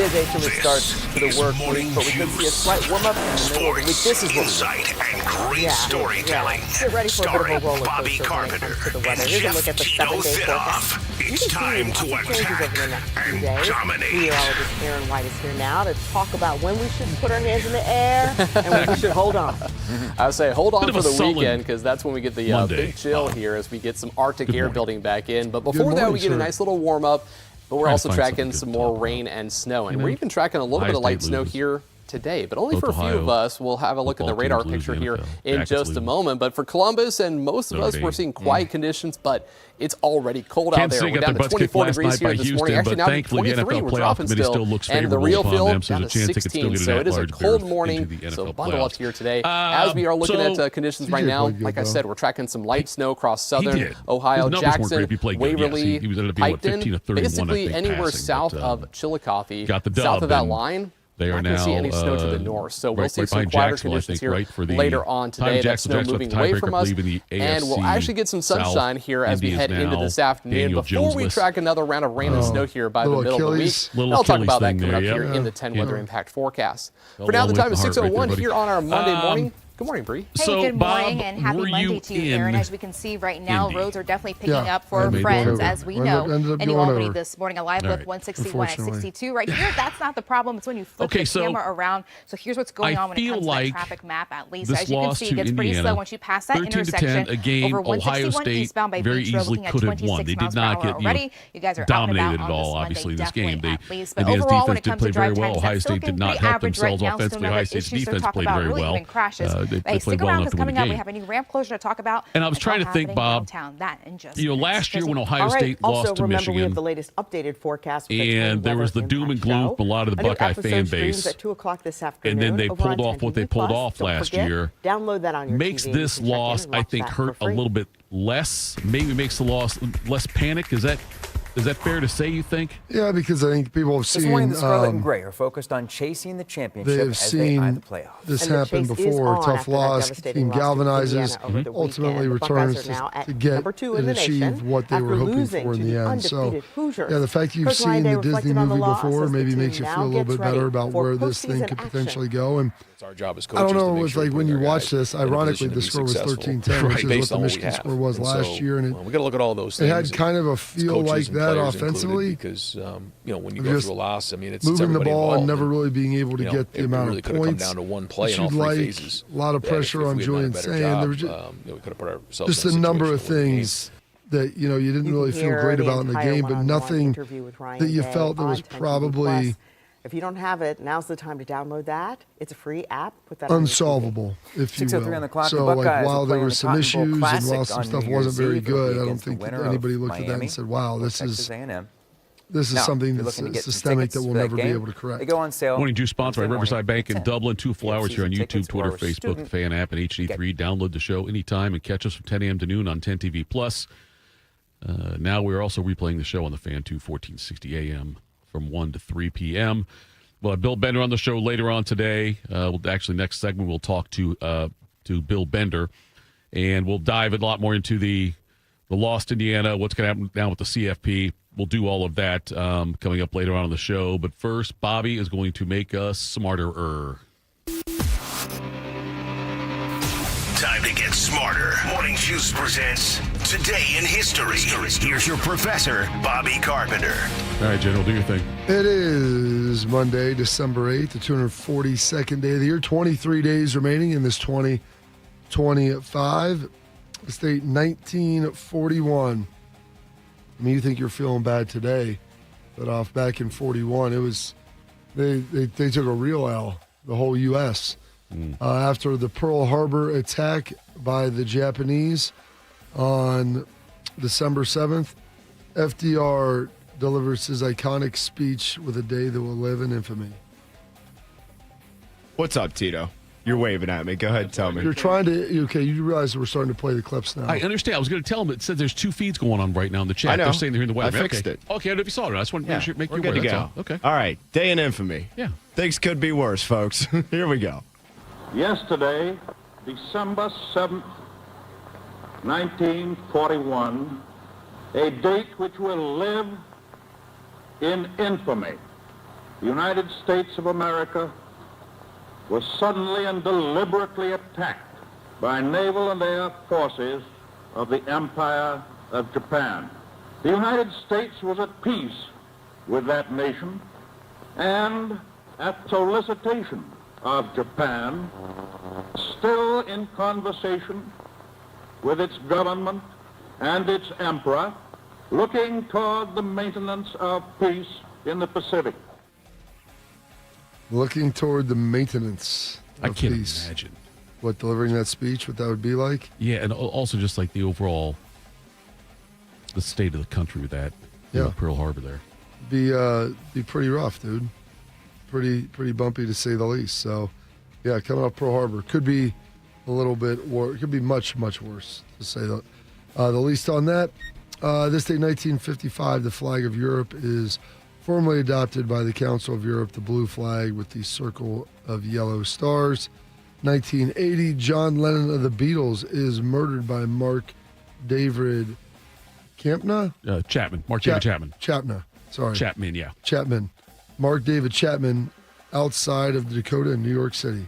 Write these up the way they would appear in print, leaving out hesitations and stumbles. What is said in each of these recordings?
organization starts to the work week, but we could see a slight warm-up in the middle of the week. This is what insight and great storytelling. Get ready for a bit of a roller Bobby coaster when it Carpenter comes to the weather. Here's a look at the Tito 7-day forecast. It's time to attack and dominate. Meteorologist Aaron White is here now to talk about when we should put our hands in the air and when we should hold on. I would say hold on for the weekend, because that's when we get the big chill here as we get some Arctic air building back in. But before that, we get a nice little warm-up. But we're also tracking some more rain and snow. And we're even tracking a little bit of light snow here today, but only for a few of us. We'll have a look at the radar picture here in just a moment. But for Columbus and most of us, we're seeing quiet conditions, but it's already cold out there. We're down to 24 degrees here this morning. Actually, now to 23. We're dropping still. And the real field down to 16. So it is a cold morning. So bundle up here today. As we are looking at conditions right now, like I said, we're tracking some light snow across southern Ohio, Jackson, Waverly, Piketon, basically anywhere south of Chillicothe, south of that line. They are not going to see any snow to the north, so we'll see some quieter conditions here later on today. That snow moving away from us, and we'll actually get some sunshine here as we head into this afternoon before we track another round of rain and snow here by the middle of the week. I'll talk about that coming up here in the 10 Weather Impact forecast. For now, the time is 6:01 here on our Monday morning. Good morning, Bree. Hey, good morning, and happy Monday to you, Aaron. As we can see right now, roads are definitely picking up for friends, as we know. In Albany this morning, a live look 161 at 62. Right here, that's not the problem. It's when you flip the camera around. So here's what's going on when it comes to that traffic map, at least. As you can see, it gets pretty slow once you pass that intersection. Over 161 eastbound by Beach Road, looking at 26 miles per hour already. You guys are out and about on this Monday, definitely at least. But overall, when it comes to drive times, that's still looking pretty average right now. Still no issues to talk about, really even crashes. Hey, stick around, because coming up, we have a new ramp closure to talk about. And I was trying to think, Bob, last year when Ohio State lost to Michigan, we have the latest updated forecast. And there was the doom and gloom from a lot of the Buckeye fan base. At 2 o'clock this afternoon. And then they pulled off what they pulled off last year. Download that on your Makes this loss, I think, hurt a little bit less. Maybe makes the loss less panic. Is that fair to say, you think? Yeah, because I think people have seen. This morning, the Scarlet and Gray are focused on chasing the championship as they eye the playoffs. This happened before. Tough loss. Team galvanizes. Ultimately returns to get and achieve what they were hoping for in the end. So, yeah, the fact that you've seen the Disney movie before maybe makes you feel a little bit better about where this thing could potentially go. And our job as I don't know. It was like when you watch this. Ironically, the score was 13-10, which is what the Michigan score was last year, and we got to look at all those things. It had kind of a feel like that offensively, because when you go through a loss, I mean, it's moving the ball and never involved. really being able to get the amount really of points. Come down to one play in all you'd three like. phases. A lot of pressure on Julian Sand. There was we could have put ourselves just a number of things that you didn't really feel great about in the game, but nothing that you felt that was probably. If you don't have it, now's the time to download that. It's a free app. Put that unsolvable, if you will. On the clock, so, like, while there were some issues and while some stuff wasn't very good, I don't think anybody looked at that and said, "Wow, this is something that's systemic that we'll never be able to correct." They go on sale. Morning Juice, sponsored by Riverside Bank in Dublin. 2 full hours here on YouTube, Twitter, Facebook, the Fan app, and HD3. Download the show anytime and catch us from 10 a.m. to noon on 10 TV Plus. Now we're also replaying the show on the Fan 2, 1460 a.m. from 1 to 3 p.m. We'll have Bill Bender on the show later on today. Next segment we'll talk to Bill Bender, and we'll dive a lot more into the lost Indiana, what's going to happen now with the CFP. We'll do all of that coming up later on in the show. But first, Bobby is going to make us smarter. Time to get smarter. Morning Juice presents Today in History. Here's your professor, Bobby Carpenter. All right, General, do your thing. It is Monday, December 8th, the 242nd day of the year. 23 days remaining in this 2025. The state 1941. I mean, you think you're feeling bad today, but off back in 41, it was they took a real L, the whole U.S. After the Pearl Harbor attack by the Japanese on December 7th, FDR delivers his iconic speech with a day that will live in infamy. What's up, Tito? You're waving at me. Go ahead, tell me. You're trying to, you realize we're starting to play the clips now. I understand. I was going to tell them, it says there's 2 feeds going on right now in the chat. I know. They're saying they're in the web. I fixed it. Okay, I don't know if you saw it. I just want to make you good aware. to go. Okay. All right, day in infamy. Yeah. Things could be worse, folks. Here we go. Yesterday, December 7th, 1941, a date which will live in infamy. the United States of America was suddenly and deliberately attacked by naval and air forces of the Empire of Japan. The United States was at peace with that nation, and at solicitation of Japan, still in conversation with its government and its emperor, looking toward the maintenance of peace in the Pacific. Looking toward the maintenance of I can't peace. imagine. What, delivering that speech, what that would be like? Yeah, and also just like the overall, the state of the country with that, Pearl Harbor there. Be pretty rough, dude. Pretty bumpy to say the least. So, yeah, coming up Pearl Harbor could be a little bit worse. It could be much worse to say the least on that. This day, 1955, the flag of Europe is formally adopted by the Council of Europe, the blue flag with the circle of yellow stars. 1980, John Lennon of the Beatles is murdered by Mark David Chapman. David Chapman. Sorry. Chapman, yeah. Chapman. Mark David Chapman, outside of the Dakota in New York City.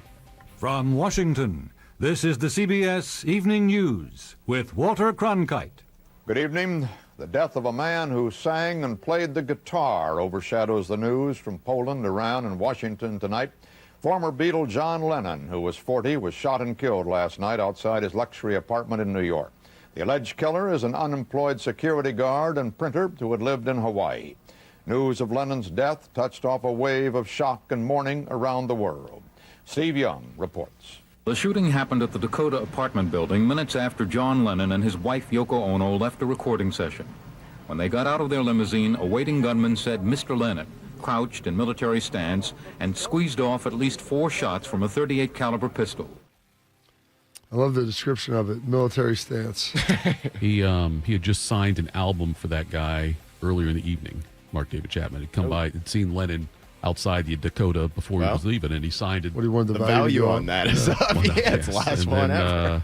From Washington, this is the CBS Evening News with Walter Cronkite. Good evening. The death of a man who sang and played the guitar overshadows the news from Poland, Iran, and Washington tonight. Former Beatle John Lennon, who was 40, was shot and killed last night outside his luxury apartment in New York. The alleged killer is an unemployed security guard and printer who had lived in Hawaii. News of Lennon's death touched off a wave of shock and mourning around the world. Steve Young reports. The shooting happened at the Dakota apartment building minutes after John Lennon and his wife Yoko Ono left a recording session. When they got out of their limousine, a waiting gunman said, "Mr. Lennon," crouched in military stance, and squeezed off at least 4 shots from a .38 caliber pistol. I love the description of it, military stance. He had just signed an album for that guy earlier in the evening. Mark David Chapman had come by and seen Lennon outside the Dakota before he was leaving, and he signed it. What do you want the value on that is up. It's the last one ever.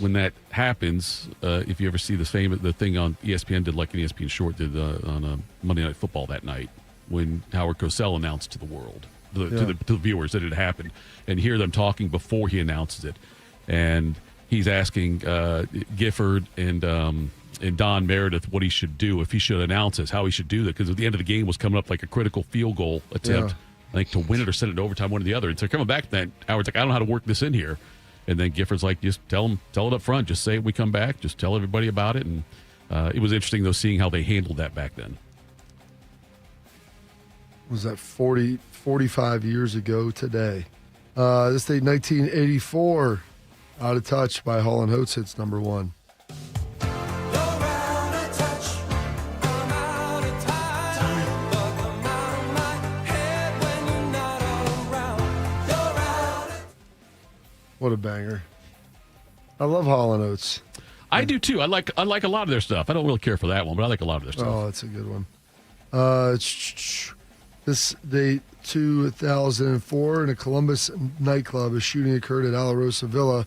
When that happens, if you ever see the thing on ESPN did, like an ESPN short did on Monday Night Football that night, when Howard Cosell announced to the world, to the viewers that it had happened, and hear them talking before he announces it, and he's asking Gifford and Don Meredith what he should do, if he should announce this, how he should do that, because at the end of the game was coming up like a critical field goal attempt, I think, to win it or send it to overtime, one or the other. And so coming back to that, Howard's like, I don't know how to work this in here. And then Gifford's like, just tell it up front. Just say it when we come back. Just tell everybody about it. And it was interesting, though, seeing how they handled that back then. Was that 45 years ago today? This date, 1984, Out of Touch by Hall & Oates hits number 1. What a banger. I love Hall & Oates. I do too. I like a lot of their stuff. I don't really care for that one, but I like a lot of their stuff. Oh, that's a good one. This date, 2004, in a Columbus nightclub, a shooting occurred at Alarosa Villa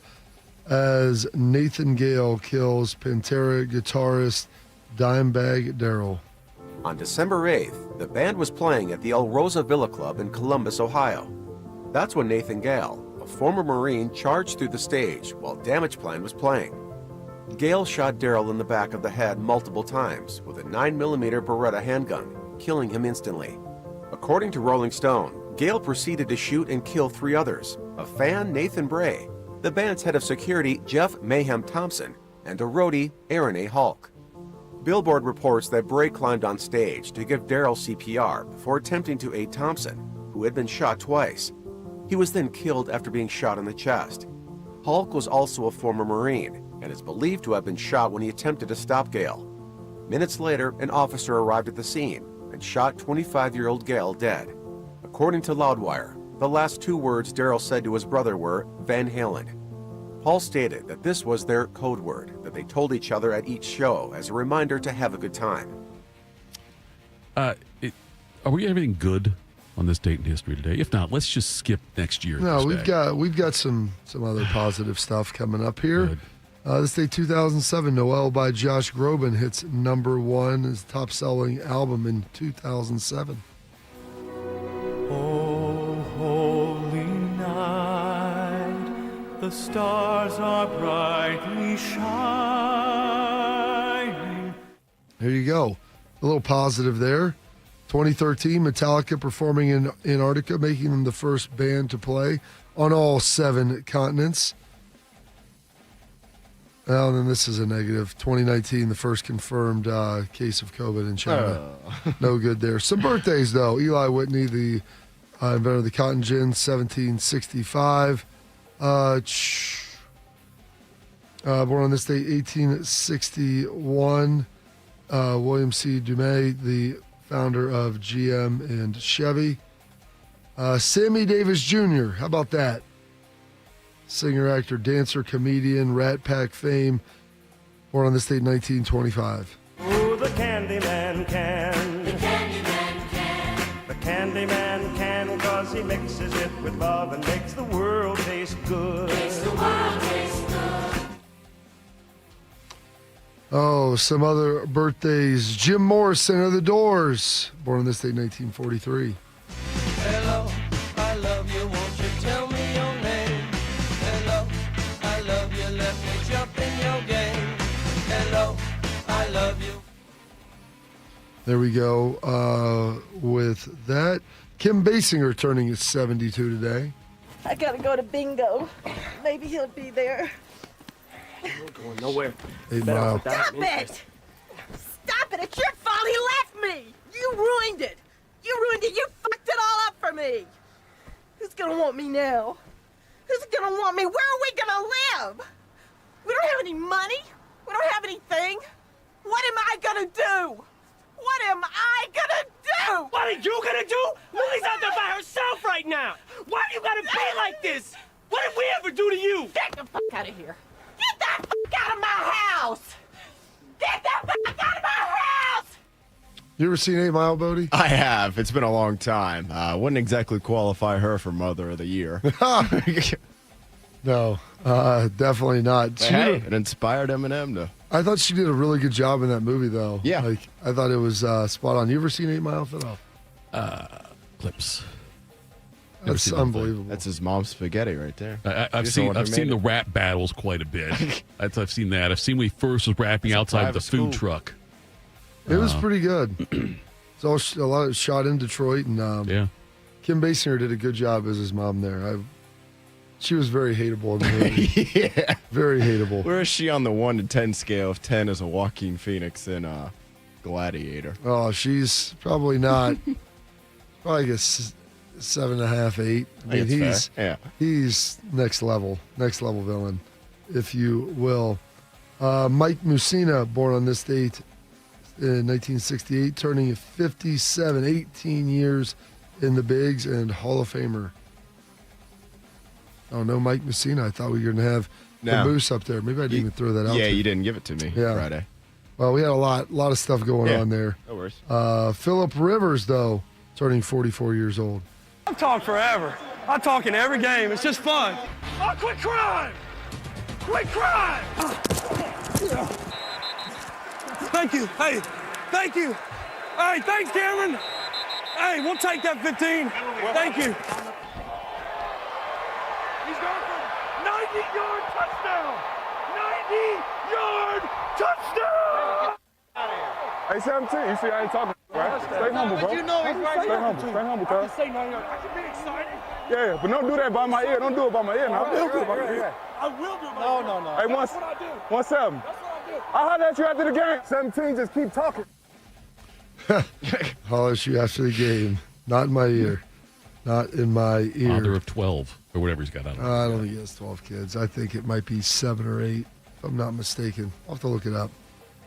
as Nathan Gale kills Pantera guitarist Dimebag Darrell. On December 8th, the band was playing at the El Rosa Villa Club in Columbus, Ohio. That's when Nathan Gale, a former Marine, charged through the stage while Damageplan was playing. Gale shot Darrell in the back of the head multiple times with a 9mm Beretta handgun, killing him instantly. According to Rolling Stone, Gale proceeded to shoot and kill 3 others, a fan, Nathan Bray, the band's head of security, Jeff Mayhem Thompson, and a roadie, Aaron A. Hulk. Billboard reports that Bray climbed on stage to give Darrell CPR before attempting to aid Thompson, who had been shot twice. He was then killed after being shot in the chest. Hulk was also a former Marine and is believed to have been shot when he attempted to stop Gale. Minutes later, an officer arrived at the scene and shot 25-year-old Gale dead. According to Loudwire, the last 2 words Darrell said to his brother were Van Halen. Paul stated that this was their code word that they told each other at each show as a reminder to have a good time. Are we everything good on this date in history today? If not, let's just skip next year. No, we've got some other positive stuff coming up here. This day, 2007, Noel by Josh Groban hits number 1, his top-selling album in 2007. stars are brightly shining. There you go. A little positive there. 2013, Metallica performing in Antarctica, making them the first band to play on all 7 continents. Well, and then this is a negative. 2019, the first confirmed case of COVID in China. No good there. Some birthdays, though. Eli Whitney, the inventor of the cotton gin, 1765. Born on this date, 1861. William C. Dumais, the founder of GM and Chevy. Sammy Davis Jr., how about that? Singer, actor, dancer, comedian, Rat Pack fame. Born on this date, 1925. Oh, the Candyman can. The Candyman can. The Candyman can, 'cause he mixes it with love and makes the world taste good. Makes the world taste good. Oh, some other birthdays. Jim Morrison of The Doors. Born on this date, 1943. Hello, I love you, won't you tell me your name? Hello, I love you, let me jump in your game. Hello, I love you. There we go with that. Kim Basinger turning 72 today. I gotta go to bingo. Maybe he'll be there. I'm going nowhere. 8 Mile. Stop it! Stop it! It's your fault he left me! You ruined it! You ruined it! You fucked it all up for me! Who's gonna want me now? Who's gonna want me? Where are we gonna live? We don't have any money. We don't have anything. What am I gonna do? What am I gonna do? What are you gonna do? Lily's out there by herself right now. Why do you gotta be like this? What did we ever do to you? Get the fuck out of here. Get the fuck out of my house! Get the fuck out of my house! You ever seen 8 Mile, Bodie? I have. It's been a long time. Wouldn't exactly qualify her for Mother of the Year. No, definitely not. Hey, it inspired Eminem to. I thought she did a really good job in that movie, though. Yeah. Like, I thought it was spot on. You ever seen 8 Mile, Thitoff? Clips. That's unbelievable. That's his mom's spaghetti right there. I've seen the rap battles quite a bit. I've seen that. I've seen when he first was rapping outside the food truck. It was pretty good. It's all a lot of shot in Detroit, and yeah, Kim Basinger did a good job as his mom there. She was very hateable in the movie. Yeah, very hateable. Where is she on the 1 to 10 scale? If 10 is a Joaquin Phoenix in Gladiator. Oh, she's probably not. Probably like a 7.5, 8. I mean, he's next level villain, if you will. Mike Mussina, born on this date in 1968, turning 57, 18 years in the bigs, and Hall of Famer. Oh, no, Mike Mussina. I thought we were going to have the Moose up there. Maybe I didn't even throw that out. Yeah, you didn't give it to me Friday. Well, we had a lot of stuff going on there. No worries. Phillip Rivers, though, turning 44 years old. I've talked forever. I talk in every game. It's just fun. Oh, quit crying! Quit crying! Thank you. Hey, thank you. Hey, thanks, Cameron. Hey, we'll take that 15. Thank you. He's going for 90-yard touchdown. 90-yard touchdown. Hey, 17, you see I ain't talking, right? Stay humble, bro. You know he's right. Stay humble, cuz. I should be excited. Yeah, but don't do that by my ear. Don't do it by my ear now. I will do it by my ear. No. Hey, That's what I do. 1-7. That's what I do. I'll holler at you after the game. 17, just keep talking. Holler at you after the game. Not in my ear. Not in my ear. Father of 12, or whatever he's got out of it. I don't think he has 12 kids. I think it might be 7 or 8, if I'm not mistaken. I'll have to look it up.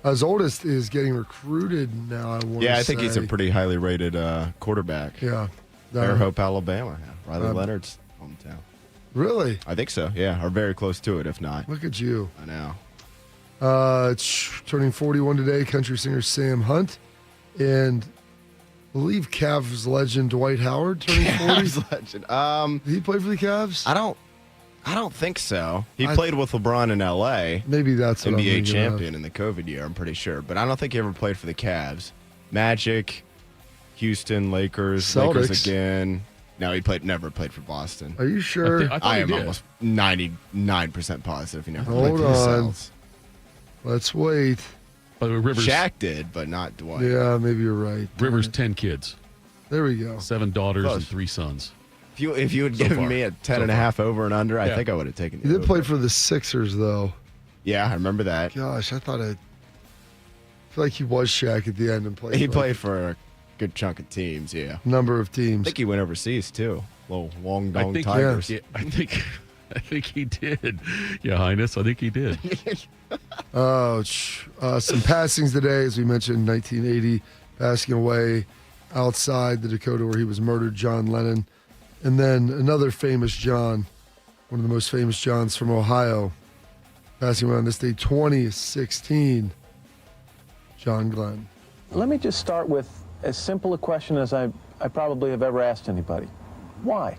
His oldest is getting recruited now, I want to say. I think he's a pretty highly rated quarterback. Yeah. Fairhope, Alabama. Riley Leonard's hometown. Really? I think so, yeah. Or very close to it, if not. Look at you. I know. It's turning 41 today, country singer Sam Hunt. And I believe Cavs legend Dwight Howard turning 40. Cavs legend. Did he play for the Cavs? I don't think so. He played with LeBron in L.A. Maybe that's what NBA I'm champion in the COVID year, I'm pretty sure. But I don't think he ever played for the Cavs. Magic, Houston, Lakers, Celtics. Lakers again. No, he never played for Boston. Are you sure? I am almost 99% positive he never played Hold for the on. Celtics. Let's wait. Rivers, Shaq did, but not Dwight. Yeah, maybe you're right. Rivers, 10 kids. There we go. 7 daughters and 3 sons. If you had given me a 10.5 over and under, I think I would have taken it. He did play for the Sixers, though. Yeah, I remember that. Gosh, I feel like he was Shaq at the end and played. He played for a good chunk of teams, yeah. Number of teams. I think he went overseas, too. Little Long Dong Tigers. Yeah, I think he did. Your Highness, I think he did. Some passings today, as we mentioned, 1980, passing away outside the Dakota where he was murdered, John Lennon. And then another famous John, one of the most famous Johns from Ohio, passing away on this day, 2016, John Glenn. Let me just start with as simple a question as I probably have ever asked anybody. Why?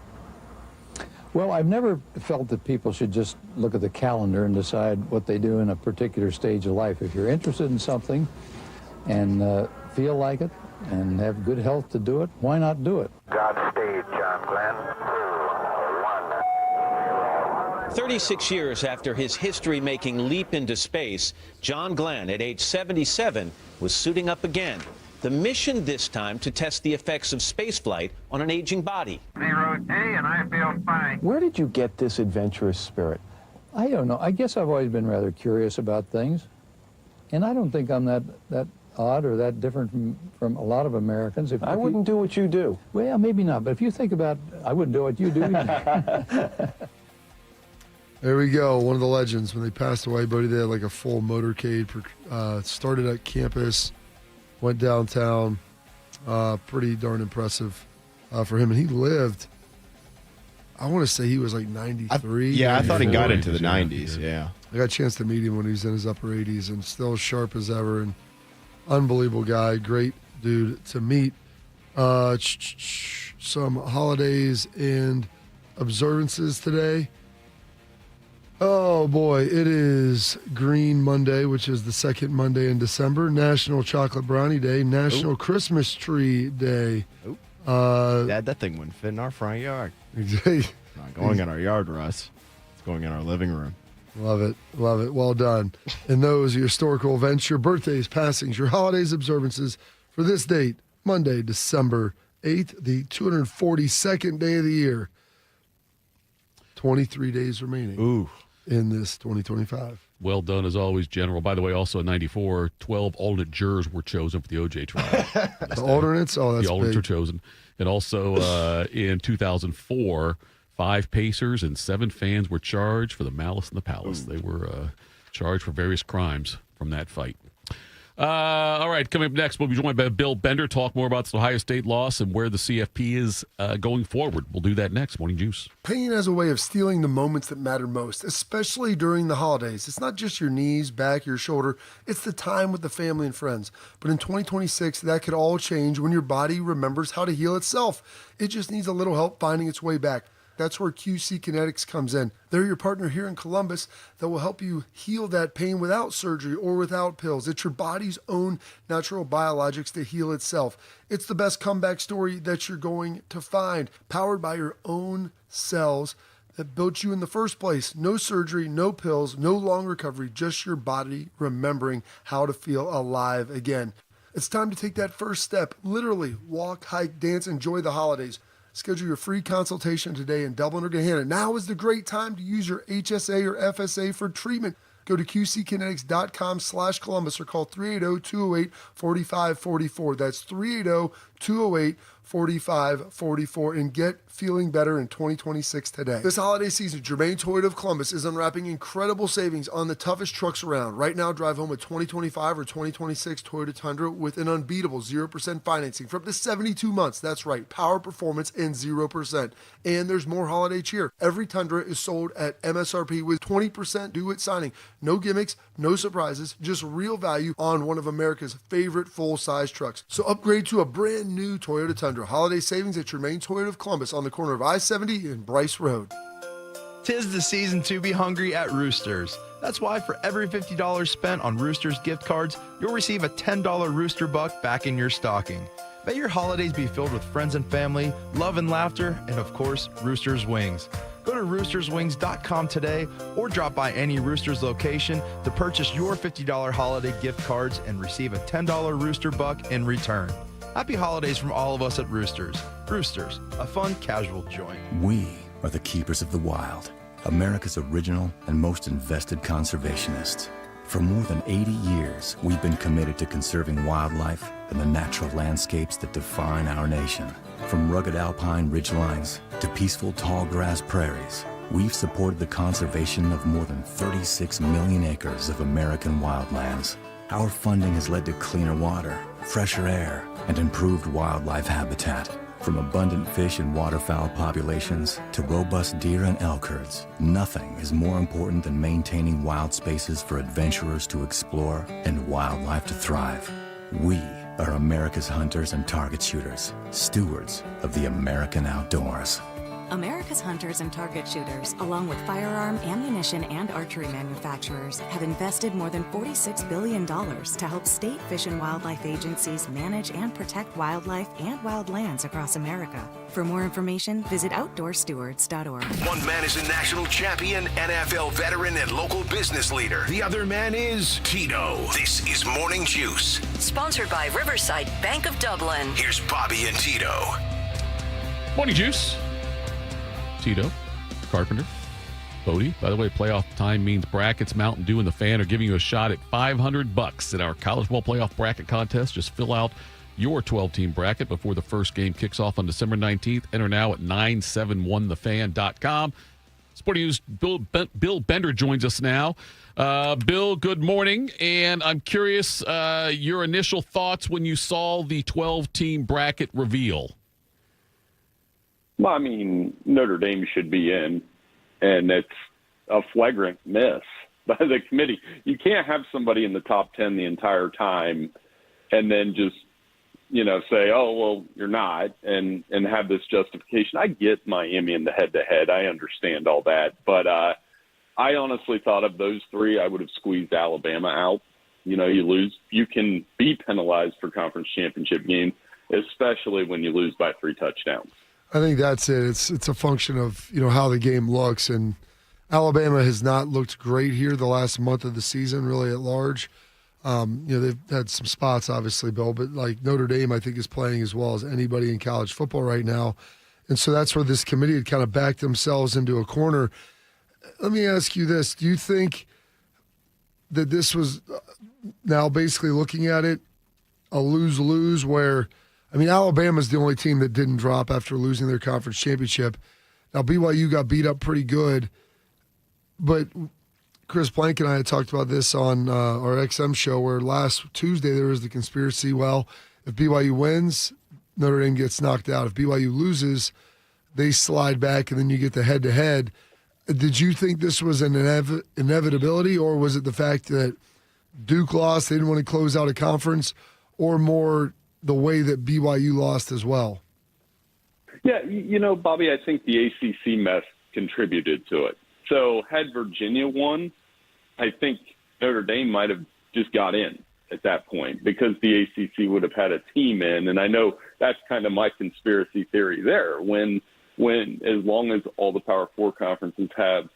Well, I've never felt that people should just look at the calendar and decide what they do in a particular stage of life. If you're interested in something and feel like it and have good health to do it, why not do it? Godspeed, John Glenn. 36 years after his history-making leap into space, John Glenn, at age 77, was suiting up again. The mission this time to test the effects of spaceflight on an aging body. 0G, and I feel fine. Where did you get this adventurous spirit? I don't know. I guess I've always been rather curious about things. And I don't think I'm that odd or that different from a lot of Americans. I wouldn't do what you do. Well, maybe not. But if you think about, I wouldn't do what you do either. There we go. One of the legends. When they passed away, buddy, they had like a full motorcade. Started at campus, went downtown. Pretty darn impressive for him. And he lived, I want to say he was like 93. I thought he got into the 90s, yeah. I got a chance to meet him when he was in his upper 80s and still sharp as ever. And unbelievable guy. Great dude to meet. Some holidays and observances today. Oh, boy, it is Green Monday, which is the second Monday in December, National Chocolate Brownie Day, National Christmas Tree Day. Dad, that thing wouldn't fit in our front yard. It's not going in our yard, Russ. It's going in our living room. Love it. Love it. Well done. And those are your historical events, your birthdays, passings, your holidays, observances for this date, Monday, December 8th, the 242nd day of the year. 23 days remaining in this 2025. Well done, as always, General. By the way, also in 94, 12 alternate jurors were chosen for the OJ trial. The alternates? Oh, that's the alternates big. were chosen. And also in 2004, 5 Pacers and 7 fans were charged for the Malice in the Palace. They were charged for various crimes from that fight. All right, coming up next, we'll be joined by Bill Bender, talk more about the Ohio State loss and where the CFP is going forward. We'll do that next. Morning Juice. Pain has a way of stealing the moments that matter most, especially during the holidays. It's not just your knees, back, your shoulder. It's the time with the family and friends. But in 2026, that could all change when your body remembers how to heal itself. It just needs a little help finding its way back. That's where QC Kinetics comes in. They're your partner here in Columbus that will help you heal that pain without surgery or without pills. It's your body's own natural biologics to heal itself. It's the best comeback story that you're going to find, powered by your own cells that built you in the first place. No surgery, no pills, no long recovery, just your body remembering how to feel alive again. It's time to take that first step. Literally, walk, hike, dance, enjoy the holidays. Schedule your free consultation today in Dublin or Gahanna. Now is the great time to use your HSA or FSA for treatment. Go to qckinetics.com/Columbus or call 380-208-4544. That's 380-208-4544 and get feeling better in 2026 today. This holiday season, Germain Toyota of Columbus is unwrapping incredible savings on the toughest trucks around. Right now, drive home a 2025 or 2026 Toyota Tundra with an unbeatable 0% financing for up to 72 months. That's right, power, performance, and 0%. And there's more holiday cheer. Every Tundra is sold at MSRP with 20% due at signing. No gimmicks, no surprises, just real value on one of America's favorite full-size trucks. So upgrade to a brand new Toyota Tundra. Holiday savings at Germain Toyota of Columbus on the corner of I-70 and Bryce Road. 'Tis the season to be hungry at Roosters. That's why for every $50 spent on Roosters gift cards, you'll receive a $10 Rooster Buck back in your stocking. May your holidays be filled with friends and family, love and laughter, and of course, Roosters Wings. Go to roosterswings.com today or drop by any Roosters location to purchase your $50 holiday gift cards and receive a $10 Rooster Buck in return. Happy holidays from all of us at Roosters. Roosters, a fun, casual joint. We are the keepers of the wild, America's original and most invested conservationists. For more than 80 years, we've been committed to conserving wildlife and the natural landscapes that define our nation. From rugged alpine ridgelines to peaceful tall grass prairies, we've supported the conservation of more than 36 million acres of American wildlands. Our funding has led to cleaner water, fresher air, and improved wildlife habitat. From abundant fish and waterfowl populations to robust deer and elk herds, nothing is more important than maintaining wild spaces for adventurers to explore and wildlife to thrive. We are America's hunters and target shooters, stewards of the American outdoors. America's hunters and target shooters, along with firearm, ammunition, and archery manufacturers, have invested more than $46 billion to help state fish and wildlife agencies manage and protect wildlife and wildlands across America. For more information, visit OutdoorStewards.org. One man is a national champion, NFL veteran, and local business leader. The other man is Tito. This is Morning Juice. Sponsored by Riverside Bank of Dublin. Here's Bobby and Tito. Morning Juice. Tito, Carpenter, Bodie. By the way, playoff time means brackets, Mountain Dew, and the Fan are giving you a shot at $500 in our college football playoff bracket contest. Just fill out your 12-team bracket before the first game kicks off on December 19th. Enter now at 971thefan.com. Sporting News, Bill Bender joins us now. Bill, good morning, and I'm curious your initial thoughts when you saw the 12-team bracket reveal. Well, I mean, Notre Dame should be in, and it's a flagrant miss by the committee. You can't have somebody in the top 10 the entire time and then just, say, oh, well, you're not, and have this justification. I get Miami in the head-to-head. I understand all that. But I honestly thought of those three, I would have squeezed Alabama out. You lose. You can be penalized for conference championship games, especially when you lose by 3 touchdowns. I think that's it. It's a function of how the game looks, and Alabama has not looked great here the last month of the season, really at large. They've had some spots, obviously, Bill, but like Notre Dame, I think is playing as well as anybody in college football right now, and so that's where this committee had kind of backed themselves into a corner. Let me ask you this: do you think that this was now basically looking at it a lose-lose where? I mean, Alabama's the only team that didn't drop after losing their conference championship. Now, BYU got beat up pretty good, but Chris Plank and I had talked about this on our XM show where last Tuesday there was the conspiracy. Well, if BYU wins, Notre Dame gets knocked out. If BYU loses, they slide back, and then you get the head-to-head. Did you think this was an inevitability, or was it the fact that Duke lost, they didn't want to close out a conference, or more the way that BYU lost as well? Yeah, Bobby, I think the ACC mess contributed to it. So had Virginia won, I think Notre Dame might have just got in at that point because the ACC would have had a team in. And I know that's kind of my conspiracy theory there. When as long as all the Power Four conferences have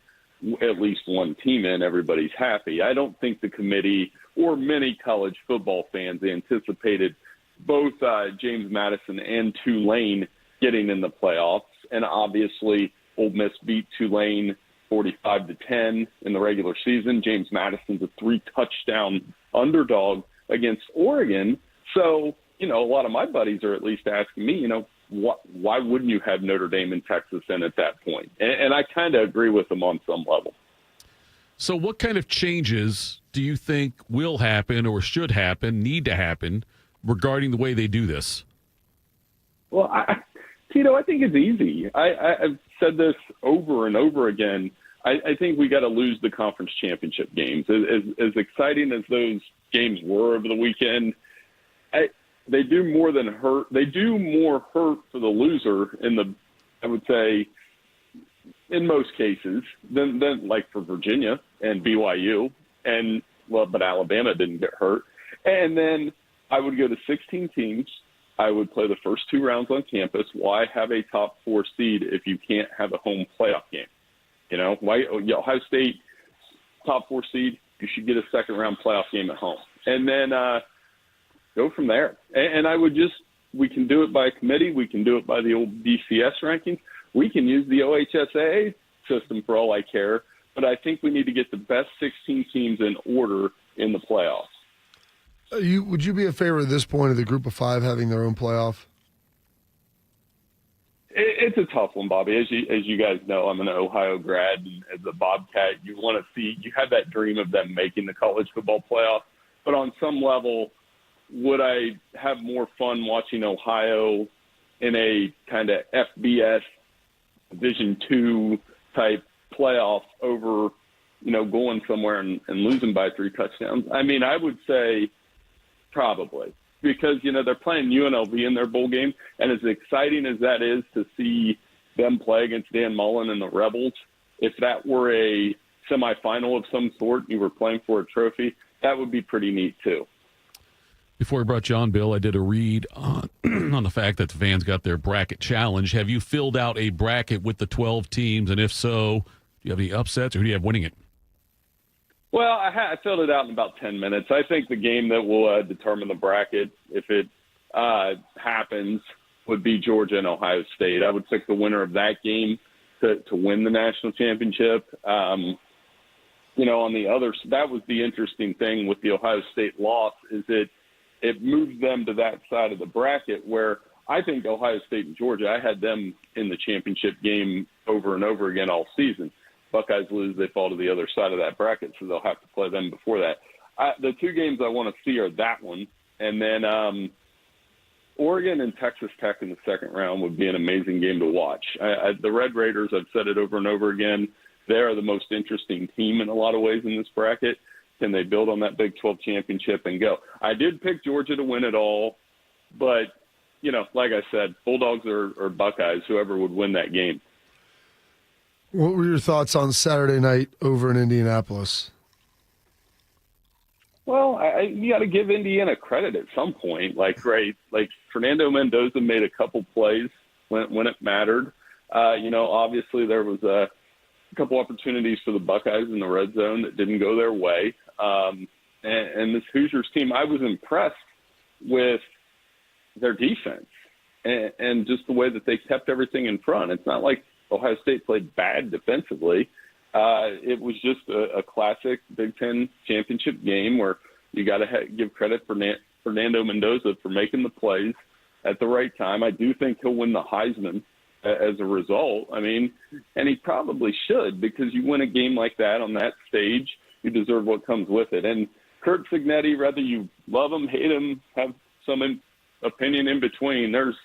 at least one team in, everybody's happy. I don't think the committee or many college football fans anticipated both James Madison and Tulane getting in the playoffs. And obviously, Ole Miss beat Tulane 45-10 in the regular season. James Madison's a 3-touchdown underdog against Oregon. So, a lot of my buddies are at least asking me, why wouldn't you have Notre Dame and Texas in at that point? And I kind of agree with them on some level. So what kind of changes do you think will happen or should happen, need to happen, regarding the way they do this? Well, Tito, I think it's easy. I've said this over and over again. I think we got to lose the conference championship games. As exciting as those games were over the weekend, they do more than hurt. They do more hurt for the loser I would say, in most cases, than like for Virginia and BYU. But Alabama didn't get hurt. And then I would go to 16 teams. I would play the first 2 rounds on campus. Why have a top 4 seed if you can't have a home playoff game? Why Ohio State top 4 seed, you should get a second round playoff game at home. And then go from there. And I would we can do it by committee. We can do it by the old BCS rankings. We can use the OHSAA system for all I care. But I think we need to get the best 16 teams in order in the playoffs. Would you be a favor at this point of the group of 5 having their own playoff? It's a tough one, Bobby. As you guys know, I'm an Ohio grad, and as a Bobcat, you have that dream of them making the college football playoff. But on some level, would I have more fun watching Ohio in a kind of FBS Division II type playoff over, going somewhere and losing by 3 touchdowns? I mean, I would say probably, because, they're playing UNLV in their bowl game, and as exciting as that is to see them play against Dan Mullen and the Rebels, if that were a semifinal of some sort, you were playing for a trophy, that would be pretty neat too. Before I brought you on, Bill, I did a read on the fact that the fans got their bracket challenge. Have you filled out a bracket with the 12 teams? And if so, do you have any upsets, or who do you have winning it? Well, I filled it out in about 10 minutes. I think the game that will determine the bracket, if it happens, would be Georgia and Ohio State. I would pick the winner of that game to win the national championship. On the other, that was the interesting thing with the Ohio State loss, is it moves them to that side of the bracket where I think Ohio State and Georgia, I had them in the championship game over and over again all season. Buckeyes lose, they fall to the other side of that bracket, so they'll have to play them before that. The 2 games I want to see are that one, and then Oregon and Texas Tech in the second round would be an amazing game to watch. The Red Raiders, I've said it over and over again, they are the most interesting team in a lot of ways in this bracket. Can they build on that Big 12 championship and go? I did pick Georgia to win it all, but, like I said, Bulldogs or Buckeyes, whoever would win that game. What were your thoughts on Saturday night over in Indianapolis? Well, you got to give Indiana credit at some point. Like Fernando Mendoza made a couple plays when it mattered. Obviously there was a couple opportunities for the Buckeyes in the red zone that didn't go their way. And this Hoosiers team, I was impressed with their defense and just the way that they kept everything in front. It's not like Ohio State played bad defensively. It was just a classic Big Ten championship game where you got to give credit for Fernando Mendoza for making the plays at the right time. I do think he'll win the Heisman as a result. I mean, and he probably should, because you win a game like that on that stage, you deserve what comes with it. And Curt Cignetti, whether you love him, hate him, have some opinion in between, there's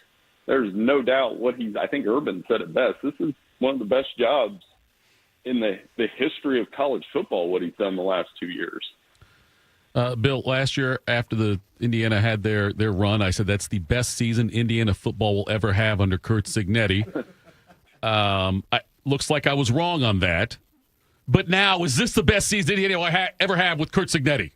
no doubt I think Urban said it best. This is one of the best jobs in the history of college football, what he's done the last 2 years. Bill, last year after the Indiana had their run, I said that's the best season Indiana football will ever have under Curt Cignetti. Looks like I was wrong on that. But now, is this the best season Indiana will ever have with Curt Cignetti?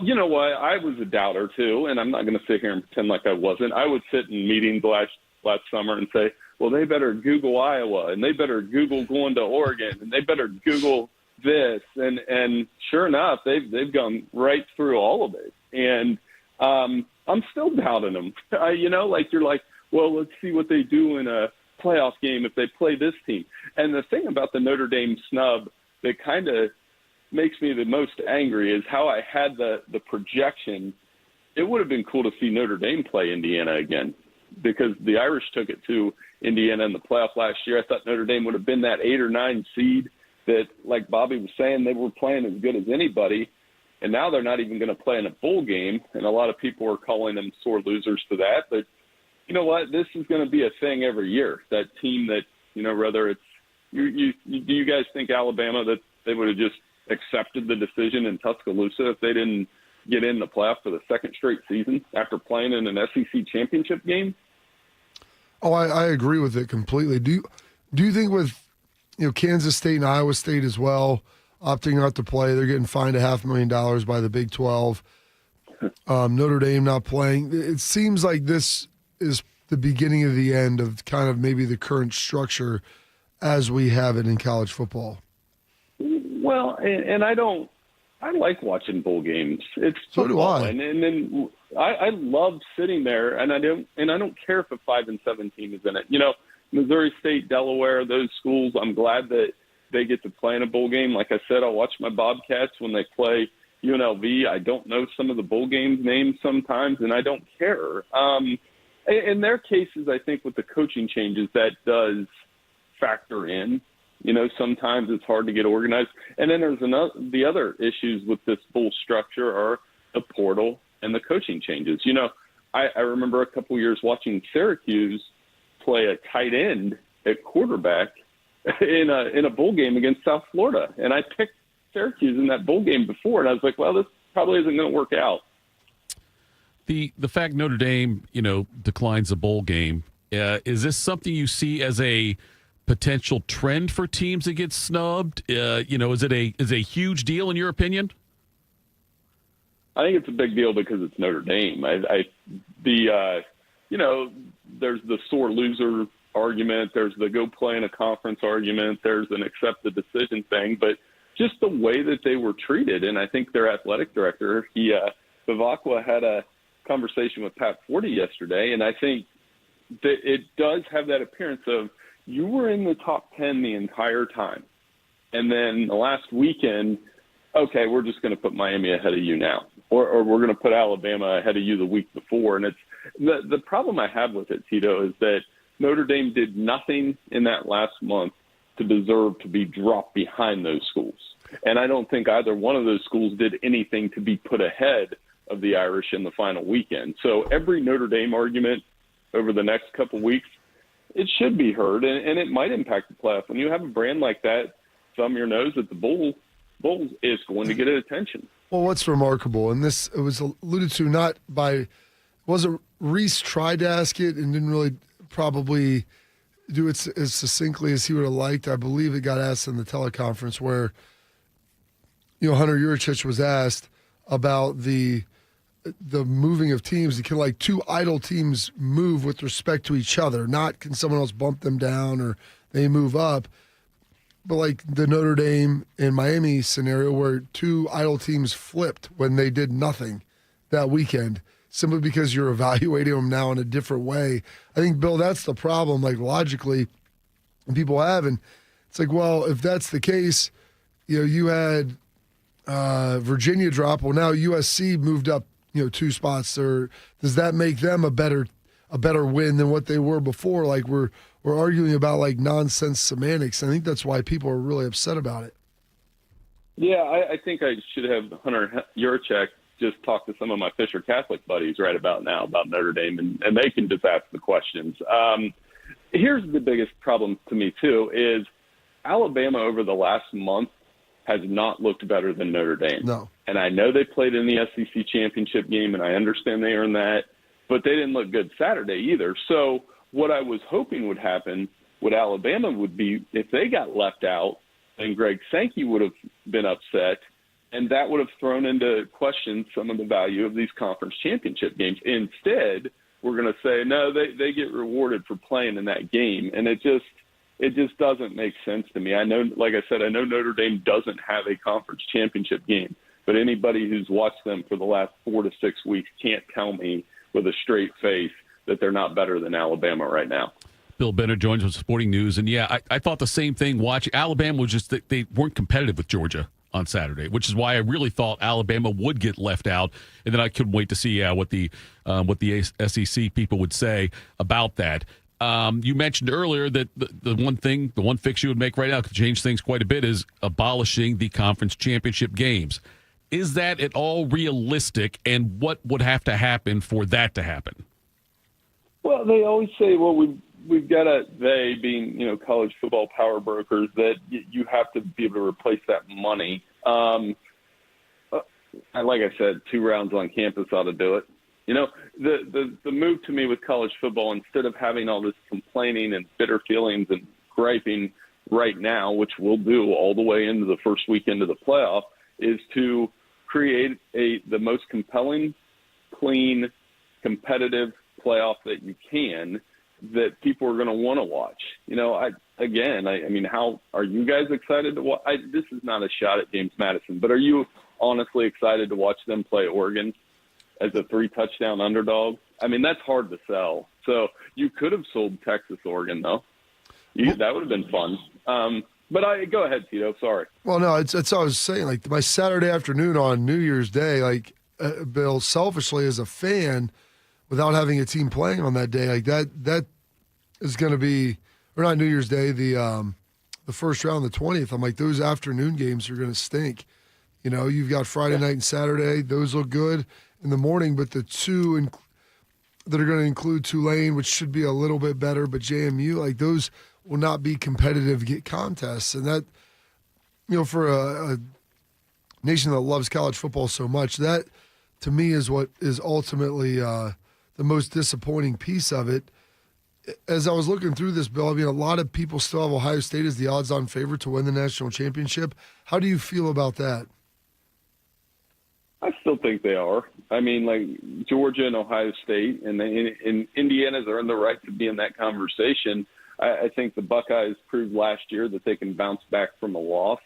You know what? I was a doubter, too, and I'm not going to sit here and pretend like I wasn't. I would sit in meetings last summer and say, well, they better Google Iowa, and they better Google going to Oregon, and they better Google this. And sure enough, they've gone right through all of it. And I'm still doubting them. You're like, well, let's see what they do in a playoff game if they play this team. And the thing about the Notre Dame snub that kind of makes me the most angry is how I had the projection. It would have been cool to see Notre Dame play Indiana again, because the Irish took it to Indiana in the playoff last year. I thought Notre Dame would have been that 8 or 9 seed that, like Bobby was saying, they were playing as good as anybody. And now they're not even going to play in a bowl game. And a lot of people are calling them sore losers for that. But you know what? This is going to be a thing every year. That team that, whether it's do you guys think Alabama, that they would have just accepted the decision in Tuscaloosa if they didn't get in the playoff for the second straight season after playing in an SEC championship game? Oh, I agree with it completely. Do you think with Kansas State and Iowa State as well opting not to play, they're getting fined $500,000 by the Big 12? Notre Dame not playing. It seems like this is the beginning of the end of kind of maybe the current structure as we have it in college football. Well, and I like watching bowl games. It's so football. do I. And then I love sitting there, and I don't care if a 5-7 team is in it. Missouri State, Delaware, those schools, I'm glad that they get to play in a bowl game. Like I said, I'll watch my Bobcats when they play UNLV. I don't know some of the bowl games names sometimes, and I don't care. In their cases, I think with the coaching changes, that does factor in. Sometimes it's hard to get organized. And then there's the other issues with this bowl structure are the portal and the coaching changes. I remember a couple years watching Syracuse play a tight end at quarterback in a bowl game against South Florida. And I picked Syracuse in that bowl game before, and I was like, well, this probably isn't going to work out. The fact Notre Dame, declines a bowl game, is this something you see as a potential trend for teams that get snubbed? Is it a huge deal in your opinion? I think it's a big deal because it's Notre Dame. There's the sore loser argument. There's the go play in a conference argument. There's an accept the decision thing. But just the way that they were treated, and I think their athletic director, Bavakwa, had a conversation with Pat Forty yesterday, and I think that it does have that appearance of you were in the top 10 the entire time. And then the last weekend, okay, we're just going to put Miami ahead of you now. Or we're going to put Alabama ahead of you the week before. And it's the problem I have with it, Tito, is that Notre Dame did nothing in that last month to deserve to be dropped behind those schools. And I don't think either one of those schools did anything to be put ahead of the Irish in the final weekend. So every Notre Dame argument over the next couple weeks, it should be heard, and it might impact the playoff. When you have a brand like that, thumb your nose at the bowl is going to get attention. Well, what's remarkable, and it was alluded to not by, wasn't Reese tried to ask it and didn't really probably do it as succinctly as he would have liked. I believe it got asked in the teleconference where, Hunter Yurchich was asked about the moving of teams. Can two idle teams move with respect to each other? Not can someone else bump them down or they move up, but the Notre Dame and Miami scenario where two idle teams flipped when they did nothing that weekend simply because you're evaluating them now in a different way. I think, Bill, that's the problem, logically, people have. And it's well, if that's the case, you had Virginia drop. Well, now USC moved up, 2 spots, or does that make them a better win than what they were before? We're arguing about nonsense semantics. I think that's why people are really upset about it. Yeah, I think I should have Hunter Yurchek just talk to some of my Fisher Catholic buddies right about now about Notre Dame, and they can just ask the questions. Here's the biggest problem to me too is Alabama over the last month has not looked better than Notre Dame. No. And I know they played in the SEC championship game, and I understand they earned that, but they didn't look good Saturday either. So what I was hoping would happen with Alabama would be if they got left out, then Greg Sankey would have been upset, and that would have thrown into question some of the value of these conference championship games. Instead, we're going to say, no, they get rewarded for playing in that game, and it just doesn't make sense to me. I know, like I said, I know Notre Dame doesn't have a conference championship game, but anybody who's watched them for the last 4 to 6 weeks can't tell me with a straight face that they're not better than Alabama right now. Bill Bennett joins with Sporting News, and I thought the same thing watching. Alabama was just they weren't competitive with Georgia on Saturday, which is why I really thought Alabama would get left out, and then I couldn't wait to see what the SEC people would say about that. You mentioned earlier that the one fix you would make right now could change things quite a bit is abolishing the conference championship games. Is that at all realistic, and what would have to happen for that to happen? Well, they always say, well, we've got to, they being, college football power brokers, that you have to be able to replace that money. Like I said, 2 rounds on campus ought to do it. The move to me with college football, instead of having all this complaining and bitter feelings and griping right now, which we'll do all the way into the first weekend of the playoff, is to create the most compelling clean, competitive playoff that you can, that people are going to want to watch. I mean, how are you guys excited to watch? This is not a shot at James Madison, but are you honestly excited to watch them play Oregon as a 3-touchdown underdog? I mean, that's hard to sell. So you could have sold Texas, Oregon, though. That would have been fun. But go ahead, Tito. Sorry. Well, no, it's what I was saying. Like, my Saturday afternoon on New Year's Day, like, Bill, selfishly as a fan, without having a team playing on that day, like that is going to be, or not New Year's Day, the first round, the 20th. I'm like, those afternoon games are going to stink. You've got Friday night and Saturday; those look good in the morning. But the two that are going to include Tulane, which should be a little bit better, but JMU, like, those will not be competitive contests. And that, for a nation that loves college football so much, that to me is what is ultimately the most disappointing piece of it. As I was looking through this, Bill, I mean, a lot of people still have Ohio State as the odds-on favorite to win the national championship. How do you feel about that? I still think they are. I mean, like, Georgia and Ohio State and Indiana's earned the right to be in that conversation. I think the Buckeyes proved last year that they can bounce back from a loss.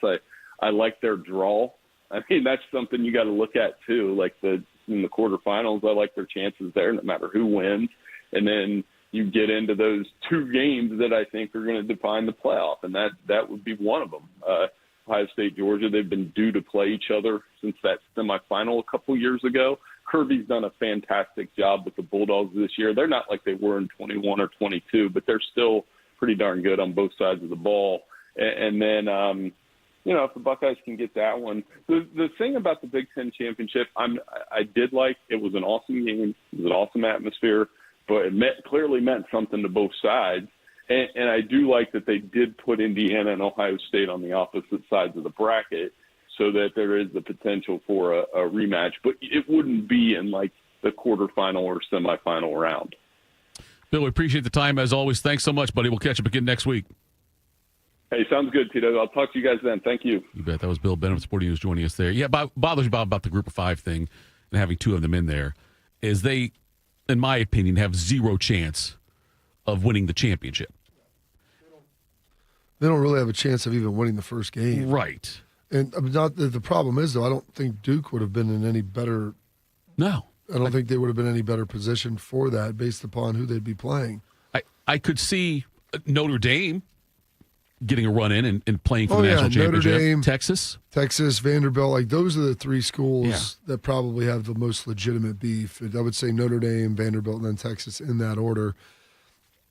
I like their draw. I mean, that's something you got to look at too. Like, in the quarterfinals, I like their chances there, no matter who wins. And then you get into those two games that I think are going to define the playoff, and that would be one of them. Ohio State, Georgia, they've been due to play each other since that semifinal a couple years ago. Kirby's done a fantastic job with the Bulldogs this year. They're not like they were in 21 or 22, but they're still pretty darn good on both sides of the ball. And then, if the Buckeyes can get that one. The thing about the Big Ten championship, I did like, it was an awesome game. It was an awesome atmosphere, but it clearly meant something to both sides. And I do like that they did put Indiana and Ohio State on the opposite sides of the bracket so that there is the potential for a rematch. But it wouldn't be in, like, the quarterfinal or semifinal round. Bill, we appreciate the time, as always. Thanks so much, buddy. We'll catch up again next week. Hey, sounds good, Tito. I'll talk to you guys then. Thank you. You bet. That was Bill Bennett of Sporting News joining us there. Yeah, bothers me about the Group of Five thing and having two of them in there is they, in my opinion, have zero chance of winning the championship. They don't really have a chance of even winning the first game. Right. And the problem is, though, I don't think Duke would have been in any better. No. I don't think they would have been in any better position for that based upon who they'd be playing. I could see Notre Dame getting a run in and playing for the national championship. Notre Dame, Texas, Vanderbilt, like, those are the three schools that probably have the most legitimate beef. I would say Notre Dame, Vanderbilt, and then Texas in that order.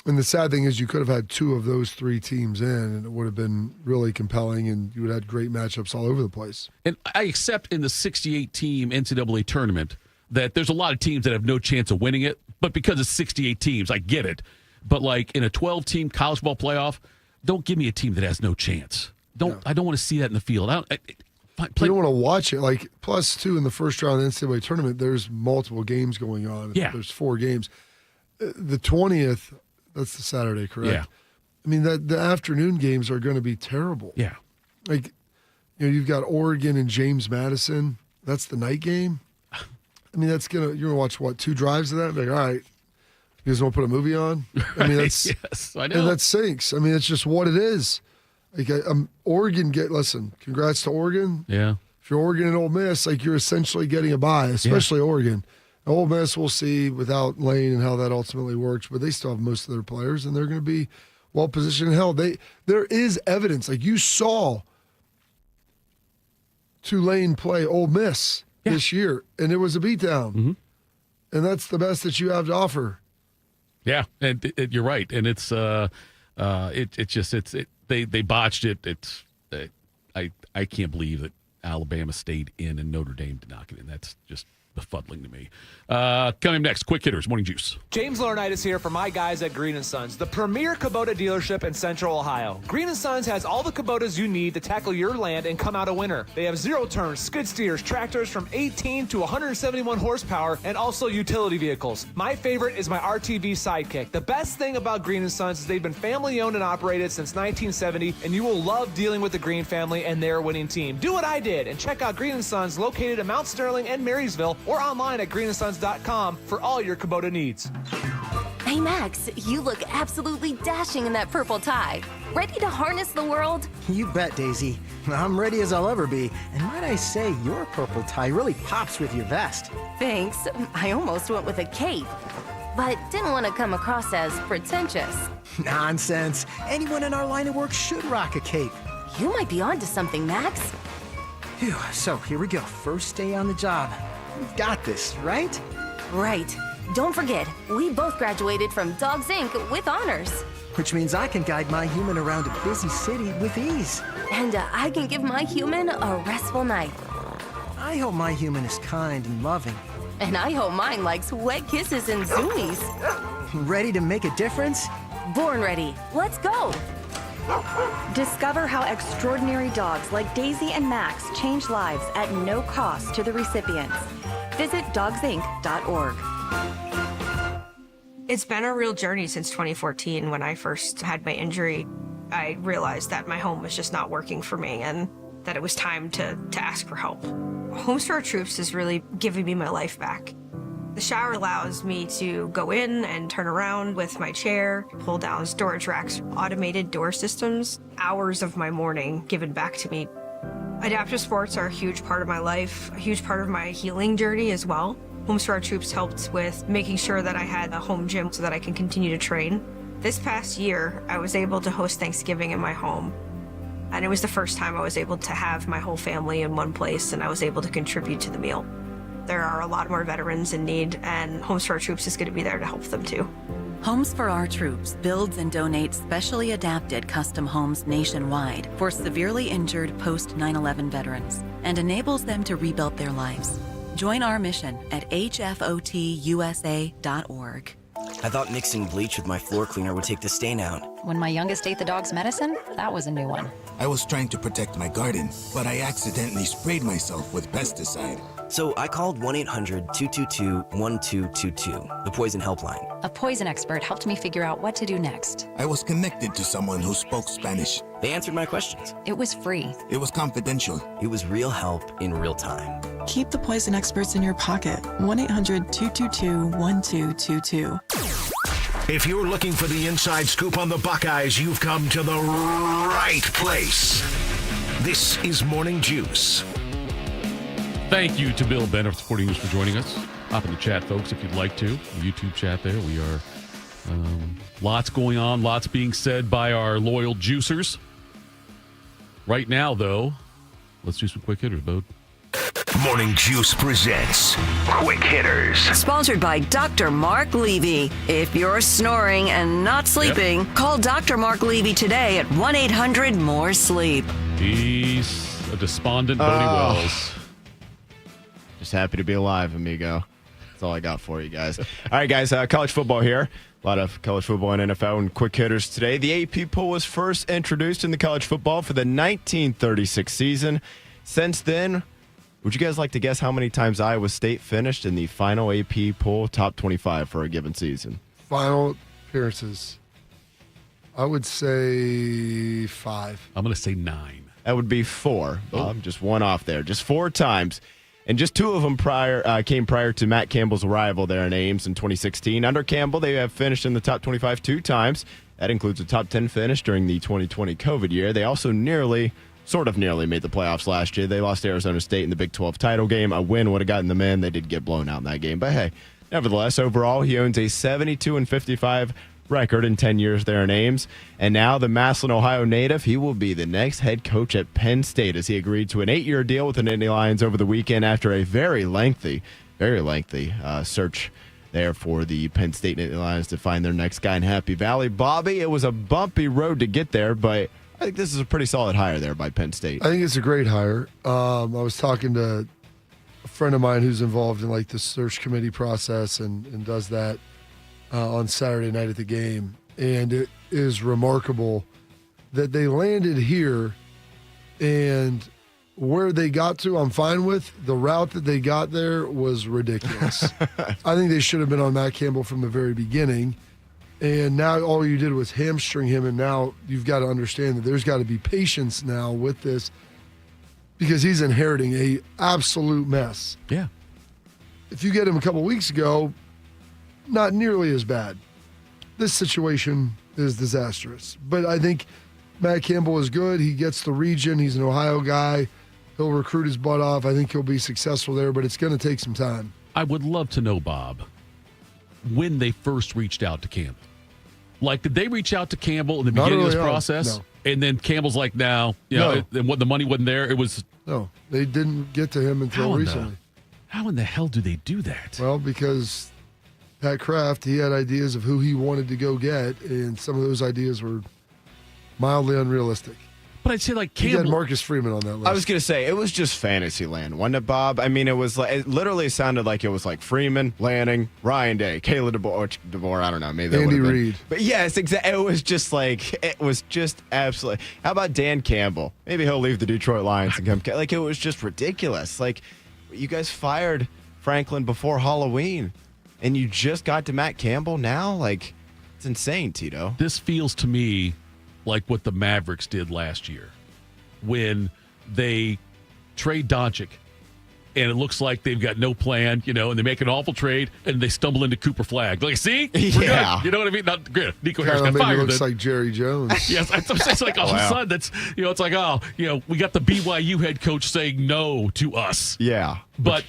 And the sad thing is you could have had two of those three teams in, and it would have been really compelling, and you would have had great matchups all over the place. And I accept in the 68-team NCAA tournament that there's a lot of teams that have no chance of winning it, but because it's 68 teams, I get it. But, like, in a 12-team college ball playoff, don't give me a team that has no chance. I don't want to see that in the field. You don't want to watch it. Like, plus, too, in the first round of the NCAA tournament, there's multiple games going on. Yeah. There's 4 games. The 20th, that's the Saturday, correct? Yeah. I mean, the afternoon games are going to be terrible. Yeah. Like, you've got Oregon and James Madison. That's the night game. I mean, you're going to watch, 2 drives of that? Like, all right, you guys want to put a movie on? I mean, that's, yes, I know. And that sinks. I mean, it's just what it is. Like, Oregon, listen, congrats to Oregon. Yeah. If you're Oregon and Ole Miss, like, you're essentially getting a bye, especially Oregon. Ole Miss, we'll see without Lane and how that ultimately works, but they still have most of their players, and they're going to be well-positioned. Hell, there is evidence. Like, you saw Tulane play Ole Miss this year, and it was a beatdown. Mm-hmm. And that's the best that you have to offer. Yeah, and you're right. And it's they botched it. I can't believe that Alabama stayed in and Notre Dame did not get in. That's just befuddling to me. Coming next, quick hitters, Morning Juice. James Laurinaitis here for my guys at Green & Sons, the premier Kubota dealership in Central Ohio. Green & Sons has all the Kubotas you need to tackle your land and come out a winner. They have zero-turn skid steers, tractors from 18 to 171 horsepower, and also utility vehicles. My favorite is my RTV Sidekick. The best thing about Green & Sons is they've been family-owned and operated since 1970, and you will love dealing with the Green family and their winning team. Do what I did and check out Green & Sons located in Mount Sterling and Marysville, or online at greenandsons.com for all your Kubota needs. Hey, Max, you look absolutely dashing in that purple tie. Ready to harness the world? You bet, Daisy. I'm ready as I'll ever be. And might I say, your purple tie really pops with your vest. Thanks. I almost went with a cape, but didn't want to come across as pretentious. Nonsense. Anyone in our line of work should rock a cape. You might be onto something, Max. Phew, so here we go. First day on the job. We've got this, right? Right. Don't forget, we both graduated from Dogs Inc. with honors. Which means I can guide my human around a busy city with ease. And I can give my human a restful night. I hope my human is kind and loving. And I hope mine likes wet kisses and zoomies. Ready to make a difference? Born ready. Let's go. Discover how extraordinary dogs like Daisy and Max change lives at no cost to the recipients. Visit dogsinc.org. It's been a real journey since 2014 when I first had my injury. I realized that my home was just not working for me and that it was time to ask for help. Homes for Our Troops is really giving me my life back. The shower allows me to go in and turn around with my chair, pull down storage racks, automated door systems, hours of my morning given back to me. Adaptive sports are a huge part of my life, a huge part of my healing journey as well. Homes for Our Troops helped with making sure that I had a home gym so that I can continue to train. This past year, I was able to host Thanksgiving in my home. And it was the first time I was able to have my whole family in one place and I was able to contribute to the meal. There are a lot more veterans in need, and Homes for Our Troops is going to be there to help them too. Homes for Our Troops builds and donates specially adapted custom homes nationwide for severely injured post 9/11 veterans and enables them to rebuild their lives. Join our mission at hfotusa.org. I thought mixing bleach with my floor cleaner would take the stain out. When my youngest ate the dog's medicine, that was a new one. I was trying to protect my garden, but I accidentally sprayed myself with pesticide. So I called 1-800-222-1222, the poison helpline. A poison expert helped me figure out what to do next. I was connected to someone who spoke Spanish. They answered my questions. It was free. It was confidential. It was real help in real time. Keep the poison experts in your pocket. 1-800-222-1222. If you're looking for the inside scoop on the Buckeyes, you've come to the right place. This is Morning Juice. Thank you to Bill Bennett for supporting us, for joining us. Hop in the chat, folks, if you'd like to. The YouTube chat there. We are lots going on, lots being said by our loyal juicers. Right now, though, let's do some quick hitters, Bode. Morning Juice presents Quick Hitters. Sponsored by Dr. Mark Levy. If you're snoring and not sleeping, call Dr. Mark Levy today at 1-800-MORE-SLEEP. He's a despondent Bodie Wells. Just happy to be alive, amigo. That's all I got for you guys. All right, guys, college football here. A lot of college football and NFL and quick hitters today. The AP poll was first introduced in the college football for the 1936 season. Since then, would you guys like to guess how many times Iowa State finished in the final AP poll top 25 for a given season? Final appearances. I would say 5. I'm going to say 9. That would be 4. Just one off there. Just 4 times. And just 2 of them came prior to Matt Campbell's arrival there in Ames in 2016. Under Campbell, they have finished in the top 25 2 times. That includes a top 10 finish during the 2020 COVID year. They also sort of nearly made the playoffs last year. They lost to Arizona State in the Big 12 title game. A win would have gotten them in. They did get blown out in that game. But hey, nevertheless, overall, he owns a 72-55 record in 10 years there in Ames. And now the Massillon, Ohio native, he will be the next head coach at Penn State as he agreed to an 8-year deal with the Nittany Lions over the weekend after a very lengthy search there for the Penn State Nittany Lions to find their next guy in Happy Valley. Bobby, it was a bumpy road to get there, but I think this is a pretty solid hire there by Penn State. I think it's a great hire. I was talking to a friend of mine who's involved in like the search committee process and does that on Saturday night at the game. And it is remarkable that they landed here, and where they got to, I'm fine with. The route that they got there was ridiculous. I think they should have been on Matt Campbell from the very beginning. And now all you did was hamstring him, and now you've got to understand that there's got to be patience now with this because he's inheriting a absolute mess. Yeah. if you get him a couple weeks ago, not nearly as bad. This situation is disastrous. But I think Matt Campbell is good. He gets the region. He's an Ohio guy. He'll recruit his butt off. I think he'll be successful there, but it's going to take some time. I would love to know, Bob, when they first reached out to Campbell. Like, did they reach out to Campbell in the beginning of this process? No. And then Campbell's like, no. And what the money wasn't there. It was. No, they didn't get to him until recently. How in the hell do they do that? Well, because Pat Kraft, he had ideas of who he wanted to go get, and some of those ideas were mildly unrealistic. But I'd say, like, He Campbell. had Marcus Freeman on that list. I was going to say, it was just fantasy land, wasn't it, Bob? I mean, it was like, it literally sounded like it was like Freeman, Lanning, Ryan Day, Caleb DeBoer, I don't know, maybe that Andy would have been. Reid. But yes, exactly. It was just like, it was just absolutely. How about Dan Campbell? Maybe he'll leave the Detroit Lions and come. Like, it was just ridiculous. Like, you guys fired Franklin before Halloween, and you just got to Matt Campbell now? Like, it's insane, Tito. This feels to me like what the Mavericks did last year when they trade Doncic, and it looks like they've got no plan, and they make an awful trade, and they stumble into Cooper Flag. Like, see? We're Yeah. good. You know what I mean? Not good. Nico Harris Kind got of maybe fired. looks like Jerry Jones. Yes, it's like all of a sudden that's it's like we got the BYU head coach saying no to us. Yeah, but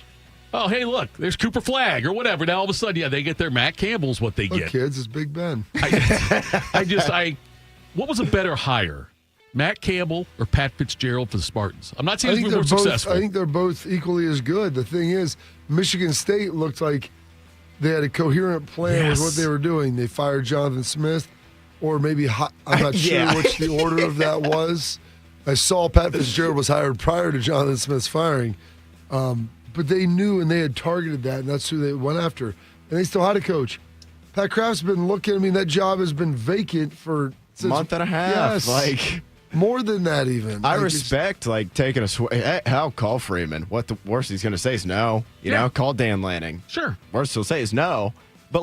hey, look, there's Cooper Flag or whatever. Now all of a sudden, they get their Matt Campbell's what they Look, get. kids, it's Big Ben. What was a better hire, Matt Campbell or Pat Fitzgerald for the Spartans? I'm not saying we were successful. I think they're both equally as good. The thing is, Michigan State looked like they had a coherent plan with what they were doing. They fired Jonathan Smith, or maybe I'm not sure which the order of that was. I saw Pat Fitzgerald was hired prior to Jonathan Smith's firing, but they knew and they had targeted that, and that's who they went after. And they still had a coach. Pat Kraft's been looking. I mean, that job has been vacant for a month and a half. Yes, like more than that even. I respect taking a swing. Hell, call Freeman. What the worst he's going to say is no. You know, call Dan Lanning. Sure. Worst he'll say is no. But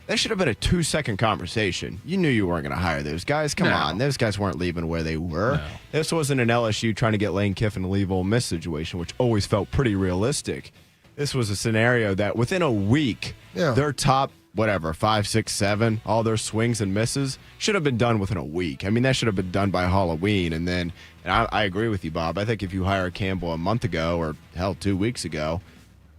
that should have been a 2-second conversation. You knew you weren't going to hire those guys. Come on, those guys weren't leaving where they were. No. This wasn't an LSU trying to get Lane Kiffin to leave Ole Miss situation, which always felt pretty realistic. This was a scenario that within a week, their top 5, 6, 7, all their swings and misses should have been done within a week. I mean, that should have been done by Halloween. And I agree with you, Bob. I think if you hire Campbell a month ago or, 2 weeks ago,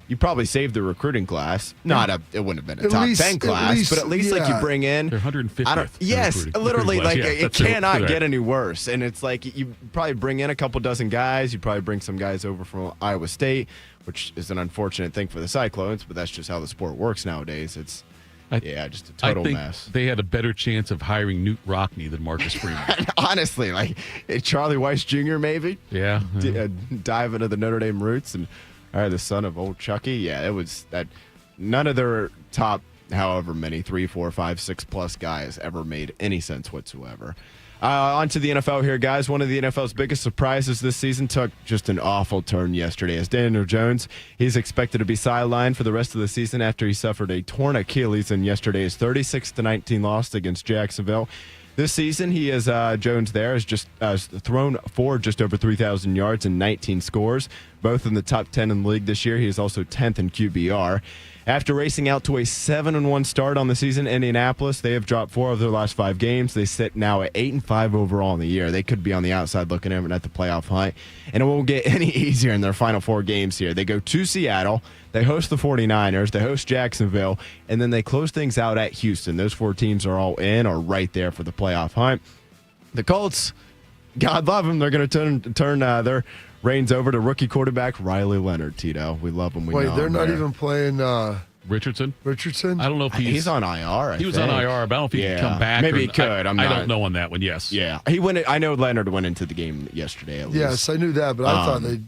you probably saved the recruiting class. It wouldn't have been a top 10 class, but at least you bring in. They're 150th. Yes, literally, it cannot correct. get any worse. And it's like you probably bring in a couple dozen guys. You probably bring some guys over from Iowa State, which is an unfortunate thing for the Cyclones, but that's just how the sport works nowadays. It's just a total mess. They had a better chance of hiring Newt Rockne than Marcus Freeman. Honestly, Charlie Weiss Jr. maybe. Yeah. Dive into the Notre Dame roots and the son of old Chucky. Yeah, it was that. None of their top, however many, 3, 4, 5, 6+ guys ever made any sense whatsoever. On to the NFL here, guys. One of the NFL's biggest surprises this season took just an awful turn yesterday. As Daniel Jones, he's expected to be sidelined for the rest of the season after he suffered a torn Achilles in yesterday's 36-19 loss against Jacksonville. This season, Jones has just thrown for just over 3,000 yards and 19 scores, both in the top 10 in the league this year. He is also 10th in QBR. After racing out to a 7-1 start on the season, Indianapolis, they have dropped 4 of their last 5 games. They sit now at 8-5 overall in the year. They could be on the outside looking in at the playoff hunt, and it won't get any easier in their final 4 games here. They go to Seattle, they host the 49ers, they host Jacksonville, and then they close things out at Houston. Those 4 teams are all in or right there for the playoff hunt. The Colts, God love them, they're going to turn their reins over to rookie quarterback Riley Leonard. Tito, we love him. Wait, they're not even playing Richardson. I don't know if he's on IR. He was on IR, but I don't know if he can come back. Maybe he could. I don't know on that one. Yes. Yeah, he went. I know Leonard went into the game yesterday. At least. Yes, I knew that, but I thought I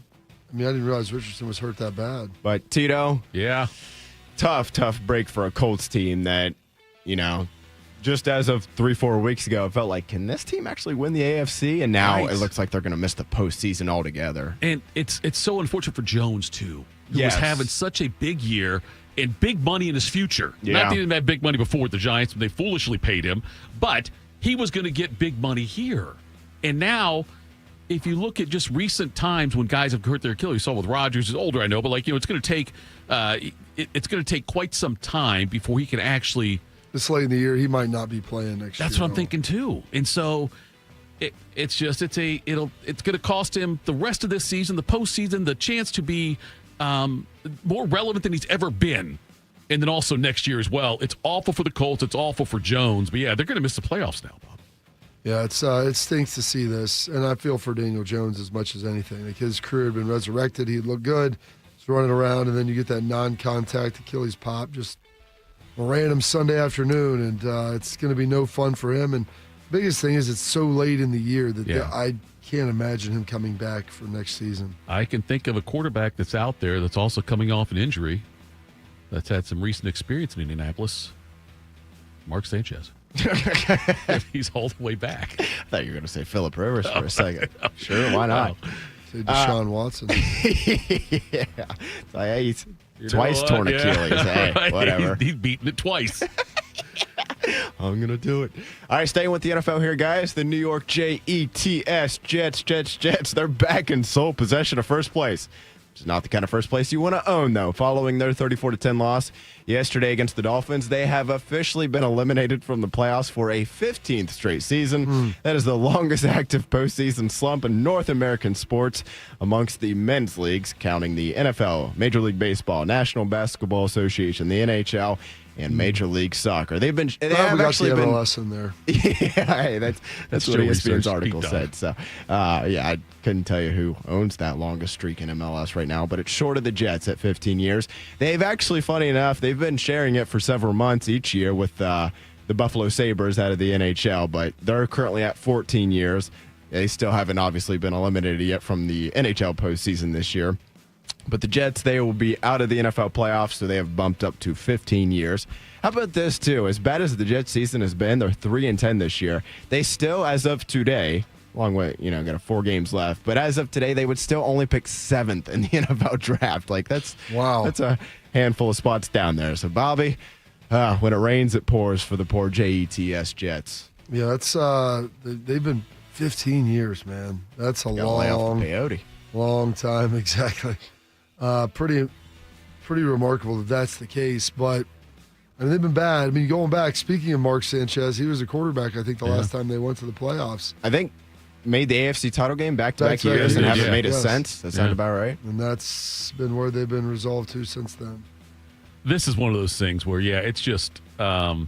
didn't realize Richardson was hurt that bad. But Tito, tough break for a Colts team that, just as of 3-4 weeks ago, it felt like, can this team actually win the AFC? And now it looks like they're going to miss the postseason altogether. And it's so unfortunate for Jones, too, who was having such a big year and big money in his future. Yeah. Not that he didn't have big money before with the Giants, they foolishly paid him, but he was going to get big money here. And now, if you look at just recent times when guys have hurt their Achilles, you saw with Rodgers, he's older, I know, but it's going to take it's going to take quite some time before he can actually. This late in the year, he might not be playing next year. That's what I'm thinking too. And so it's going to cost him the rest of this season, the postseason, the chance to be more relevant than he's ever been. And then also next year as well. It's awful for the Colts. It's awful for Jones. But yeah, they're going to miss the playoffs now, Bob. Yeah, it stinks to see this. And I feel for Daniel Jones as much as anything. Like his career had been resurrected. He'd looked good. He's running around. And then you get that non-contact Achilles pop just a random Sunday afternoon. And it's going to be no fun for him. And the biggest thing is it's so late in the year that I can't imagine him coming back for next season. I can think of a quarterback that's out there that's also coming off an injury that's had some recent experience in Indianapolis. Mark Sanchez. If he's all the way back. I thought you were going to say Phillip Rivers for a second. Sure, why not? Say Deshaun Watson. Yeah. It's like, hey, he's twice torn Achilles. Hey, Right. whatever. He's beaten it twice. I'm going to do it. All right, staying with the NFL here, guys. The New York Jets, Jets. They're back in sole possession of first place. It's not the kind of first place you want to own, though. Following their 34-10 loss yesterday against the Dolphins, they have officially been eliminated from the playoffs for a 15th straight season. That is the longest active postseason slump in North American sports amongst the men's leagues, counting the NFL, Major League Baseball, National Basketball Association, the NHL, and Major League Soccer. They have actually been MLS in there. Yeah, hey, that's what ESPN's article said. So, I couldn't tell you who owns that longest streak in MLS right now, but it's short of the Jets at 15 years. They've actually, funny enough, they've been sharing it for several months each year with the Buffalo Sabres out of the NHL, but they're currently at 14 years. They still haven't obviously been eliminated yet from the NHL postseason this year. But the Jets, they will be out of the NFL playoffs, so they have bumped up to 15 years. How about this, too? As bad as the Jets season has been, they're 3-10 this year. They still, as of today, long way, got 4 games left, but as of today, they would still only pick 7th in the NFL draft. Like, that's a handful of spots down there. So, Bobby, when it rains, it pours for the poor Jets Jets. Yeah, that's they've been 15 years, man. That's a long time, exactly. Pretty remarkable that that's the case, but they've been bad. I mean, going back, speaking of Mark Sanchez, he was a quarterback, I think, the last time they went to the playoffs. I think made the AFC title game back-to-back years and haven't made a sense. That sounds about right. And that's been where they've been resolved to since then. This is one of those things where, it's just the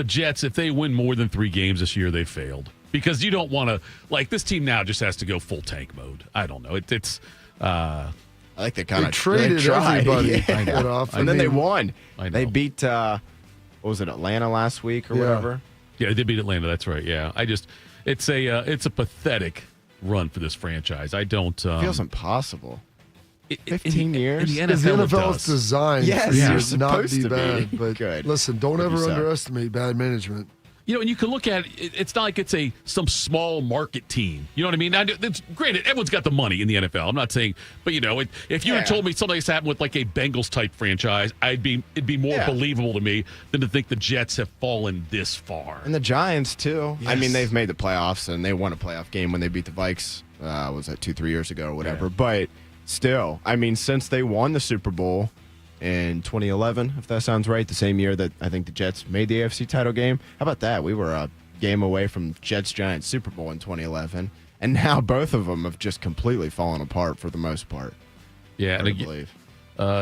Jets, if they win more than 3 games this year, they failed. Because you don't want to, this team now just has to go full tank mode. I don't know. I like they kind of traded everybody. And then they won. They beat, what was it, Atlanta last week or whatever? Yeah, they beat Atlanta. That's right. Yeah, it's a pathetic run for this franchise. I don't. It feels impossible. 15 years? Because the NFL is designed for you not to be bad. But good. Listen, don't ever underestimate bad management. And you can look at it, it's not like it's some small market team. You know what I mean? Now, granted, everyone's got the money in the NFL. I'm not saying, but if you had told me something like this happened with like a Bengals type franchise, it'd be more believable to me than to think the Jets have fallen this far. And the Giants too. Yes. I mean, they've made the playoffs and they won a playoff game when they beat the Vikes. Was that 2-3 years ago or whatever? Yeah. But still, I mean, since they won the Super Bowl in 2011, if that sounds right, the same year that I think the Jets made the AFC title game. How about that? We were a game away from Jets-Giants Super Bowl in 2011, and now both of them have just completely fallen apart for the most part. Yeah, I believe.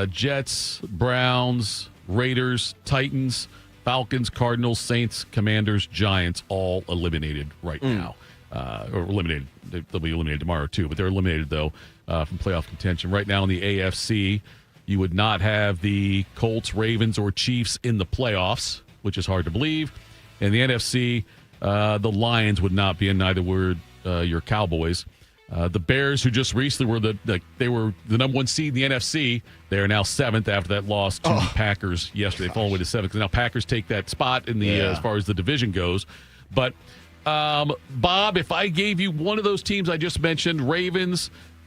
Jets, Browns, Raiders, Titans, Falcons, Cardinals, Saints, Commanders, Giants, all eliminated right now. Or eliminated. They'll be eliminated tomorrow, too, but they're eliminated, though, from playoff contention. Right now in the AFC, you would not have the Colts, Ravens, or Chiefs in the playoffs, which is hard to believe. In the NFC, the Lions would not be in, neither would your Cowboys. The Bears, who just recently were they were the number 1 seed in the NFC, they are now 7th after that loss to the Packers yesterday. They fall away to 7th because now Packers take that spot in the as far as the division goes. But Bob, if I gave you one of those teams I just mentioned,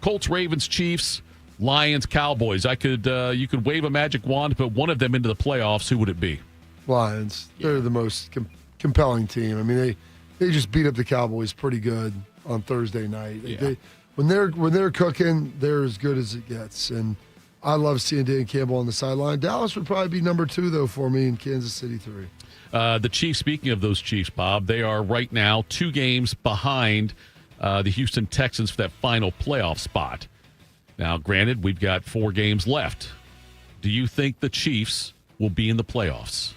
Colts, Ravens, Chiefs, Lions, Cowboys, you could wave a magic wand to put one of them into the playoffs. Who would it be? Lions. They're the most compelling team. I mean, they just beat up the Cowboys pretty good on Thursday night. When they're cooking, they're as good as it gets. And I love seeing Dan Campbell on the sideline. Dallas would probably be number 2, though, for me, in Kansas City 3. The Chiefs, speaking of those Chiefs, Bob, they are right now 2 games behind the Houston Texans for that final playoff spot. Now, granted, we've got 4 games left. Do you think the Chiefs will be in the playoffs?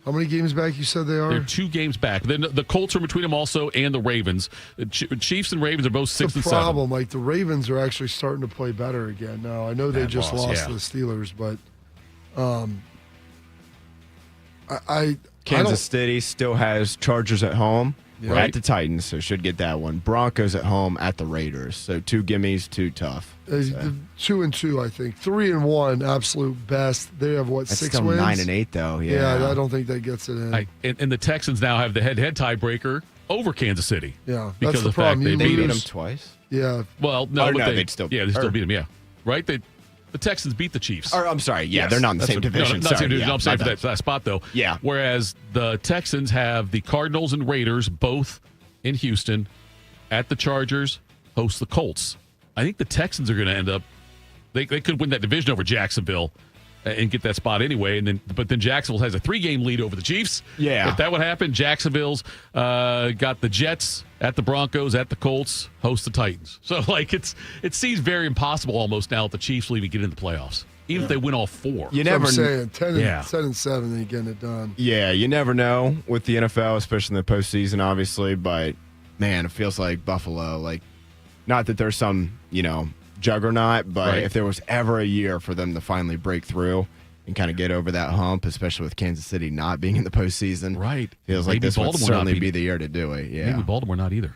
How many games back you said they are? They're 2 games back. Then the Colts are between them also, and the Ravens. The Chiefs and Ravens are both 6 and 7. The problem, like the Ravens are actually starting to play better again now. I know they just lost to the Steelers, but Kansas City still has Chargers at home. Yeah. We're at the Titans, so should get that one. Broncos at home at the Raiders. So 2 gimmies, 2 tough. 2-2, I think. 3-1, absolute best. They have what, That's 6 still wins? 9-8 though. Yeah, I don't think that gets it in. And the Texans now have the head-to-head tiebreaker over Kansas City. Yeah, because that's the of the problem. fact they beat them twice. Yeah. Well, no, but they'd still beat them. Yeah, right. The Texans beat the Chiefs. Or, I'm sorry. Yeah, Yes. they're not in the same division. No, not same division. Yeah, I'm sorry for that spot though. Yeah. Whereas the Texans have the Cardinals and Raiders both in Houston, at the Chargers, host the Colts. I think the Texans are going to end up. They could win that division over Jacksonville and get that spot anyway. But then Jacksonville has a 3-game lead over the Chiefs. Yeah. If that would happen, Jacksonville's got the Jets at the Broncos, at the Colts, host the Titans. So it seems very impossible almost now that the Chiefs will even get into the playoffs, even if they win all 4. You That's never what I'm saying 10 Yeah. and 7, they getting it done. Yeah, you never know with the NFL, especially in the postseason, obviously. But man, it feels like Buffalo. Like, not that there's some juggernaut, but Right. if there was ever a year for them to finally break through and kind of get over that hump, especially with Kansas City not being in the postseason, Right. Feels like Maybe this would Baltimore certainly not be the year to do it. Yeah. Maybe Baltimore not either.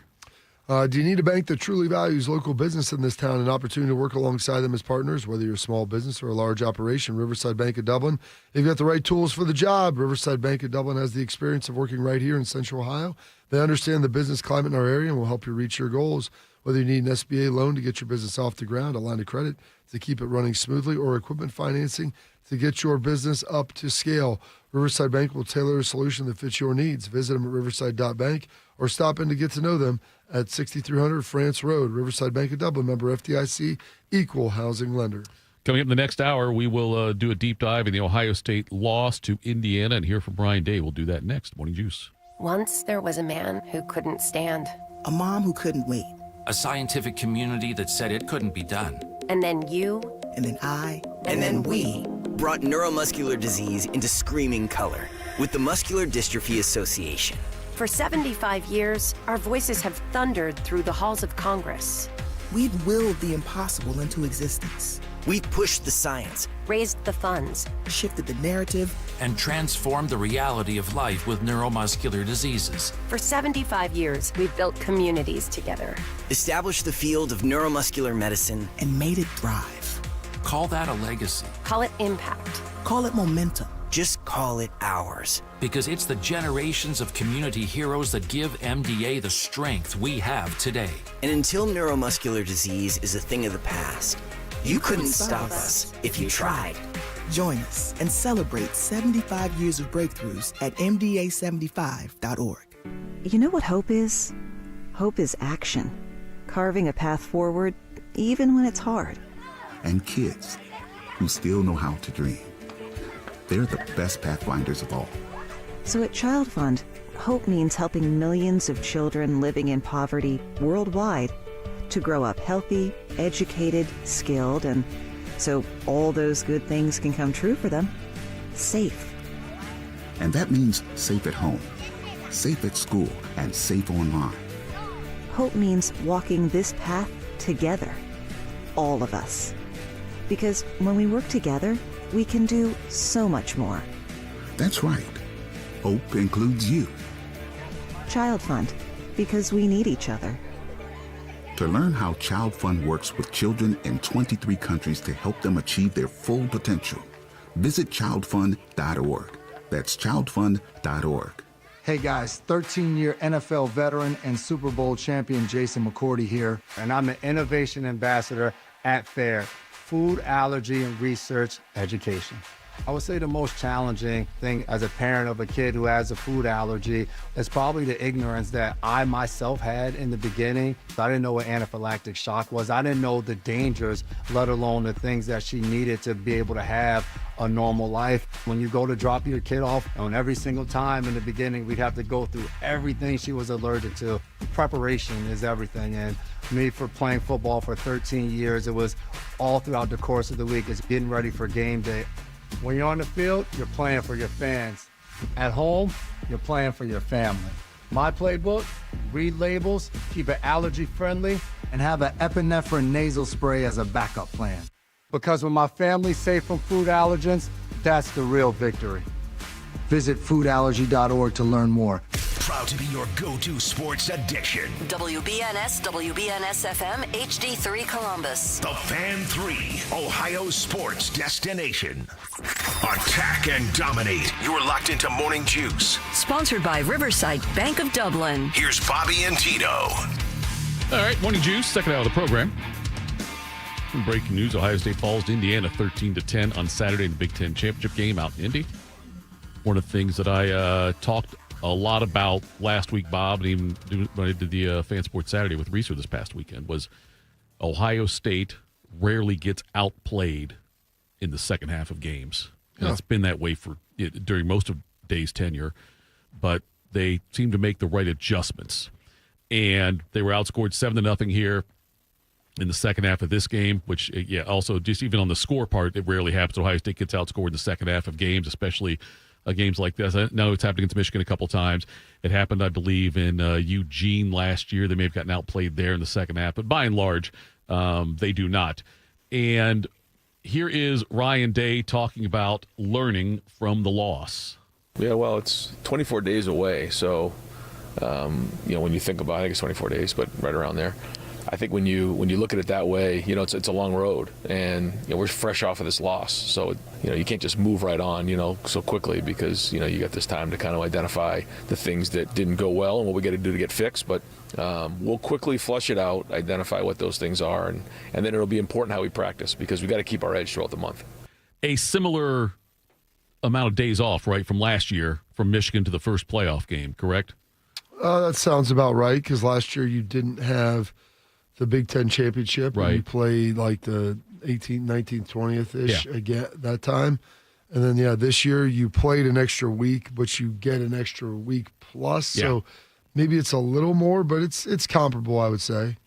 Do you need a bank that truly values local business in this town, an opportunity to work alongside them as partners, whether you're a small business or a large operation? Riverside Bank of Dublin, they've got the right tools for the job. Riverside Bank of Dublin has the experience of working right here in Central Ohio. They understand the business climate in our area and will help you reach your goals. Whether you need an SBA loan to get your business off the ground, a line of credit to keep it running smoothly, or equipment financing to get your business up to scale, Riverside Bank will tailor a solution that fits your needs. Visit them at riverside.bank or stop in to get to know them at 6300 France Road. Riverside Bank of Dublin, member FDIC, equal housing lender. Coming up in the next hour, we will do a deep dive in the Ohio State loss to Indiana and hear from Brian Day. We'll do that next. Morning Juice. Once there was a man who couldn't stand. A mom who couldn't wait. A scientific community that said it couldn't be done. And then you. And then I. And then we brought neuromuscular disease into screaming color with the Muscular Dystrophy Association. For 75 years, our voices have thundered through the halls of Congress. We've willed the impossible into existence. We've pushed the science, raised the funds, shifted the narrative, and transformed the reality of life with neuromuscular diseases. For 75 years, we've built communities together. Established the field of neuromuscular medicine, and made it thrive. Call that a legacy. Call it impact. Call it momentum. Just call it ours. Because it's the generations of community heroes that give MDA the strength we have today. And until neuromuscular disease is a thing of the past, you couldn't stop us if you tried. Join us and celebrate 75 years of breakthroughs at MDA75.org. You know what hope is? Hope is action. Carving a path forward, even when it's hard. And kids who still know how to dream. They're the best pathfinders of all. So at Child Fund, hope means helping millions of children living in poverty worldwide to grow up healthy, educated, skilled, and so all those good things can come true for them. Safe. And that means safe at home, safe at school, and safe online. Hope means walking this path together. All of us. Because when we work together, we can do so much more. That's right. Hope includes you. Child Fund, because we need each other. To learn how Child Fund works with children in 23 countries to help them achieve their full potential, visit childfund.org. That's childfund.org. Hey guys, 13-year NFL veteran and Super Bowl champion Jason McCourty here, and I'm the Innovation Ambassador at FAIR, Food Allergy and Research Education. I would say the most challenging thing as a parent of a kid who has a food allergy is probably the ignorance that I myself had in the beginning. I didn't know what anaphylactic shock was. I didn't know the dangers, let alone the things that she needed to be able to have a normal life. When you go to drop your kid off, and every single time in the beginning, we'd have to go through everything she was allergic to. Preparation is everything. And me, for playing football for 13 years, it was all throughout the course of the week. It's getting ready for game day. When you're on the field, you're playing for your fans. At home, you're playing for your family. My playbook: read labels, keep it allergy friendly, and have an epinephrine nasal spray as a backup plan. Because when my family's safe from food allergens, that's the real victory. Visit foodallergy.org to learn more. Proud to be your go-to sports addiction. WBNS, WBNS-FM, HD3 Columbus. The Fan 3, Ohio sports destination. Attack and dominate. You're locked into Morning Juice. Sponsored by Riverside Bank of Dublin. Here's Bobby and Tito. All right, Morning Juice, second hour of the program. Breaking news: Ohio State falls to Indiana 13-10 on Saturday in the Big Ten championship game out in Indy. One of the things that I talked a lot about last week, Bob, and even when I did the Fan Sports Saturday with Reeser this past weekend, was Ohio State rarely gets outplayed in the second half of games. And it's been that way during most of Day's tenure, but they seem to make the right adjustments. And they were outscored 7-0 here in the second half of this game, which, also just even on the score part, it rarely happens. Ohio State gets outscored in the second half of games, especially games like this. I know it's happened against Michigan a couple times. It happened, I believe, in Eugene last year. They may have gotten outplayed there in the second half, but by and large, they do not. And here is Ryan Day talking about learning from the loss. Yeah, well, it's 24 days away, so when you think about it, I think it's 24 days, but right around there. I think when you look at it that way, it's a long road, and we're fresh off of this loss, so you can't just move right on so quickly, because you got this time to kind of identify the things that didn't go well and what we got to do to get fixed. But we'll quickly flush it out, identify what those things are, and then it'll be important how we practice, because we got to keep our edge throughout the month. A similar amount of days off, right, from last year, from Michigan to the first playoff game, correct? That sounds about right, because last year you didn't have the Big Ten championship. Right. You played like the 18th, 19th, 20th-ish again that time. And then, this year you played an extra week, but you get an extra week plus. Yeah. So maybe it's a little more, but it's comparable, I would say.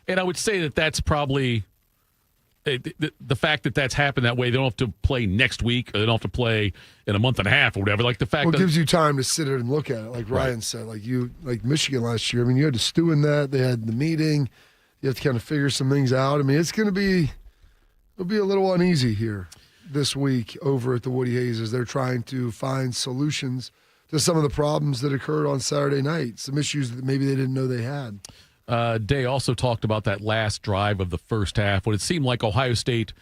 And I would say that that's probably the fact that that's happened that way. They don't have to play next week, or they don't have to play in a month and a half or whatever. Like the fact that it gives you time to sit there and look at it, like Ryan said. Like Michigan last year. I mean, you had to stew in that. They had the meeting. You have to kind of figure some things out. I mean, it'll be a little uneasy here this week over at the Woody Hayes as they're trying to find solutions to some of the problems that occurred on Saturday night, some issues that maybe they didn't know they had. Day also talked about that last drive of the first half, when it seemed like Ohio State,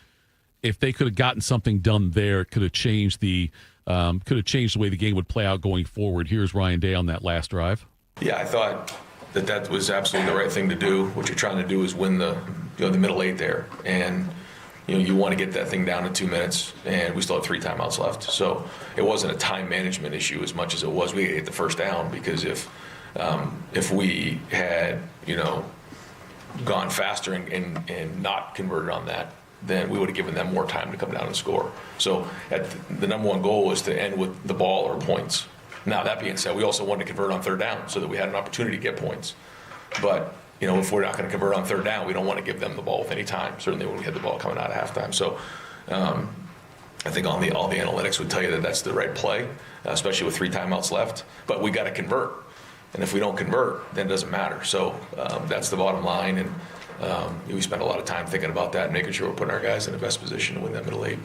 if they could have gotten something done there, it could have changed the way the game would play out going forward. Here's Ryan Day on that last drive. Yeah, I thought that was absolutely the right thing to do. What you're trying to do is win the middle eight there, and you want to get that thing down to 2 minutes, and we still have 3 timeouts left. So it wasn't a time management issue as much as it was we had to get the first down, because if we had gone faster and not converted on that, then we would have given them more time to come down and score. So the number one goal was to end with the ball or points. Now, that being said, we also wanted to convert on third down so that we had an opportunity to get points. But, if we're not going to convert on third down, we don't want to give them the ball with any time, certainly when we had the ball coming out of halftime. So I think all the analytics would tell you that that's the right play, especially with 3 timeouts left. But we got to convert. And if we don't convert, then it doesn't matter. So that's the bottom line. And we spend a lot of time thinking about that and making sure we're putting our guys in the best position to win that middle eight.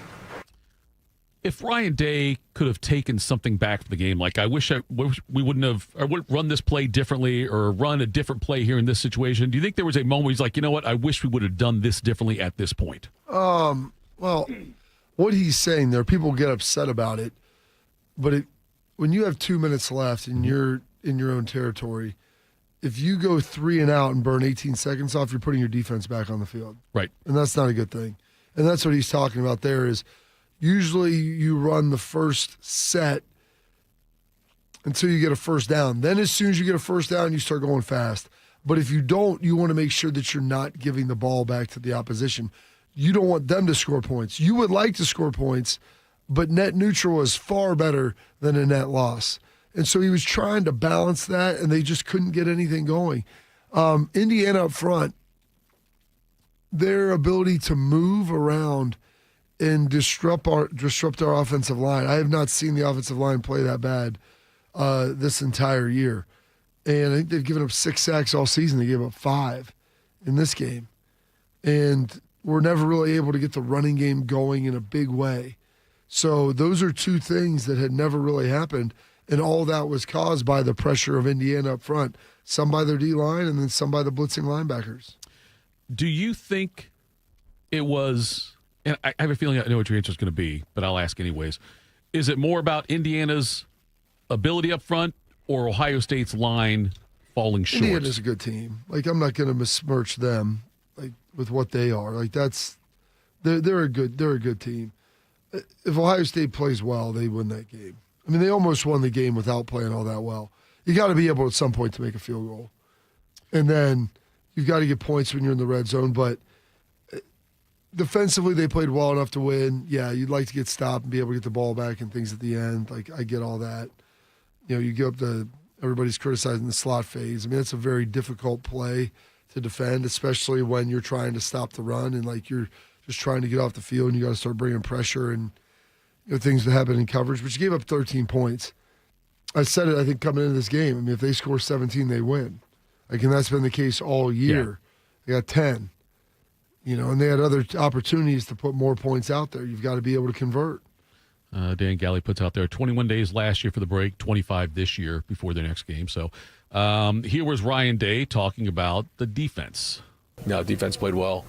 If Ryan Day could have taken something back from the game, like I wish we wouldn't have, or would run this play differently, or run a different play here in this situation. Do you think there was a moment where he's like, you know what, I wish we would have done this differently at this point? Well, what he's saying there, people get upset about it, but when you have 2 minutes left and you're in your own territory, if you go 3 and out and burn 18 seconds off, you're putting your defense back on the field. Right. And that's not a good thing. And that's what he's talking about there is, Usually you run the first set until you get a first down. Then as soon as you get a first down, you start going fast. But if you don't, you want to make sure that you're not giving the ball back to the opposition. You don't want them to score points. You would like to score points, but net neutral is far better than a net loss. And so he was trying to balance that, and they just couldn't get anything going. Indiana up front, their ability to move around and disrupt our offensive line. I have not seen the offensive line play that bad this entire year. And I think they've given up 6 sacks all season. They gave up 5 in this game. And we're never really able to get the running game going in a big way. So those are 2 things that had never really happened. And all that was caused by the pressure of Indiana up front. Some by their D-line and then some by the blitzing linebackers. Do you think it was, and I have a feeling I know what your answer is going to be, but I'll ask anyways. Is it more about Indiana's ability up front or Ohio State's line falling short? Indiana's a good team. Like, I'm not going to besmirch them like with what they are. Like, they're a good team. If Ohio State plays well, they win that game. I mean, they almost won the game without playing all that well. You got to be able at some point to make a field goal. And then you've got to get points when you're in the red zone. But defensively, they played well enough to win. Yeah, you'd like to get stopped and be able to get the ball back and things at the end. Like, I get all that. You know, you go up to everybody's criticizing the slot phase. I mean, that's a very difficult play to defend, especially when you're trying to stop the run and, like, you're just trying to get off the field and you got to start bringing pressure and, you know, things that happen in coverage. But you gave up 13 points. I said it, I think, coming into this game. I mean, if they score 17, they win. Like, and that's been the case all year. Yeah. They got 10. You know, and they had other opportunities to put more points out there. You've got to be able to convert. Dan Galley puts out there 21 days last year for the break, 25 this year before their next game. So here was Ryan Day talking about the defense. No, defense played well.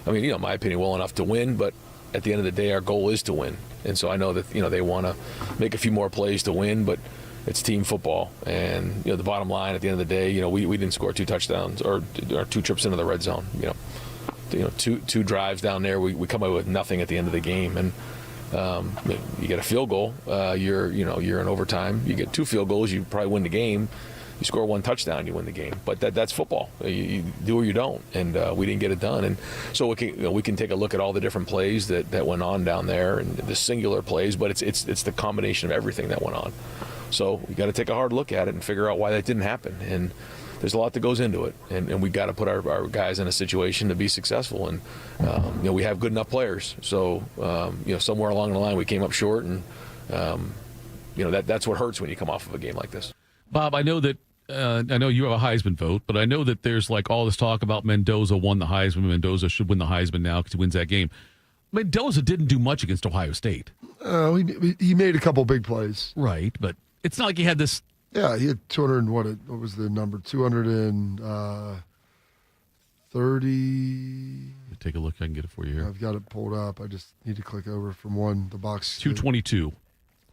I mean, you know, in my opinion, well enough to win, but at the end of the day, our goal is to win. And so I know that, you know, they want to make a few more plays to win, but it's team football. And, you know, the bottom line at the end of the day, you know, we didn't score 2 touchdowns or 2 trips into the red zone. You know, two drives down there, we come away with nothing at the end of the game. And you get a field goal, you're in overtime. You get 2 field goals, you probably win the game. You score 1 touchdown, you win the game. But that's football. You do or you don't, and we didn't get it done. And so we can take a look at all the different plays that went on down there and the singular plays, but it's the combination of everything that went on. So we got to take a hard look at it and figure out why that didn't happen. And there's a lot that goes into it, and we got to put our guys in a situation to be successful. And you know, we have good enough players. So you know, somewhere along the line we came up short, and you know, that's what hurts when you come off of a game like this. Bob, I know that I know you have a Heisman vote, but I know that there's like all this talk about Mendoza won the Heisman. Mendoza should win the Heisman now because he wins that game. Mendoza didn't do much against Ohio State. He made a couple big plays. Right, but it's not like he had this. Yeah, he had 200 what was the number? 230. Take a look. I can get it for you here. I've got it pulled up. I just need to click over from the box. 222.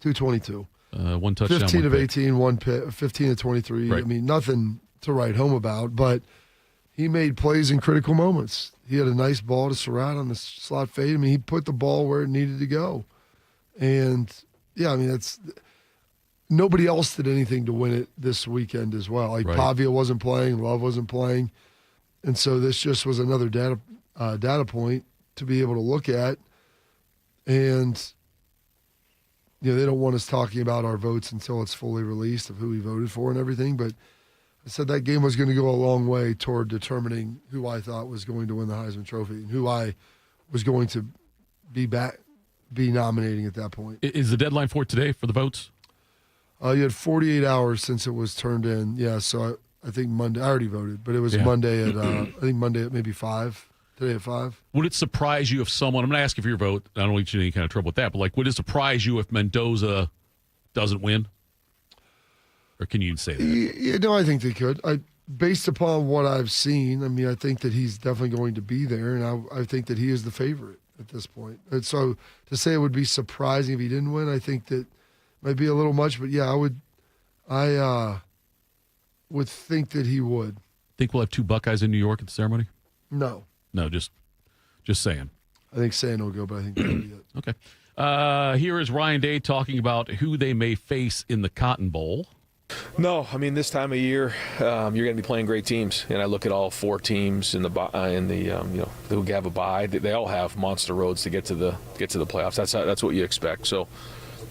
222. 1 touchdown. 15 of 18, 1 pick, 15 of 23. Right. I mean, nothing to write home about, but he made plays in critical moments. He had a nice ball to Surratt on the slot fade. I mean, he put the ball where it needed to go. And, yeah, I mean, nobody else did anything to win it this weekend as well. Like, right. Pavia wasn't playing, Love wasn't playing. And so this just was another data point to be able to look at. And, you know, they don't want us talking about our votes until it's fully released of who we voted for and everything. But I said that game was going to go a long way toward determining who I thought was going to win the Heisman Trophy and who I was going to be nominating at that point. Is the deadline for today for the votes? You had 48 hours since it was turned in. Yeah, so I think Monday. I already voted, but it was Monday at I think Monday at maybe 5. Today at 5. Would it surprise you if someone? I'm going to ask you for your vote. I don't want you in any kind of trouble with that. But like, would it surprise you if Mendoza doesn't win? Or can you say that? Yeah, no, I think they could. Based upon what I've seen, I mean, I think that he's definitely going to be there, and I think that he is the favorite at this point. And so to say it would be surprising if he didn't win, I think that might be a little much. But yeah, I would think that he would. Think we'll have 2 Buckeyes in New York at the ceremony? No. No, just saying. I think saying will go, but I think that'll be it. Okay. Here is Ryan Day talking about who they may face in the Cotton Bowl. No, I mean, this time of year, you're going to be playing great teams, and I look at all 4 teams in the who have a bye. They all have monster roads to get to the playoffs. That's what you expect. So,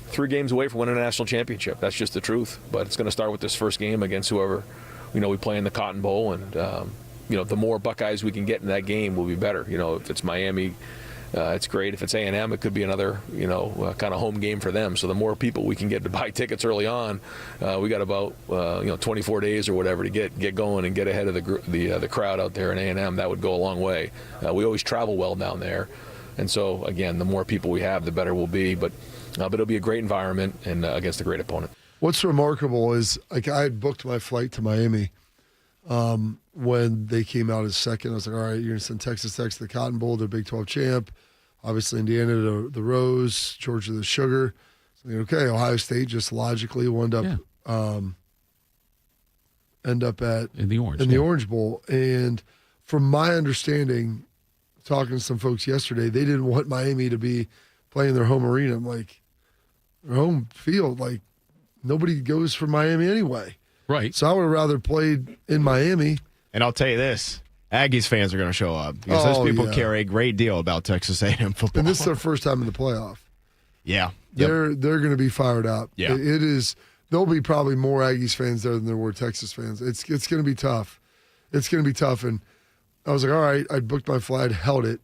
3 games away from winning a national championship. That's just the truth. But it's going to start with this first game against whoever we play in the Cotton Bowl, and the more Buckeyes we can get in that game will be better. If it's Miami, it's great. If it's A&M, it could be another, kind of home game for them. So the more people we can get to buy tickets early on, we got about 24 days or whatever to get going and get ahead of the crowd out there in A&M. That would go a long way. We always travel well down there, and so again, the more people we have, the better we'll be. But it'll be a great environment and against a great opponent. What's remarkable is I had booked my flight to Miami when they came out as second. I was like, all right, you're going to send Texas Tech to the Cotton Bowl, their Big 12 champ. Obviously, Indiana to the Rose, Georgia to the Sugar. So, okay, Ohio State just logically wound up end up in the Orange Bowl. And from my understanding, talking to some folks yesterday, they didn't want Miami to be playing their home arena. I'm like, their home field, like nobody goes for Miami anyway. Right. So I would have rather played in Miami. And I'll tell you this, Aggies fans are going to show up because those people care a great deal about Texas A&M football. And this is their first time in the playoff. Yeah. They're going to be fired up. Yeah. It is. There'll be probably more Aggies fans there than there were Texas fans. It's going to be tough. It's going to be tough. And I was like, all right, I booked my flight, held it,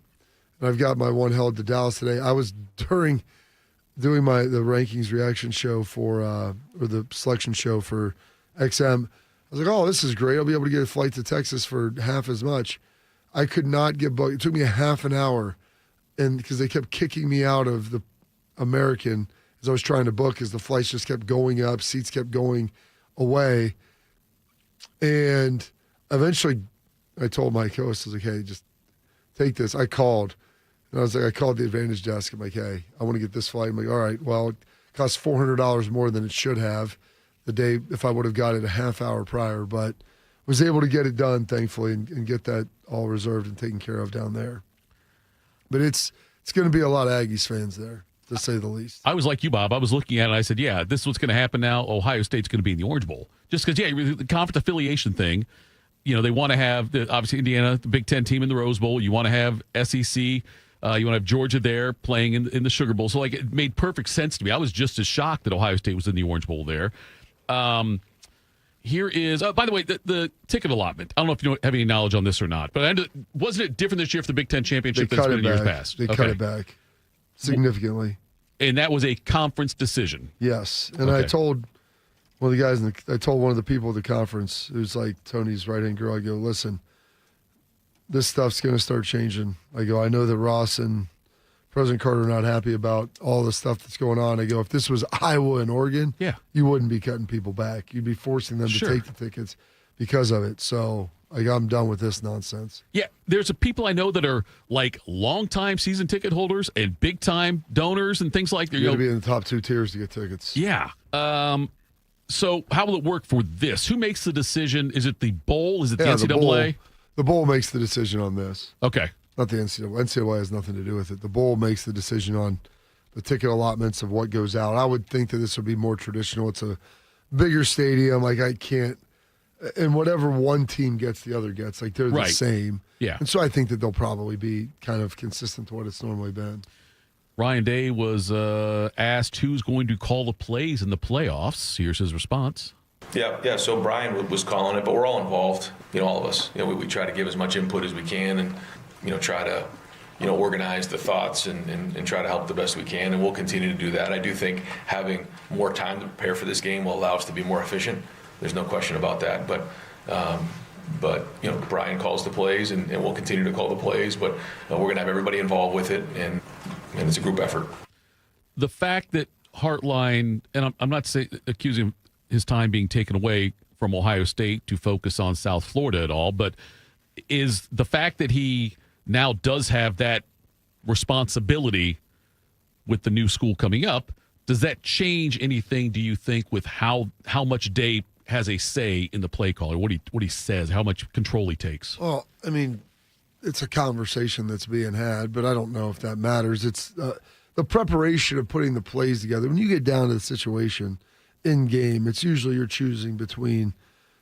and I've got my one held to Dallas today. I was doing the rankings reaction show or the selection show for XM. I was like, oh, this is great. I'll be able to get a flight to Texas for half as much. I could not get booked. It took me a half an hour, and because they kept kicking me out of the American as I was trying to book, as the flights just kept going up, seats kept going away. And eventually I told my host, I was like, hey, just take this. I called. And I called the Advantage desk. I'm like, hey, I want to get this flight. I'm like, all right, well, it costs $400 more than it should have the day if I would have got it a half hour prior, but was able to get it done, thankfully, and get that all reserved and taken care of down there. But it's going to be a lot of Aggies fans there, to say the least. I was like you, Bob. I was looking at it, and I said, yeah, this is what's going to happen now. Ohio State's going to be in the Orange Bowl. Just because, the conference affiliation thing, they want to have, obviously, Indiana, the Big Ten team in the Rose Bowl. You want to have SEC. You want to have Georgia there playing in the Sugar Bowl. So, it made perfect sense to me. I was just as shocked that Ohio State was in the Orange Bowl there. Here is, by the way, the ticket allotment. I don't know if you have any knowledge on this or not, but wasn't it different this year for the Big Ten championship than it's been in years past? They cut it back significantly. And that was a conference decision. Yes. And I told one of the guys, I told one of the people at the conference, who's like Tony's right-hand girl, I go, listen, this stuff's going to start changing. I go, I know that Ross and President Carter are not happy about all the stuff that's going on. I go, if this was Iowa and Oregon, you wouldn't be cutting people back. You'd be forcing them to take the tickets because of it. So I'm done with this nonsense. Yeah, there's people I know that are like long-time season ticket holders and big-time donors and things like that. You're going to be in the top 2 tiers to get tickets. Yeah. So how will it work for this? Who makes the decision? Is it the bowl? Is it the NCAA? The bowl makes the decision on this. Okay. Not the NCAA. NCAA has nothing to do with it. The bowl makes the decision on the ticket allotments of what goes out. I would think that this would be more traditional. It's a bigger stadium. I can't, and whatever one team gets, the other gets. They're the same. Yeah. And so I think that they'll probably be kind of consistent to what it's normally been. Ryan Day was asked who's going to call the plays in the playoffs. Here's his response. Yeah. So Brian was calling it, but we're all involved. All of us. We try to give as much input as we can, and try to, organize the thoughts and try to help the best we can, and we'll continue to do that. I do think having more time to prepare for this game will allow us to be more efficient. There's no question about that. But Brian calls the plays, and we'll continue to call the plays. But we're going to have everybody involved with it, and it's a group effort. The fact that Hartline, and I'm not accusing his time being taken away from Ohio State to focus on South Florida at all, but is the fact that he now does have that responsibility with the new school coming up, does that change anything, do you think, with how much Day has a say in the play call, or what he says, how much control he takes? Well, it's a conversation that's being had, but I don't know if that matters. It's the preparation of putting the plays together. When you get down to the situation in game, it's usually you're choosing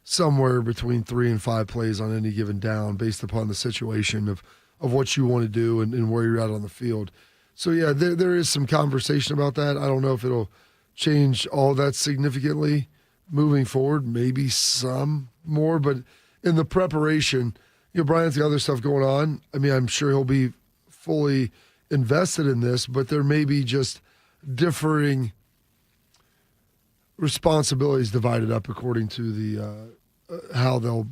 somewhere between 3 and 5 plays on any given down based upon the situation of what you want to do and where you're at on the field. So, yeah, there is some conversation about that. I don't know if it'll change all that significantly moving forward, maybe some more. But in the preparation, Brian's got other stuff going on. I mean, I'm sure he'll be fully invested in this, but there may be just differing responsibilities divided up according to the how they'll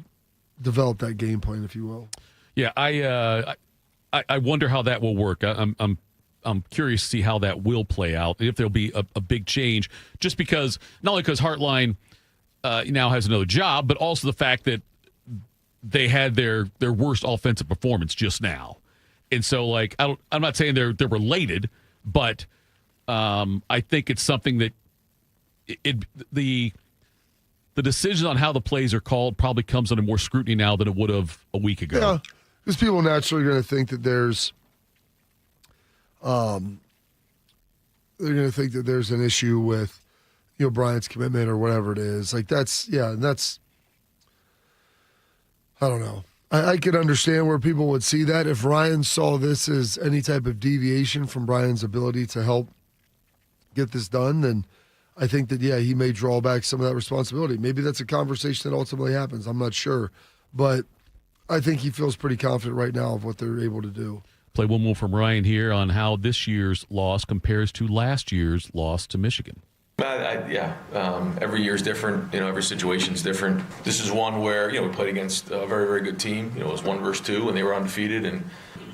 develop that game plan, if you will. Yeah, I wonder how that will work. I'm curious to see how that will play out, and if there'll be a big change. Just because, not only because Hartline now has another job, but also the fact that they had their worst offensive performance just now, and so like I'm not saying they're related, but I think it's something that the decision on how the plays are called probably comes under more scrutiny now than it would have a week ago. Yeah, because people are naturally going to think that there's they're going to think that there's an issue with Bryant's commitment or whatever it is. Like that's I don't know. I could understand where people would see that. If Ryan saw this as any type of deviation from Brian's ability to help get this done, then I think that, he may draw back some of that responsibility. Maybe that's a conversation that ultimately happens. I'm not sure. But I think he feels pretty confident right now of what they're able to do. Play one more from Ryan here on how this year's loss compares to last year's loss to Michigan. Every year is different. Every situation is different. This is one where, we played against a very, very good team. It was 1 versus 2, and they were undefeated. And,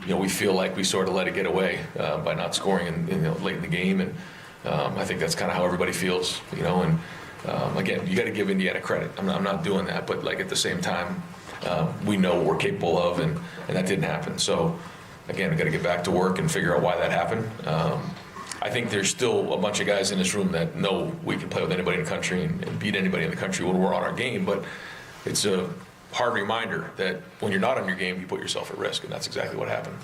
we feel like we sort of let it get away by not scoring late in the game. And I think that's kind of how everybody feels, And, again, you got to give Indiana credit. I'm not doing that. But, at the same time, we know what we're capable of, and that didn't happen. So, again, we got to get back to work and figure out why that happened. I think there's still a bunch of guys in this room that know we can play with anybody in the country and beat anybody in the country when we're on our game. But it's a hard reminder that when you're not on your game, you put yourself at risk, and that's exactly what happened.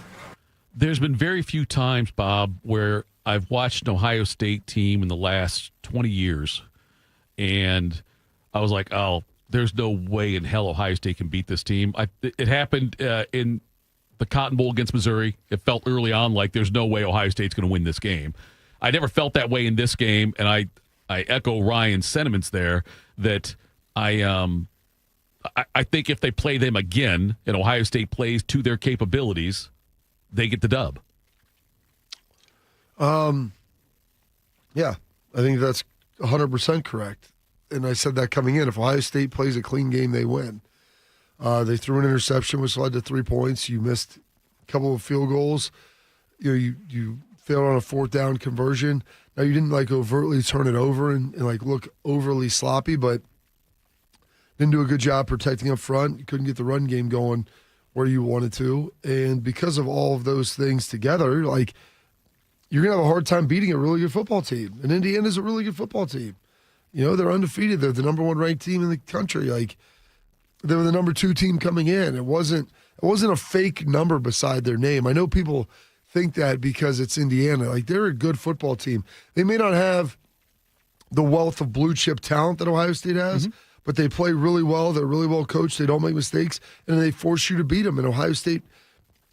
There's been very few times, Bob, where I've watched an Ohio State team in the last 20 years, and I was like, oh, there's no way in hell Ohio State can beat this team. It happened in the Cotton Bowl against Missouri. It felt early on like there's no way Ohio State's going to win this game. I never felt that way in this game, and I echo Ryan's sentiments there that I think if they play them again and Ohio State plays to their capabilities, they get the dub. Yeah, I think that's 100% correct. And I said that coming in. If Ohio State plays a clean game, they win. They threw an interception, which led to 3 points. You missed a couple of field goals. You failed on a 4th down conversion. Now, you didn't overtly turn it over and look overly sloppy, but didn't do a good job protecting up front. You couldn't get the run game going where you wanted to. And because of all of those things together, you're going to have a hard time beating a really good football team. And Indiana's a really good football team. They're undefeated. They're the number 1 ranked team in the country. They were the number 2 team coming in. It wasn't a fake number beside their name. I know people think that because it's Indiana. They're a good football team. They may not have the wealth of blue chip talent that Ohio State has, but they play really well. They're really well coached. They don't make mistakes, and they force you to beat them. And Ohio State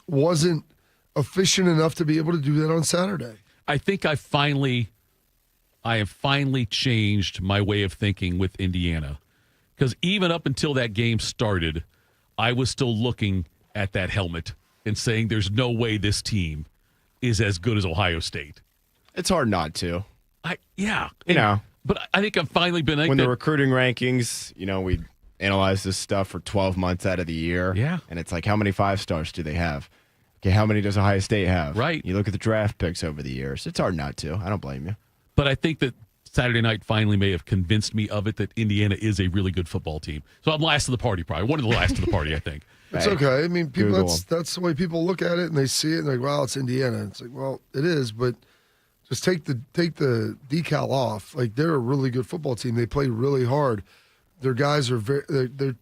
wasn't efficient enough to be able to do that on Saturday. I think I have finally changed my way of thinking with Indiana. Because even up until that game started, I was still looking at that helmet and saying there's no way this team is as good as Ohio State. It's hard not to. But I think I've finally been... When the recruiting rankings, we analyze this stuff for 12 months out of the year. Yeah. And it's how many 5-stars do they have? Okay, how many does Ohio State have? Right. You look at the draft picks over the years. It's hard not to. I don't blame you. But I think that Saturday night finally may have convinced me of it, that Indiana is a really good football team. So I'm last of the party, probably. One of the last of the party, I think. It's okay. I mean, people. That's the way people look at it, and they see it, and they're like, "Wow, it's Indiana." It's like, well, it is, but just take the decal off. They're a really good football team. They play really hard. Their guys are they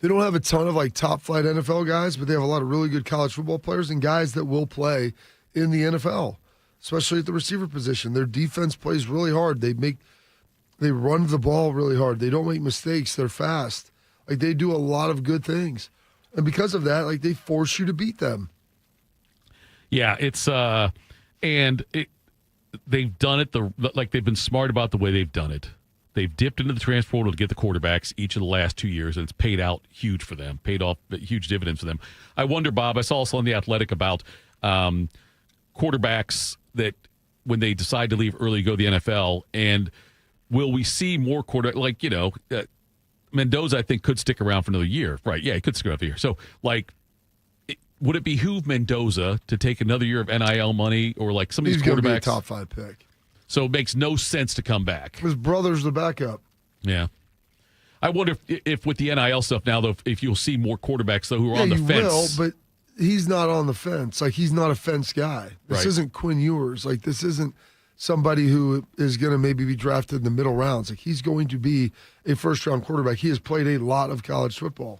don't have a ton of top flight NFL guys, but they have a lot of really good college football players and guys that will play in the NFL. especially at the receiver position. Their defense plays really hard. They run the ball really hard. They don't make mistakes. They're fast. Like, they do a lot of good things. And because of that, like, they force you to beat them. Yeah, it's they've done it they've been smart about the way they've done it. They've dipped into the transfer portal to get the quarterbacks each of the last 2 years, and it's paid out huge for them, paid off huge dividends for them. I wonder, Bob, I saw also on The Athletic about quarterbacks that when they decide to leave early, go to the NFL, and will we see more quarterbacks? Mendoza, I think, could stick around for another year. Right, yeah, he could stick around for a year. So, would it behoove Mendoza to take another year of NIL money, or like some of these quarterbacks? He's going to be a top 5 pick. So it makes no sense to come back. His brother's the backup. Yeah. I wonder if with the NIL stuff now, though, if you'll see more quarterbacks, though, who are on the fence. Will, but he's not on the fence. Like, he's not a fence guy. This Right. isn't Quinn Ewers. Like, this isn't somebody who is going to maybe be drafted in the middle rounds. Like, he's going to be a first-round quarterback. He has played a lot of college football.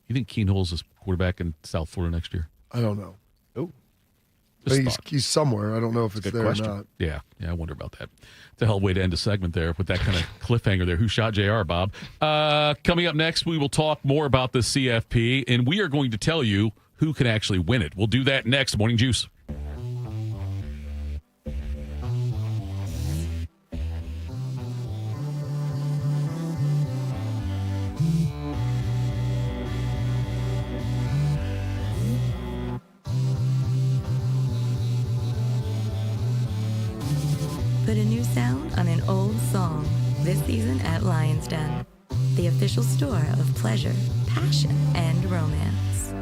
You think Keenholz is quarterback in South Florida next year? I don't know. Oh. I think he's somewhere. I don't know if it's there or not. Yeah, I wonder about that. It's a hell of a way to end a segment there with that kind of cliffhanger there. Who shot JR, Bob? Coming up next, we will talk more about the CFP, and we are going to tell you who can actually win it. We'll do that next. Morning Juice. Put a new sound on an old song. This season at Lion's Den, the official store of pleasure, passion, and romance.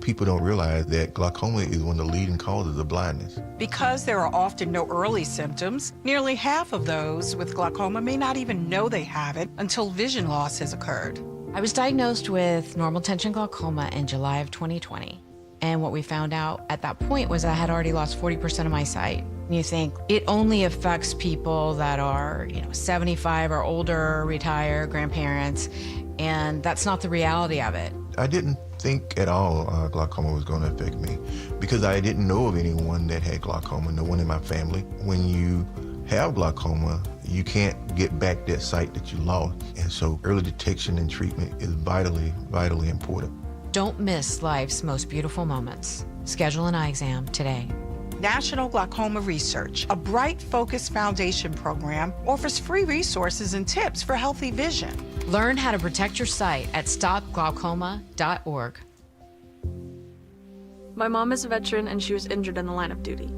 People don't realize that glaucoma is one of the leading causes of blindness. Because there are often no early symptoms, nearly half of those with glaucoma may not even know they have it until vision loss has occurred. I was diagnosed with normal tension glaucoma in July of 2020. And what we found out at that point was I had already lost 40% of my sight. And you think it only affects people that are, 75 or older, retired, grandparents, and that's not the reality of it. I didn't think at all glaucoma was going to affect me because I didn't know of anyone that had glaucoma, no one in my family. When you have glaucoma, you can't get back that sight that you lost. And so early detection and treatment is vitally, vitally important. Don't miss life's most beautiful moments. Schedule an eye exam today. National Glaucoma Research, a Bright Focus Foundation program, offers free resources and tips for healthy vision. Learn how to protect your sight at stopglaucoma.org. My mom is a veteran and she was injured in the line of duty.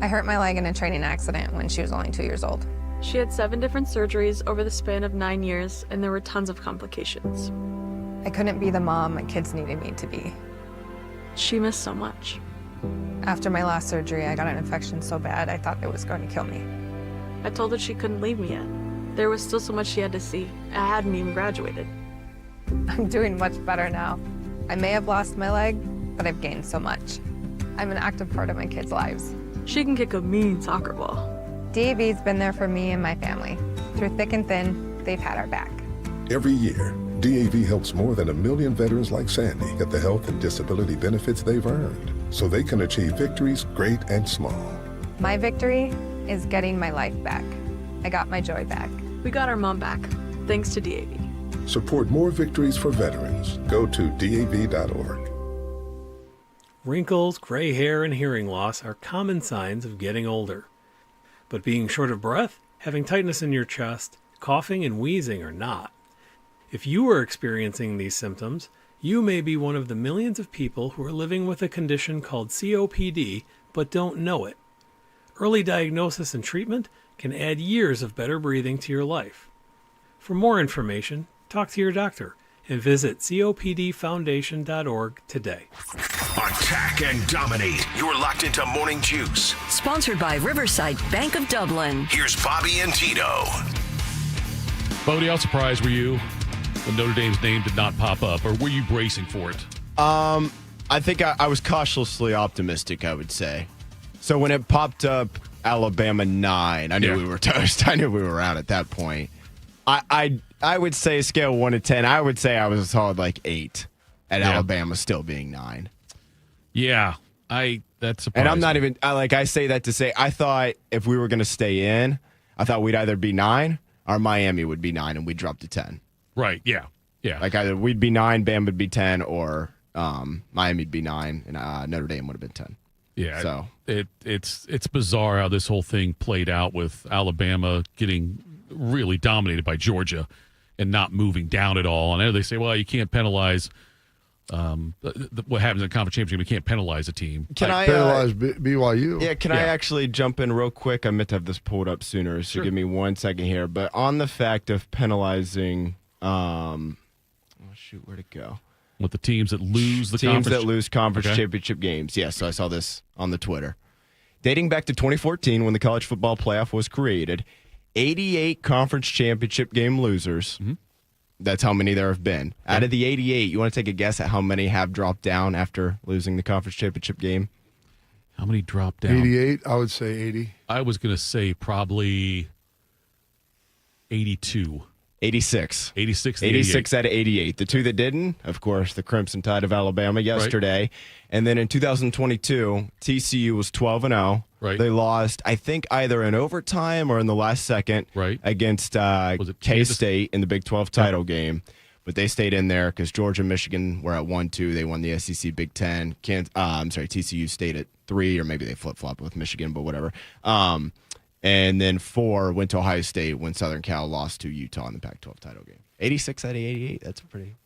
I hurt my leg in a training accident when she was only 2 years old. She had 7 different surgeries over the span of 9 years, and there were tons of complications. I couldn't be the mom my kids needed me to be. She missed so much. After my last surgery, I got an infection so bad I thought it was going to kill me. I told her she couldn't leave me yet. There was still so much she had to see. I hadn't even graduated. I'm doing much better now. I may have lost my leg, but I've gained so much. I'm an active part of my kids' lives. She can kick a mean soccer ball. DAV's been there for me and my family. Through thick and thin, they've had our back. Every year, DAV helps more than 1 million veterans like Sandy get the health and disability benefits they've earned so they can achieve victories great and small. My victory is getting my life back. I got my joy back. We got our mom back, thanks to DAV. Support more victories for veterans. Go to DAV.org. Wrinkles, gray hair, and hearing loss are common signs of getting older. But being short of breath, having tightness in your chest, coughing, and wheezing are not. If you are experiencing these symptoms, you may be one of the millions of people who are living with a condition called COPD but don't know it. Early diagnosis and treatment can add years of better breathing to your life. For more information, talk to your doctor and visit copdfoundation.org today. Attack and dominate. You're locked into Morning Juice. Sponsored by Riverside Bank of Dublin. Here's Bobby and Tito. Bodie, how surprised were you when Notre Dame's name did not pop up, or were you bracing for it? I think I was cautiously optimistic, I would say. So when it popped up Alabama 9, I knew we were toast. I knew we were out at that point. I would say scale 1 to 10. I would say I was a solid like 8 at Alabama still being 9. Yeah, that's surprising. And I'm not even I say that to say I thought if we were going to stay in, I thought we'd either be 9 or Miami would be 9 and we'd drop to 10. Right? Yeah. Like either we'd be 9, Bam would be 10, or Miami'd be 9 and Notre Dame would have been 10. Yeah. So it's bizarre how this whole thing played out with Alabama getting really dominated by Georgia and not moving down at all. And I know they say, well, you can't penalize what happens in a conference championship. You can't penalize a team. Can I penalize BYU? Yeah, can I actually jump in real quick? I meant to have this pulled up sooner, so give me 1 second here. But on the fact of penalizing, where'd it go? With the teams that lose conference championship games. Yes, so I saw this on the Twitter. Dating back to 2014 when the college football playoff was created, 88 conference championship game losers. Mm-hmm. That's how many there have been. Out of the 88, you want to take a guess at how many have dropped down after losing the conference championship game? How many dropped down? 88, I would say 80. I was going to say probably 82. 86. 86 out of 88. The two that didn't, of course, the Crimson Tide of Alabama yesterday. Right. And then in 2022, TCU was 12-0. Right. They lost, I think, either in overtime or in the last second against K-State in the Big 12 title game. But they stayed in there because Georgia and Michigan were at 1-2. They won the SEC Big 10. TCU stayed at 3, or maybe they flip-flopped with Michigan, but whatever. And then 4 went to Ohio State when Southern Cal lost to Utah in the Pac-12 title game. 86 out of 88.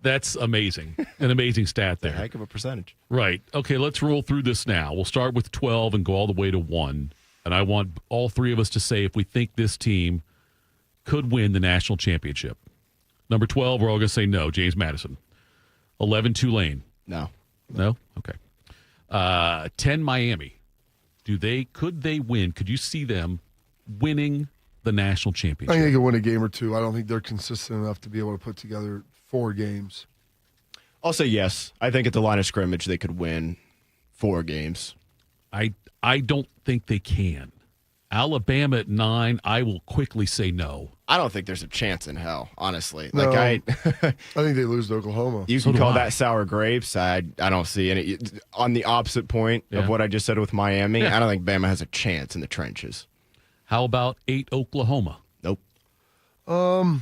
That's amazing. An amazing stat there. A heck of a percentage. Right. Okay, let's roll through this now. We'll start with 12 and go all the way to 1. And I want all three of us to say if we think this team could win the national championship. Number 12, we're all going to say no, James Madison. 11, Tulane. No. No? Okay. 10, Miami. Could they win? Could you see them winning the national championship? I think they can win a game or two. I don't think they're consistent enough to be able to put together 4 games. I'll say yes. I think at the line of scrimmage they could win 4 games. I don't think they can. Alabama at 9, I will quickly say no. I don't think there's a chance in hell, honestly. No, I think they lose to Oklahoma. You can call that sour grapes. I don't see any. On the opposite point of what I just said with Miami, I don't think Bama has a chance in the trenches. How about 8, Oklahoma? Nope. I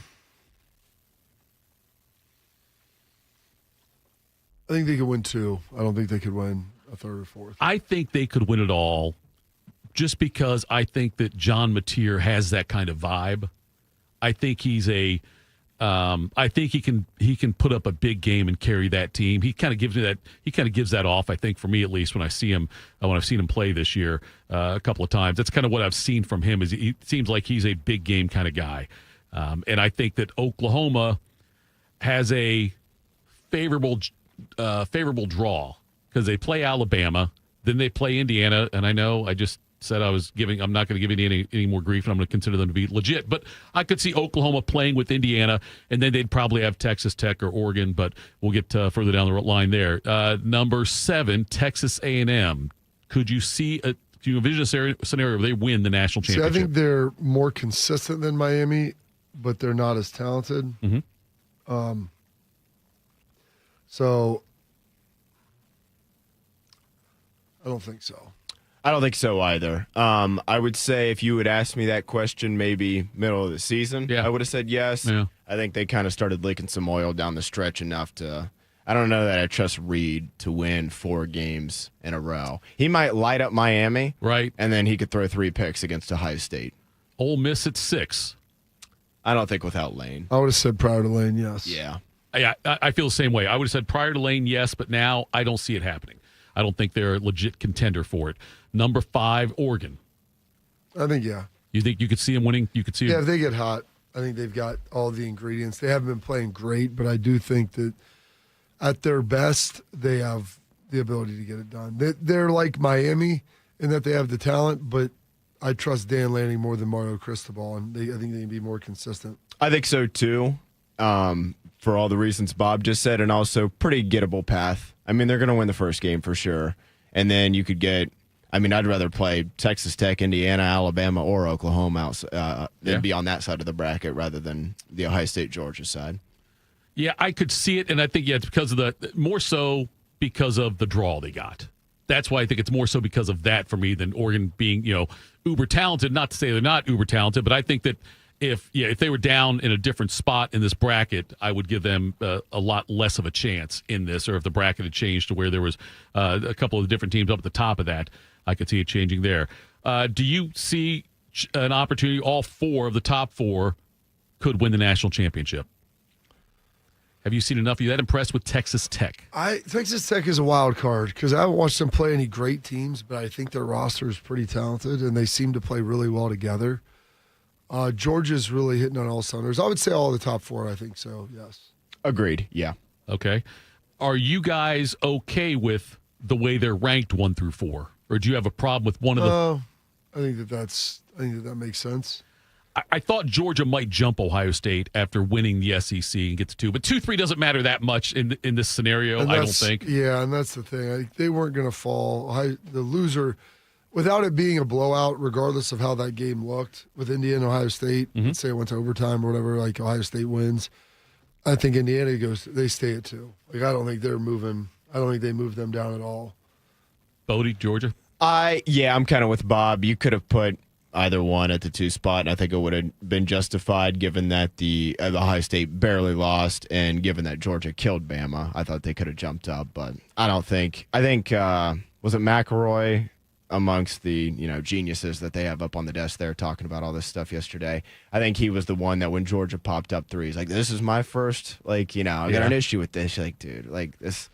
think they could win 2. I don't think they could win a 3rd or 4th. I think they could win it all just because I think that John Mateer has that kind of vibe. I think he's I think he can put up a big game and carry that team. He kind of gives me that. He kind of gives that off. I think for me at least when I see him, when I've seen him play this year a couple of times, that's kind of what I've seen from him. Is he seems like he's a big game kind of guy, and I think that Oklahoma has a favorable draw because they play Alabama, then they play Indiana, and I know I just said I'm not going to give any more grief, and I'm going to consider them to be legit. But I could see Oklahoma playing with Indiana, and then they'd probably have Texas Tech or Oregon, but we'll get further down the line there. Number 7, Texas A&M. Could you envision a scenario where they win the national championship? I think they're more consistent than Miami, but they're not as talented. Mm-hmm. So I don't think so. I don't think so either. I would say if you would ask me that question maybe middle of the season, I would have said yes. Yeah. I think they kind of started leaking some oil down the stretch enough to – I don't know that I trust Reed to win 4 games in a row. He might light up Miami. Right. And then he could throw 3 picks against Ohio State. Ole Miss at 6. I don't think without Lane. I would have said prior to Lane, yes. Yeah. Yeah, I feel the same way. I would have said prior to Lane, yes, but now I don't see it happening. I don't think they're a legit contender for it. Number 5, Oregon. I think, yeah. You think you could see them winning? You could see them? Yeah, if they get hot, I think they've got all the ingredients. They haven't been playing great, but I do think that at their best, they have the ability to get it done. They're like Miami in that they have the talent, but I trust Dan Lanning more than Mario Cristobal, and I think they can be more consistent. I think so, too, for all the reasons Bob just said, and also pretty gettable path. I mean, they're going to win the first game for sure. And then you could get, I'd rather play Texas Tech, Indiana, Alabama, or Oklahoma than be on that side of the bracket rather than the Ohio State, Georgia side. Yeah, I could see it, and I think, it's because of more so because of the draw they got. that's why I think it's more so because of that for me than Oregon being, uber talented. Not to say they're not uber talented, but I think that if they were down in a different spot in this bracket, I would give them a lot less of a chance in this. Or if the bracket had changed to where there was a couple of different teams up at the top of that, I could see it changing there. Do you see an opportunity all 4 of the top 4 could win the national championship? Have you seen enough? Are you that impressed with Texas Tech? Texas Tech is a wild card because I haven't watched them play any great teams, but I think their roster is pretty talented, and they seem to play really well together. Georgia's really hitting on all cylinders. I would say all the top 4, I think so, yes. Agreed, yeah. Okay. Are you guys okay with the way they're ranked 1 through 4? Or do you have a problem with one of the... I think that makes sense. I thought Georgia might jump Ohio State after winning the SEC and get to 2, but 2-3 doesn't matter that much in this scenario, I don't think. Yeah, and that's the thing. They weren't going to fall. The loser, without it being a blowout, regardless of how that game looked with Indiana and Ohio State, let's say it went to overtime or whatever, like Ohio State wins, I think Indiana they stay at 2. I don't think they're moving. I don't think they move them down at all. Bodie, Georgia? I'm kind of with Bob. You could have put either one at the 2 spot, and I think it would have been justified given that the Ohio State barely lost and given that Georgia killed Bama. I thought they could have jumped up, but I don't think. I think, was it McElroy amongst the geniuses that they have up on the desk there talking about all this stuff yesterday? I think he was the one that when Georgia popped up 3, he's like, this is my first, I got an issue with this. You're like, dude, this...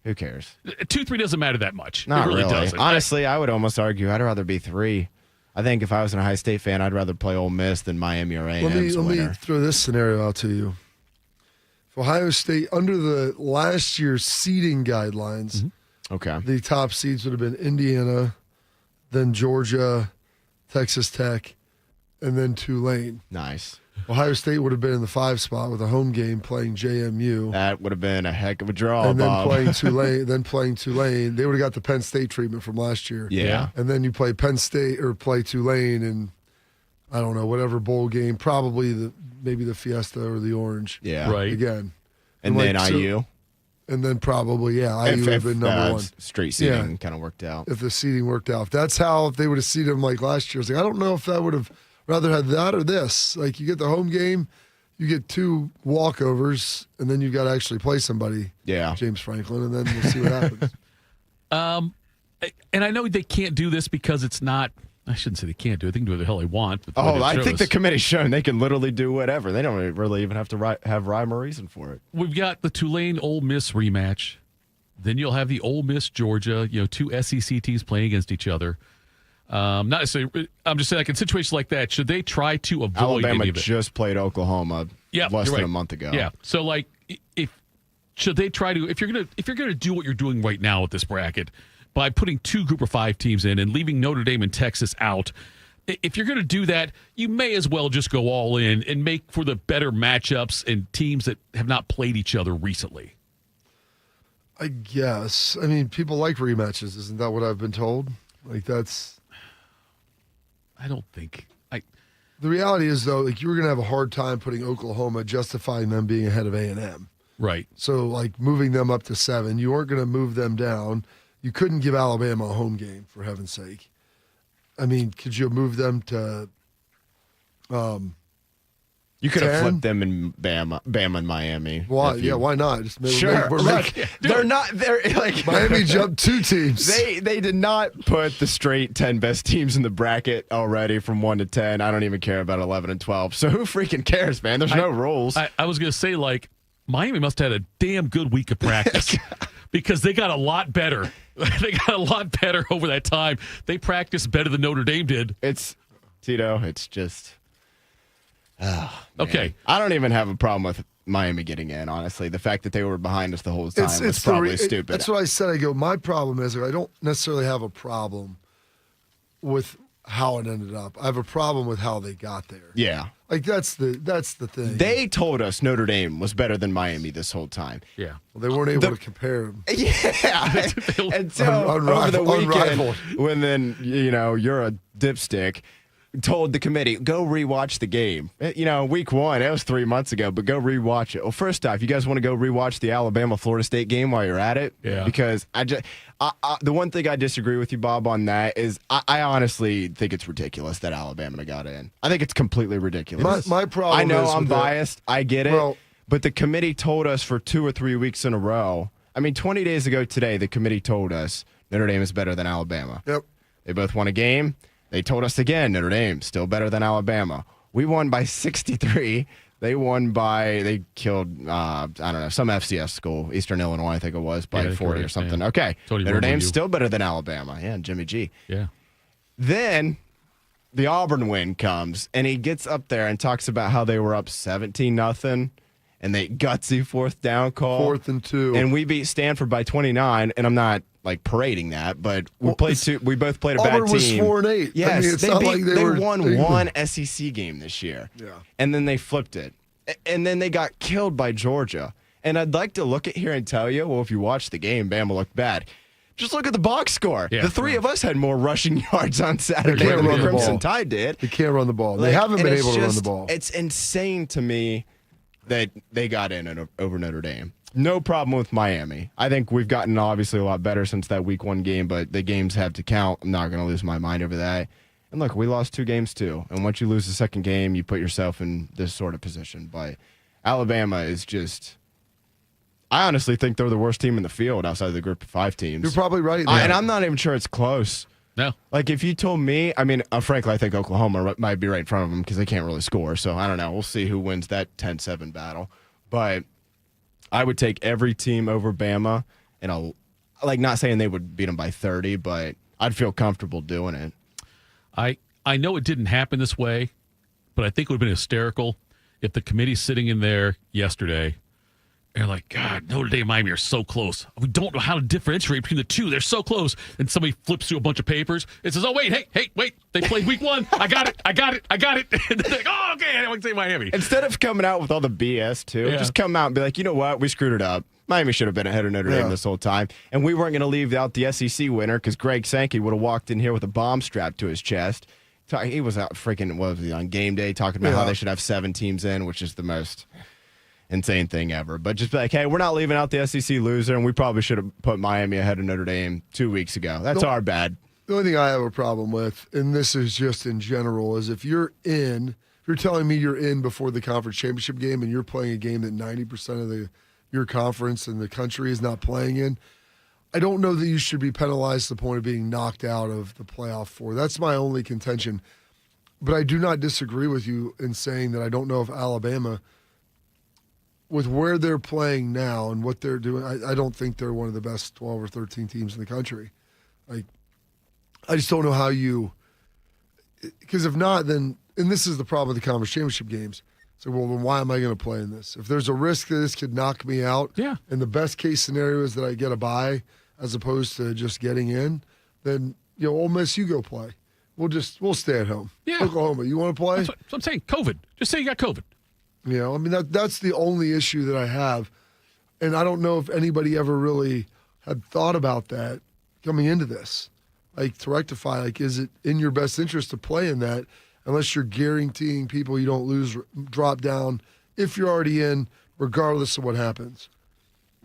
Who cares? 2-3 doesn't matter that much. Not it really. Doesn't. Honestly, I would almost argue I'd rather be 3. I think if I was an Ohio State fan, I'd rather play Ole Miss than Miami or A&M's Let winner. me throw this scenario out to you. If Ohio State, under the last year's seeding guidelines, okay, the top seeds would have been Indiana, then Georgia, Texas Tech, and then Tulane. Nice. Ohio State would have been in the 5 spot with a home game playing JMU. That would have been a heck of a draw, and then Bob. playing Tulane. They would have got the Penn State treatment from last year. Yeah. And then you play Penn State or play Tulane in, I don't know, whatever bowl game, probably maybe the Fiesta or the Orange. Yeah. Right. Again. And then IU. And then probably, IU would have been number 1. Straight seeding kind of worked out. If the seeding worked out. If that's how they would have seeded them like last year. I was like, I don't know if that would have rather had that or this. Like, you get the home game, you get 2 walkovers, and then you got to actually play somebody. Yeah. James Franklin, and then we'll see what happens. And I know they can't do this because it's not. I shouldn't say they can't do it. They can do what the hell they want. I think the committee's shown they can literally do whatever. They don't really even have to have rhyme or reason for it. We've got the Tulane-Ole Miss rematch. Then you'll have the Ole Miss-Georgia, 2 SEC teams playing against each other. Not necessarily. I'm just saying, like in situations like that, should they try to avoid Alabama any of it? just played Oklahoma less than a month ago. Yeah. So like, should they try to if you're gonna do what you're doing right now with this bracket by putting 2 Group of 5 teams in and leaving Notre Dame and Texas out, if you're gonna do that, you may as well just go all in and make for the better matchups and teams that have not played each other recently. I guess. I mean, people like rematches. Isn't that what I've been told? Like that's. I don't think. The reality is, though, like you were going to have a hard time putting Oklahoma, justifying them being ahead of A&M. Right. So, like, moving them up to 7, you weren't going to move them down. You couldn't give Alabama a home game, for heaven's sake. I mean, could you move them to You could have flipped them in Bama and Miami. Why? Yeah, why not? Just they're not. They're like Miami jumped 2 teams. They did not put the straight 10 best teams in the bracket already from 1 to 10. I don't even care about 11 and 12. So who freaking cares, man? There's no rules. I was gonna say like Miami must have had a damn good week of practice because they got a lot better. They got a lot better over that time. They practiced better than Notre Dame did. It's Tito. It's just. Oh, okay. I don't even have a problem with Miami getting in, honestly. The fact that they were behind us the whole time was probably stupid. That's what I said. I go, my problem is I don't necessarily have a problem with how it ended up. I have a problem with how they got there. Yeah. Like, that's the thing. They told us Notre Dame was better than Miami this whole time. Yeah. Well, they weren't able to compare them. Yeah. And so over the weekend, when then, you're a dipstick, told the committee, go rewatch the game. Week 1, it was 3 months ago, but go rewatch it. Well, first off, you guys want to go rewatch the Alabama-Florida State game while you're at it? Yeah. Because the one thing I disagree with you, Bob, on that is I honestly think it's ridiculous that Alabama got in. I think it's completely ridiculous. My problem I know is I'm with biased. I get it. Well, but the committee told us for 2 or 3 weeks in a row. 20 days ago today, the committee told us Notre Dame is better than Alabama. Yep. They both won a game. They told us again, Notre Dame still better than Alabama. We won by 63. They killed, some FCS school, Eastern Illinois, I think it was, by 40 or something. Yeah. Okay. Tony Notre Romo, Dame's still better than Alabama. Yeah, Jimmy G. Yeah. Then the Auburn win comes, and he gets up there and talks about how they were up 17-0, and they gutsy 4th down call. 4th and 2. And we beat Stanford by 29, and I'm not parading that, but we both played a bad team. Auburn was 4-8. Yes, they won one SEC game this year. Yeah. And then they flipped it. And then they got killed by Georgia. And I'd like to look at here and tell you, well, if you watch the game, Bama looked bad. Just look at the box score. Yeah, the three of us had more rushing yards on Saturday than the Crimson Tide did. They can't run the ball. They haven't been able to run the ball. It's insane to me that they got in over Notre Dame. No problem with Miami. I think we've gotten obviously a lot better since that week 1 game, but the games have to count. I'm not going to lose my mind over that. And look, we lost 2 games too. And once you lose the second game, you put yourself in this sort of position. But Alabama is just, I honestly think they're the worst team in the field outside of the group of 5 teams. You're probably right. And I'm not even sure it's close. No. If you told me, frankly, I think Oklahoma might be right in front of them because they can't really score. So I don't know. We'll see who wins that 10-7 battle. But I would take every team over Bama, and not saying they would beat them by 30, but I'd feel comfortable doing it. I know it didn't happen this way, but I think it would have been hysterical if the committee's sitting in there yesterday and they're like, God, Notre Dame and Miami are so close. We don't know how to differentiate between the two. They're so close. And somebody flips through a bunch of papers and says, oh, wait. They played week 1. I got it. And they're like, oh, okay, I want to say Miami. Instead of coming out with all the BS, too, just come out and be like, you know what? We screwed it up. Miami should have been ahead of Notre Dame this whole time. And we weren't going to leave out the SEC winner because Greg Sankey would have walked in here with a bomb strapped to his chest. He was out on game day talking about how they should have 7 teams in, which is the most insane thing ever. But just be like, hey, we're not leaving out the SEC loser, and we probably should have put Miami ahead of Notre Dame 2 weeks ago. That's our bad. The only thing I have a problem with, and this is just in general, is if you're telling me you're in before the conference championship game and you're playing a game that 90% of your conference and the country is not playing in, I don't know that you should be penalized to the point of being knocked out of the playoff 4. That's my only contention. But I do not disagree with you in saying that I don't know if Alabama, with where they're playing now and what they're doing, I don't think they're one of the best 12 or 13 teams in the country. I just don't know how because if not, then, and this is the problem with the conference championship games. So, well, then why am I going to play in this? If there's a risk that this could knock me out, and the best case scenario is that I get a bye as opposed to just getting in, then, Ole Miss, you go play. We'll stay at home. Yeah. Oklahoma, you want to play? That's what I'm saying. COVID. Just say you got COVID. That's the only issue that I have. And I don't know if anybody ever really had thought about that coming into this. To rectify, is it in your best interest to play in that unless you're guaranteeing people you don't lose, drop down if you're already in, regardless of what happens.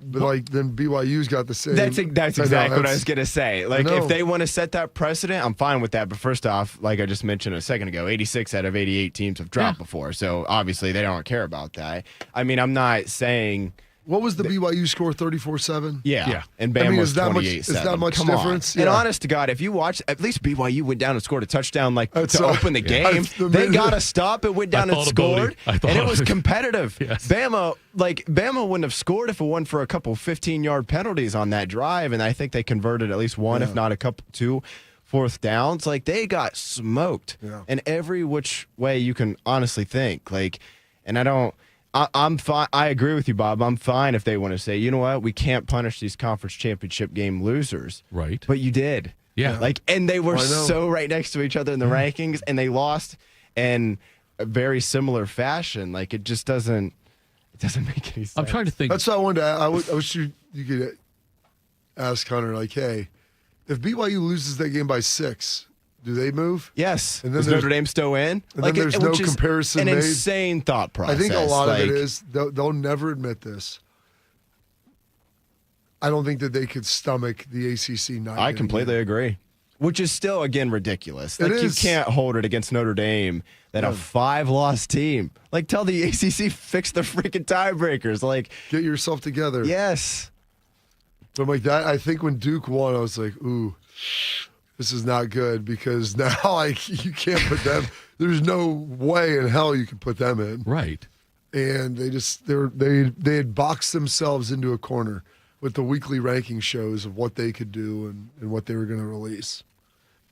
But then BYU's got the same. That's exactly what I was gonna say. If they want to set that precedent, I'm fine with that. But first off, like I just mentioned a second ago, 86 out of 88 teams have dropped before, so obviously they don't care about that. I'm not saying. What was the BYU score? 34-7. Yeah. And Bama was 28-7. Is that much Come difference? On. Yeah. And honest to God, if you watch, at least BYU went down and scored a touchdown to open the game. They got a stop. It went down and scored, and it was competitive. Yes. Bama wouldn't have scored if it wasn't for a couple 15-yard penalties on that drive, and I think they converted at least one, if not a couple, 2 fourth downs. They got smoked in every which way you can honestly think. And I don't. I'm fine. I agree with you, Bob. I'm fine if they want to say, you know what, we can't punish these conference championship game losers. Right. But you did. Yeah. And they were so right next to each other in the rankings, and they lost in a very similar fashion. It just doesn't make any sense. I'm trying to think. That's what I wanted to I wish you could ask Hunter, hey, if BYU loses that game by 6, Do they move? Yes. And then is Notre Dame still in? And then there's no comparison made. An insane thought process. I think a lot of it is, they'll never admit this. I don't think that they could stomach the ACC not. I completely agree. Which is still, again, ridiculous. Like, you can't hold it against Notre Dame that a 5-loss team. Like, tell the ACC, fix the freaking tiebreakers. Like, get yourself together. Yes. So I'm like that. I think when Duke won, I was like, ooh, this is not good, because now you can't put them. There's no way in hell you can put them in. Right. And they had boxed themselves into a corner with the weekly ranking shows of what they could do and what they were going to release.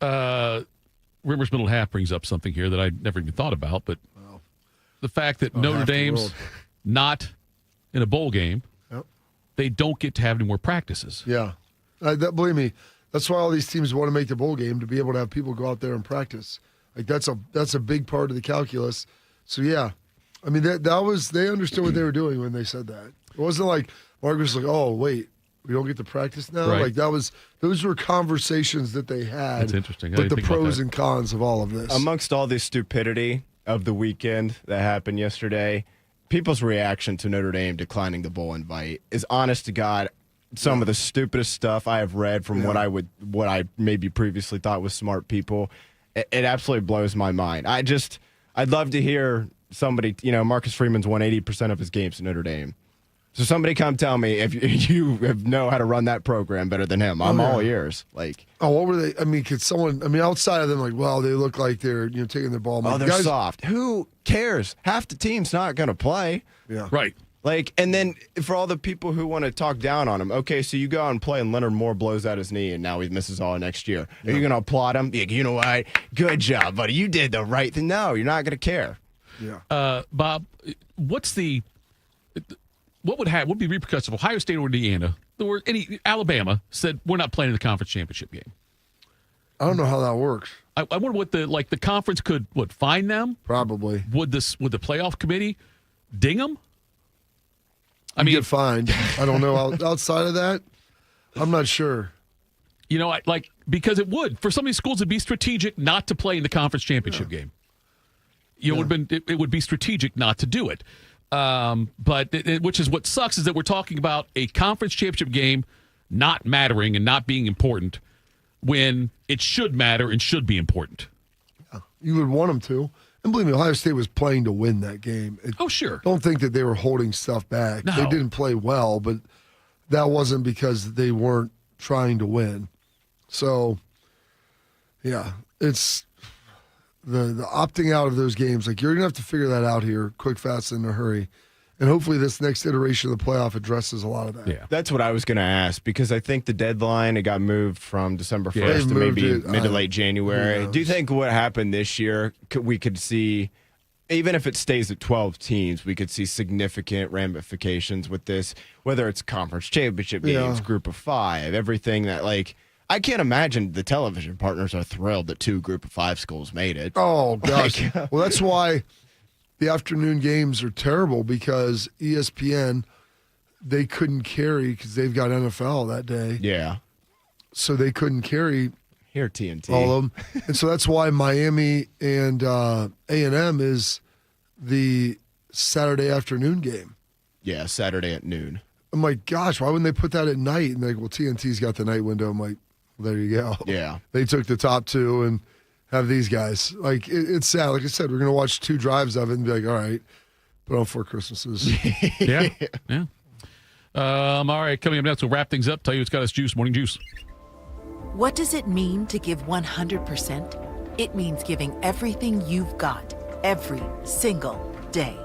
Rivers Middle Half brings up something here that I never even thought about, but the fact that Notre Dame's not in a bowl game, they don't get to have any more practices. Yeah. Believe me, that's why all these teams want to make the bowl game, to be able to have people go out there and practice. Like, that's a big part of the calculus. So, yeah. I mean, they understood what they were doing when they said that. It wasn't like Marcus was like, oh, wait, we don't get to practice now? Right. Like, those were conversations that they had. That's interesting. With the pros and cons of all of this. Amongst all this stupidity of the weekend that happened yesterday, people's reaction to Notre Dame declining the bowl invite is, honest to God, some of the stupidest stuff I have read from what I maybe previously thought was smart people. It absolutely blows my mind. I'd love to hear somebody, Marcus Freeman's won 80% of his games at Notre Dame. So somebody come tell me if you know how to run that program better than him. I'm all ears. Like, what were they? I mean, could someone? I mean, outside of them, like, well, they look like they're taking their ball. They're soft. Who cares? Half the team's not going to play. Yeah, right. Like, and then for all the people who want to talk down on him, okay, so you go out and play, and Leonard Moore blows out his knee, and now he misses all next year. Are you going to applaud him? Like, you know what? Good job, buddy. You did the right thing. No, you're not going to care. Yeah. Bob, what would be repercussions if Ohio State or Indiana or Alabama said we're not playing in the conference championship game? I don't know how that works. I wonder what the conference could fine them. Probably. Would the playoff committee ding them? I mean, get fined. I don't know. Outside of that, I'm not sure. Because it would, for some of these schools, it'd be strategic not to play in the conference championship game. It would be strategic not to do it. But which is what sucks, is that we're talking about a conference championship game not mattering and not being important when it should matter and should be important. Yeah, you would want them to. And believe me, Ohio State was playing to win that game. Sure. Don't think that they were holding stuff back. No. They didn't play well, but that wasn't because they weren't trying to win. So, yeah, it's the opting out of those games. Like, you're going to have to figure that out here quick, fast, in a hurry. And hopefully this next iteration of the playoff addresses a lot of that. Yeah. That's what I was going to ask, because I think the deadline, it got moved from December 1st to maybe mid to late January. Do you think what happened this year, we could see, even if it stays at 12 teams, we could see significant ramifications with this, whether it's conference championship games, group of 5, everything that, like, I can't imagine the television partners are thrilled that 2 group of 5 schools made it. Oh, gosh. Well, that's why the afternoon games are terrible, because ESPN, they couldn't carry, because they've got NFL that day. Yeah. So they couldn't carry TNT. all of them. And so that's why Miami and A&M is the Saturday afternoon game. Yeah, Saturday at noon. I'm like, gosh, why wouldn't they put that at night? And they're like, well, TNT's got the night window. I'm like, well, there you go. Yeah. They took the top 2 and have these guys. Like, it's sad. Like I said, we're going to watch 2 drives of it and be like, all right, put on 4 Christmases. Yeah. All right, coming up next, we'll wrap things up. Tell you it's got us juice, morning juice. What does it mean to give 100%? It means giving everything you've got, every single day.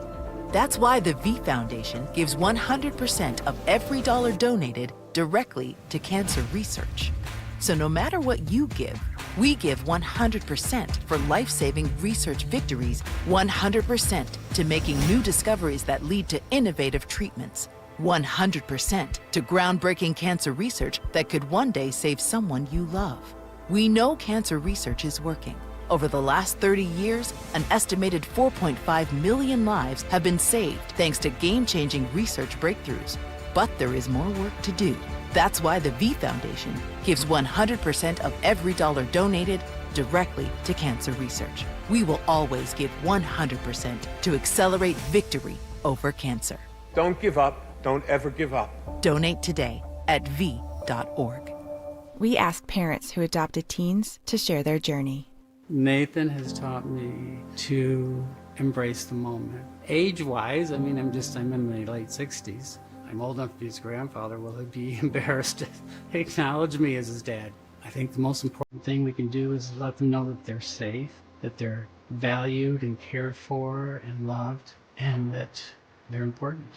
That's why the V Foundation gives 100% of every dollar donated directly to cancer research. So no matter what you give, we give 100% for life-saving research victories, 100% to making new discoveries that lead to innovative treatments, 100% to groundbreaking cancer research that could one day save someone you love. We know cancer research is working. Over the last 30 years, an estimated 4.5 million lives have been saved thanks to game-changing research breakthroughs. But there is more work to do. That's why the V Foundation gives 100% of every dollar donated directly to cancer research. We will always give 100% to accelerate victory over cancer. Don't give up. Don't ever give up. Donate today at v.org. We ask parents who adopted teens to share their journey. Nathan has taught me to embrace the moment. Age-wise, I'm in my late 60s. I'm old enough to be his grandfather. Will he be embarrassed to acknowledge me as his dad? I think the most important thing we can do is let them know that they're safe, that they're valued and cared for and loved, and that they're important.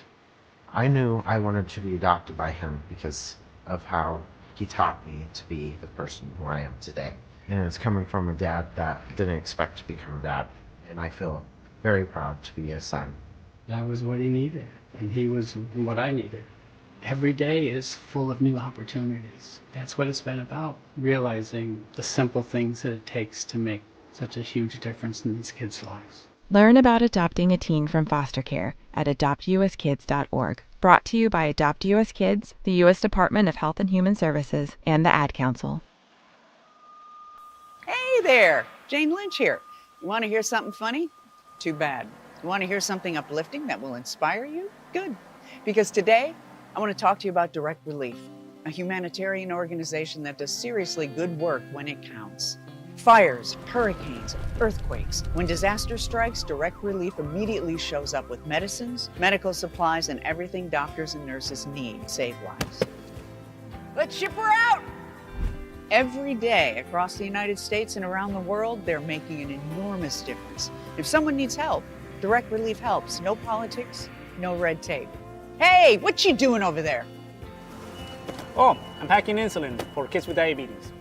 I knew I wanted to be adopted by him because of how he taught me to be the person who I am today. And it's coming from a dad that didn't expect to become a dad. And I feel very proud to be his son. That was what he needed, and he was what I needed. Every day is full of new opportunities. That's what it's been about, realizing the simple things that it takes to make such a huge difference in these kids' lives. Learn about adopting a teen from foster care at adoptuskids.org. Brought to you by Adopt US Kids, the U.S. Department of Health and Human Services, and the Ad Council. Hey there, Jane Lynch here. You want to hear something funny? Too bad. You want to hear something uplifting that will inspire you? Good. Because today, I want to talk to you about Direct Relief, a humanitarian organization that does seriously good work when it counts. Fires, hurricanes, earthquakes. When disaster strikes, Direct Relief immediately shows up with medicines, medical supplies, and everything doctors and nurses need to save lives. Let's ship her out! Every day across the United States and around the world, they're making an enormous difference. If someone needs help, Direct Relief helps. No politics, no red tape. Hey, what you doing over there? Oh, I'm packing insulin for kids with diabetes.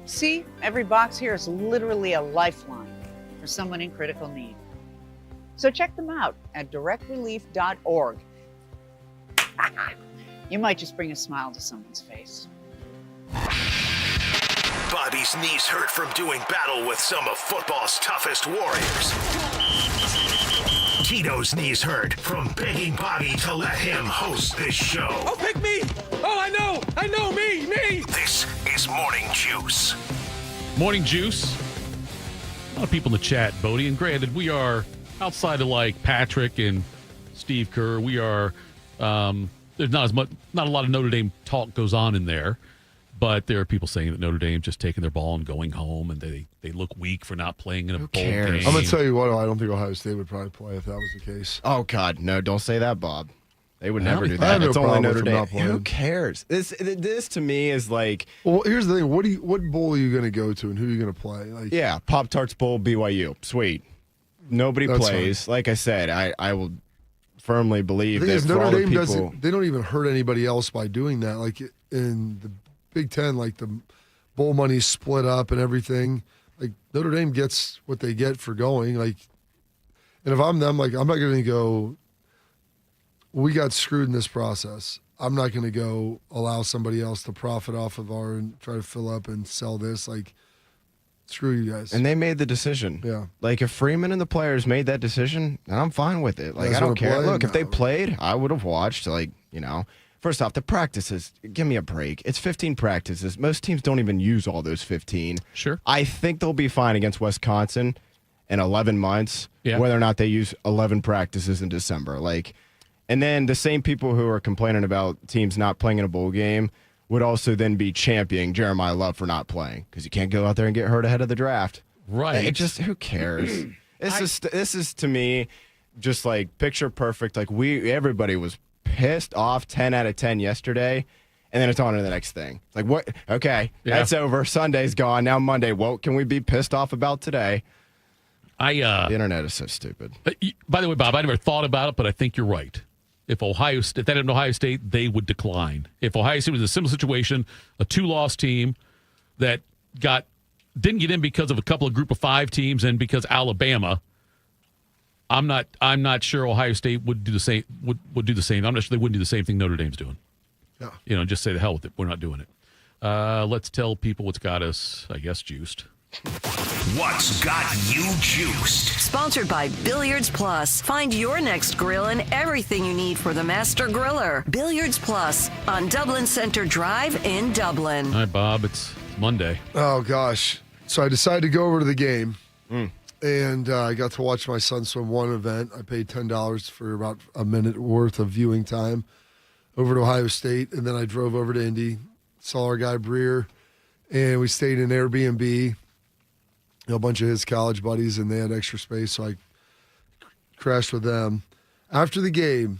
See, every box here is literally a lifeline for someone in critical need. So check them out at directrelief.org. You might just bring a smile to someone's face. Bobby's knees hurt from doing battle with some of football's toughest warriors. Tito's knees hurt from begging Bobby to let him host this show. Oh, pick me! Oh, I know, me! This is Morning Juice. Morning Juice. A lot of people in the chat, Bodie, and granted, we are outside of like Patrick and Steve Kerr. We are, there's not a lot of Notre Dame talk goes on in there. But there are people saying that Notre Dame's just taking their ball and going home, and they look weak for not playing in a bowl game. I'm going to tell you what, I don't think Ohio State would probably play if that was the case. Oh, God, no, don't say that, Bob. They would never do that. It's only Notre Dame. Who cares? This to me is like... Well, here's the thing. What bowl are you going to go to, and who are you going to play? Like, yeah, Pop-Tarts Bowl, BYU. Sweet. Nobody plays. Fine. Like I said, I will firmly believe that for Notre all Dame the people... they don't even hurt anybody else by doing that. Like, in the Big Ten, like the bowl money's split up and everything. Like Notre Dame gets what they get for going. Like, and if I'm them, like I'm not going to go. We got screwed in this process. I'm not going to go allow somebody else to profit off of our and try to fill up and sell this. Like, screw you guys. And they made the decision. Yeah. Like if Freeman and the players made that decision, then I'm fine with it. Like I don't care. Look, if they played, I would have watched. Like First off, the practices, give me a break. It's 15 practices. Most teams don't even use all those 15. Sure. I think they'll be fine against Wisconsin in 11 months, yeah. Whether or not they use 11 practices in December. And then the same people who are complaining about teams not playing in a bowl game would also then be championing Jeremiah Love for not playing because you can't go out there and get hurt ahead of the draft. Right. Who cares? This is to me just like picture perfect. Like everybody was pissed off 10 out of 10 yesterday, and then it's on to the next thing. It's like, what? Okay, That's over. Sunday's gone. Now Monday. What can we be pissed off about today? The internet is so stupid. By the way, Bob, I never thought about it, but I think you're right. If they didn't Ohio State, they would decline. If Ohio State was a similar situation, a 2-loss team that didn't get in because of a couple of Group of 5 teams and because Alabama, I'm not sure Ohio State would do the same. Would do the same. I'm not sure they wouldn't do the same thing Notre Dame's doing. Yeah. Just say the hell with it. We're not doing it. Let's tell people what's got us, I guess, juiced. What's got you juiced? Sponsored by Billiards Plus. Find your next grill and everything you need for the master griller. Billiards Plus on Dublin Center Drive in Dublin. All right, Bob. It's Monday. Oh gosh. So I decided to go over to the game, and I got to watch my son swim one event. I paid $10 for about a minute worth of viewing time over to Ohio State, and then I drove over to Indy, saw our guy Breer, and we stayed in Airbnb, a bunch of his college buddies, and they had extra space, so I crashed with them. After the game,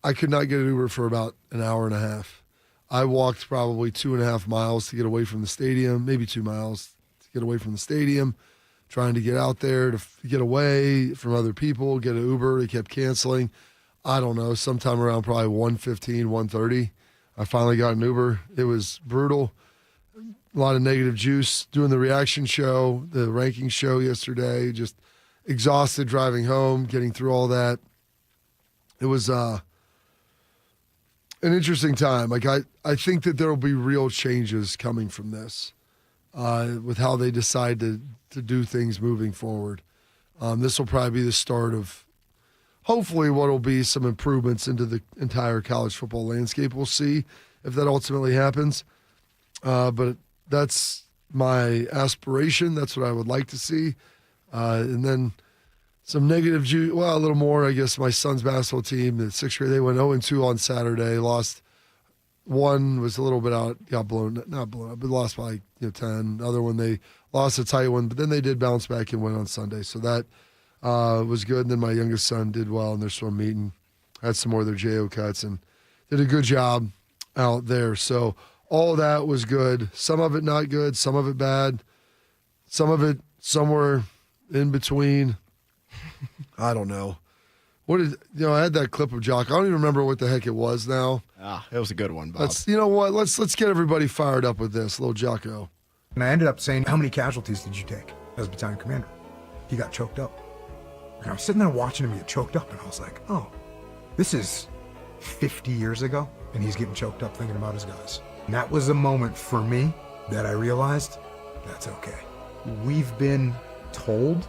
I could not get an Uber for about an hour and a half. I walked probably 2.5 miles to get away from the stadium, maybe 2 miles to get away from the stadium, trying to get out there to get away from other people, get an Uber. They kept canceling. I don't know, sometime around probably 1:15, 1:30, I finally got an Uber. It was brutal. A lot of negative juice doing the reaction show, the ranking show yesterday, just exhausted driving home, getting through all that. It was an interesting time. Like I think that there will be real changes coming from this with how they decide to do things moving forward. This will probably be the start of hopefully what will be some improvements into the entire college football landscape. We'll see if that ultimately happens. But that's my aspiration. That's what I would like to see. And then some negative juice. Well, a little more, I guess. My son's basketball team, the 6th grade, they went 0-2 on Saturday. Lost. One was a little bit out, not blown up, but lost by 10. The other one, they lost a tight one, but then they did bounce back and win on Sunday. So that was good. And then my youngest son did well in their swim meet and had some more of their JO cuts and did a good job out there. So all that was good. Some of it not good, some of it bad, some of it somewhere in between. I don't know. I had that clip of Jock. I don't even remember what the heck it was now. It was a good one, Bob. You know what? Let's get everybody fired up with this. Little Jocko. And I ended up saying, how many casualties did you take as battalion commander? He got choked up. And I was sitting there watching him get choked up, and I was like, oh, this is 50 years ago, and he's getting choked up thinking about his guys. And that was a moment for me that I realized that's okay. We've been told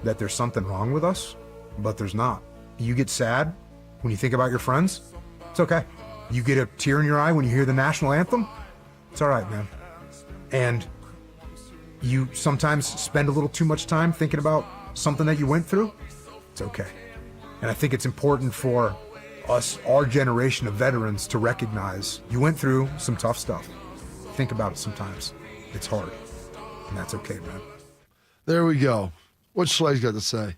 that there's something wrong with us, but there's not. You get sad when you think about your friends, it's okay. You get a tear in your eye when you hear the national anthem, it's all right, man. And you sometimes spend a little too much time thinking about something that you went through, it's okay. And I think it's important for us, our generation of veterans, to recognize you went through some tough stuff. Think about it sometimes. It's hard, and that's okay, man. There we go. What's Schleich got to say?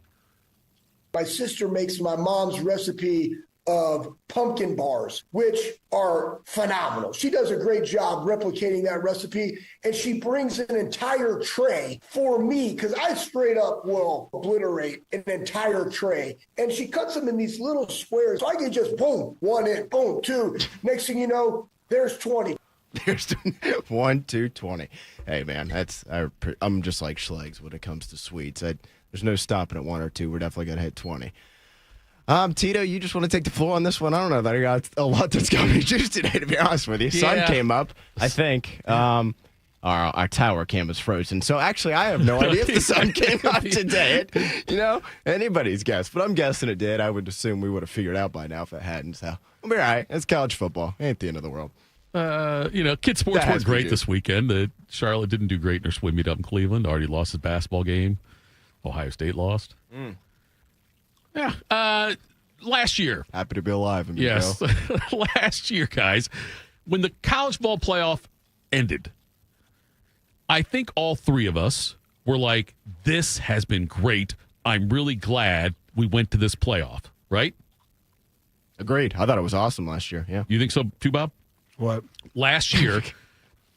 My sister makes my mom's recipe of pumpkin bars, which are phenomenal. She does a great job replicating that recipe, and she brings an entire tray for me because I straight up will obliterate an entire tray. And she cuts them in these little squares, so I can just boom, one in, boom, two. Next thing you know, there's 20. There's 1, 2, 20. Hey, man, I'm just like Schlegs when it comes to sweets. There's no stopping at 1 or 2. We're definitely going to hit 20. Tito, you just want to take the floor on this one? I don't know that I got a lot that's going to be juiced today, to be honest with you. Sun came up, I think. Our tower cam is frozen. So, actually, I have no idea if the sun came up today. Anybody's guess. But I'm guessing it did. I would assume we would have figured out by now if it hadn't. So, we'll be all right. It's college football. It ain't the end of the world. Kids sports weren't great this weekend. Charlotte didn't do great in their swim meet up in Cleveland. Already lost his basketball game. Ohio State lost. Yeah. Last year. Happy to be alive. Yes. Last year, guys, when the college ball playoff ended, I think all three of us were like, this has been great. I'm really glad we went to this playoff, right? Agreed. I thought it was awesome last year. Yeah. You think so too, Bob? What? Last year,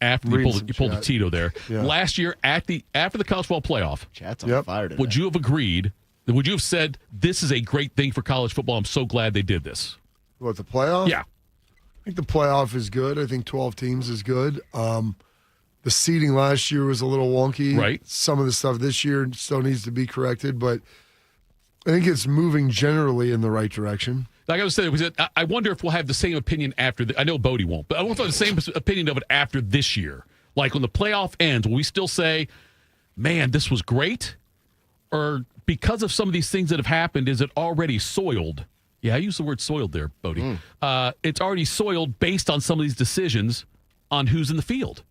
after you pulled the Tito there. Yeah. Last year, after the college football playoff, Chat's on fire today. Would you have agreed? Would you have said this is a great thing for college football? I'm so glad they did this. What, the playoff? Yeah, I think the playoff is good. I think 12 teams is good. The seeding last year was a little wonky. Right. Some of the stuff this year still needs to be corrected, but I think it's moving generally in the right direction. Like I was saying, I wonder if we'll have the same opinion after. I know Bodie won't, but I won't have the same opinion of it after this year. Like when the playoff ends, will we still say, "Man, this was great," or because of some of these things that have happened, is it already soiled? Yeah, I use the word soiled there, Bodie. It's already soiled based on some of these decisions on who's in the field.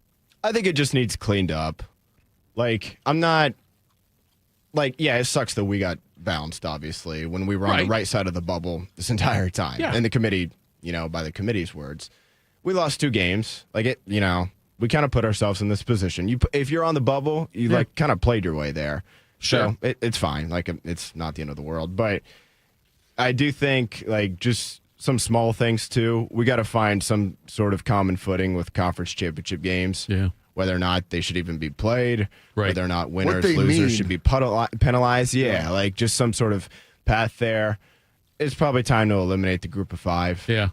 I think it just needs cleaned up. Like, I'm not, like, yeah, it sucks that we got bounced, obviously, when we were on the right side of the bubble this entire time. Yeah. And the committee, by the committee's words, we lost 2 games. Like, we kind of put ourselves in this position. If you're on the bubble, you, like, kind of played your way there. Sure. So it's fine. Like, it's not the end of the world. But I do think, like, just some small things, too. We got to find some sort of common footing with conference championship games. Yeah. Whether or not they should even be played, whether or not winners, they losers mean. should be penalized. Yeah, like just some sort of path there. It's probably time to eliminate the group of 5. Yeah.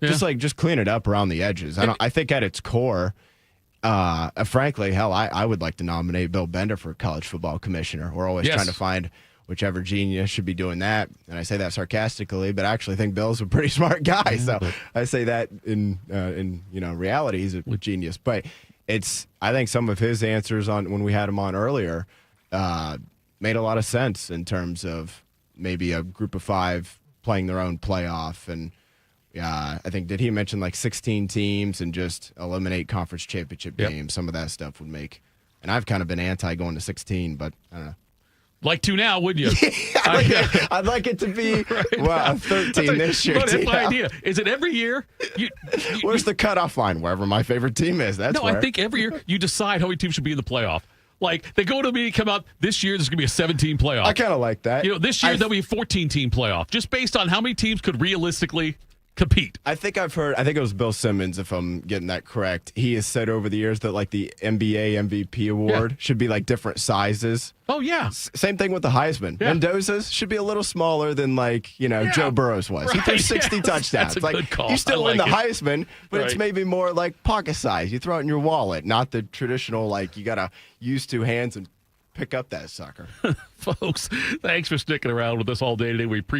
Just clean it up around the edges. I think at its core, frankly, hell, I would like to nominate Bill Bender for college football commissioner. We're always trying to find whichever genius should be doing that. And I say that sarcastically, but I actually think Bill's a pretty smart guy. So I say that in reality, he's a genius. But I think some of his answers on when we had him on earlier made a lot of sense in terms of maybe a group of 5 playing their own playoff. And I think, did he mention like 16 teams and just eliminate conference championship games? Some of that stuff would make, and I've kind of been anti going to 16, but I don't know. Like to now, wouldn't you? I'd like it to be 13 this year. But that's my idea. Is it every year? Where's the cutoff line? Wherever my favorite team is. That's where. I think every year you decide how many teams should be in the playoff. Like, they go to a meeting, come out, this year there's going to be a 17 playoff. I kind of like that. This year there'll be a 14-team playoff, just based on how many teams could realistically compete. I think it was Bill Simmons, if I'm getting that correct. He has said over the years that, like, the NBA MVP award should be, like, different sizes. Oh, yeah. Same thing with the Heisman. Yeah. Mendoza's should be a little smaller than, like, Joe Burrow's was. He threw 60 touchdowns. That's a like, good call. You still win the Heisman, but Right. it's maybe more like pocket size. You throw it in your wallet, not the traditional, like, you got to use 2 hands and pick up that sucker. Folks, thanks for sticking around with us all day today. We appreciate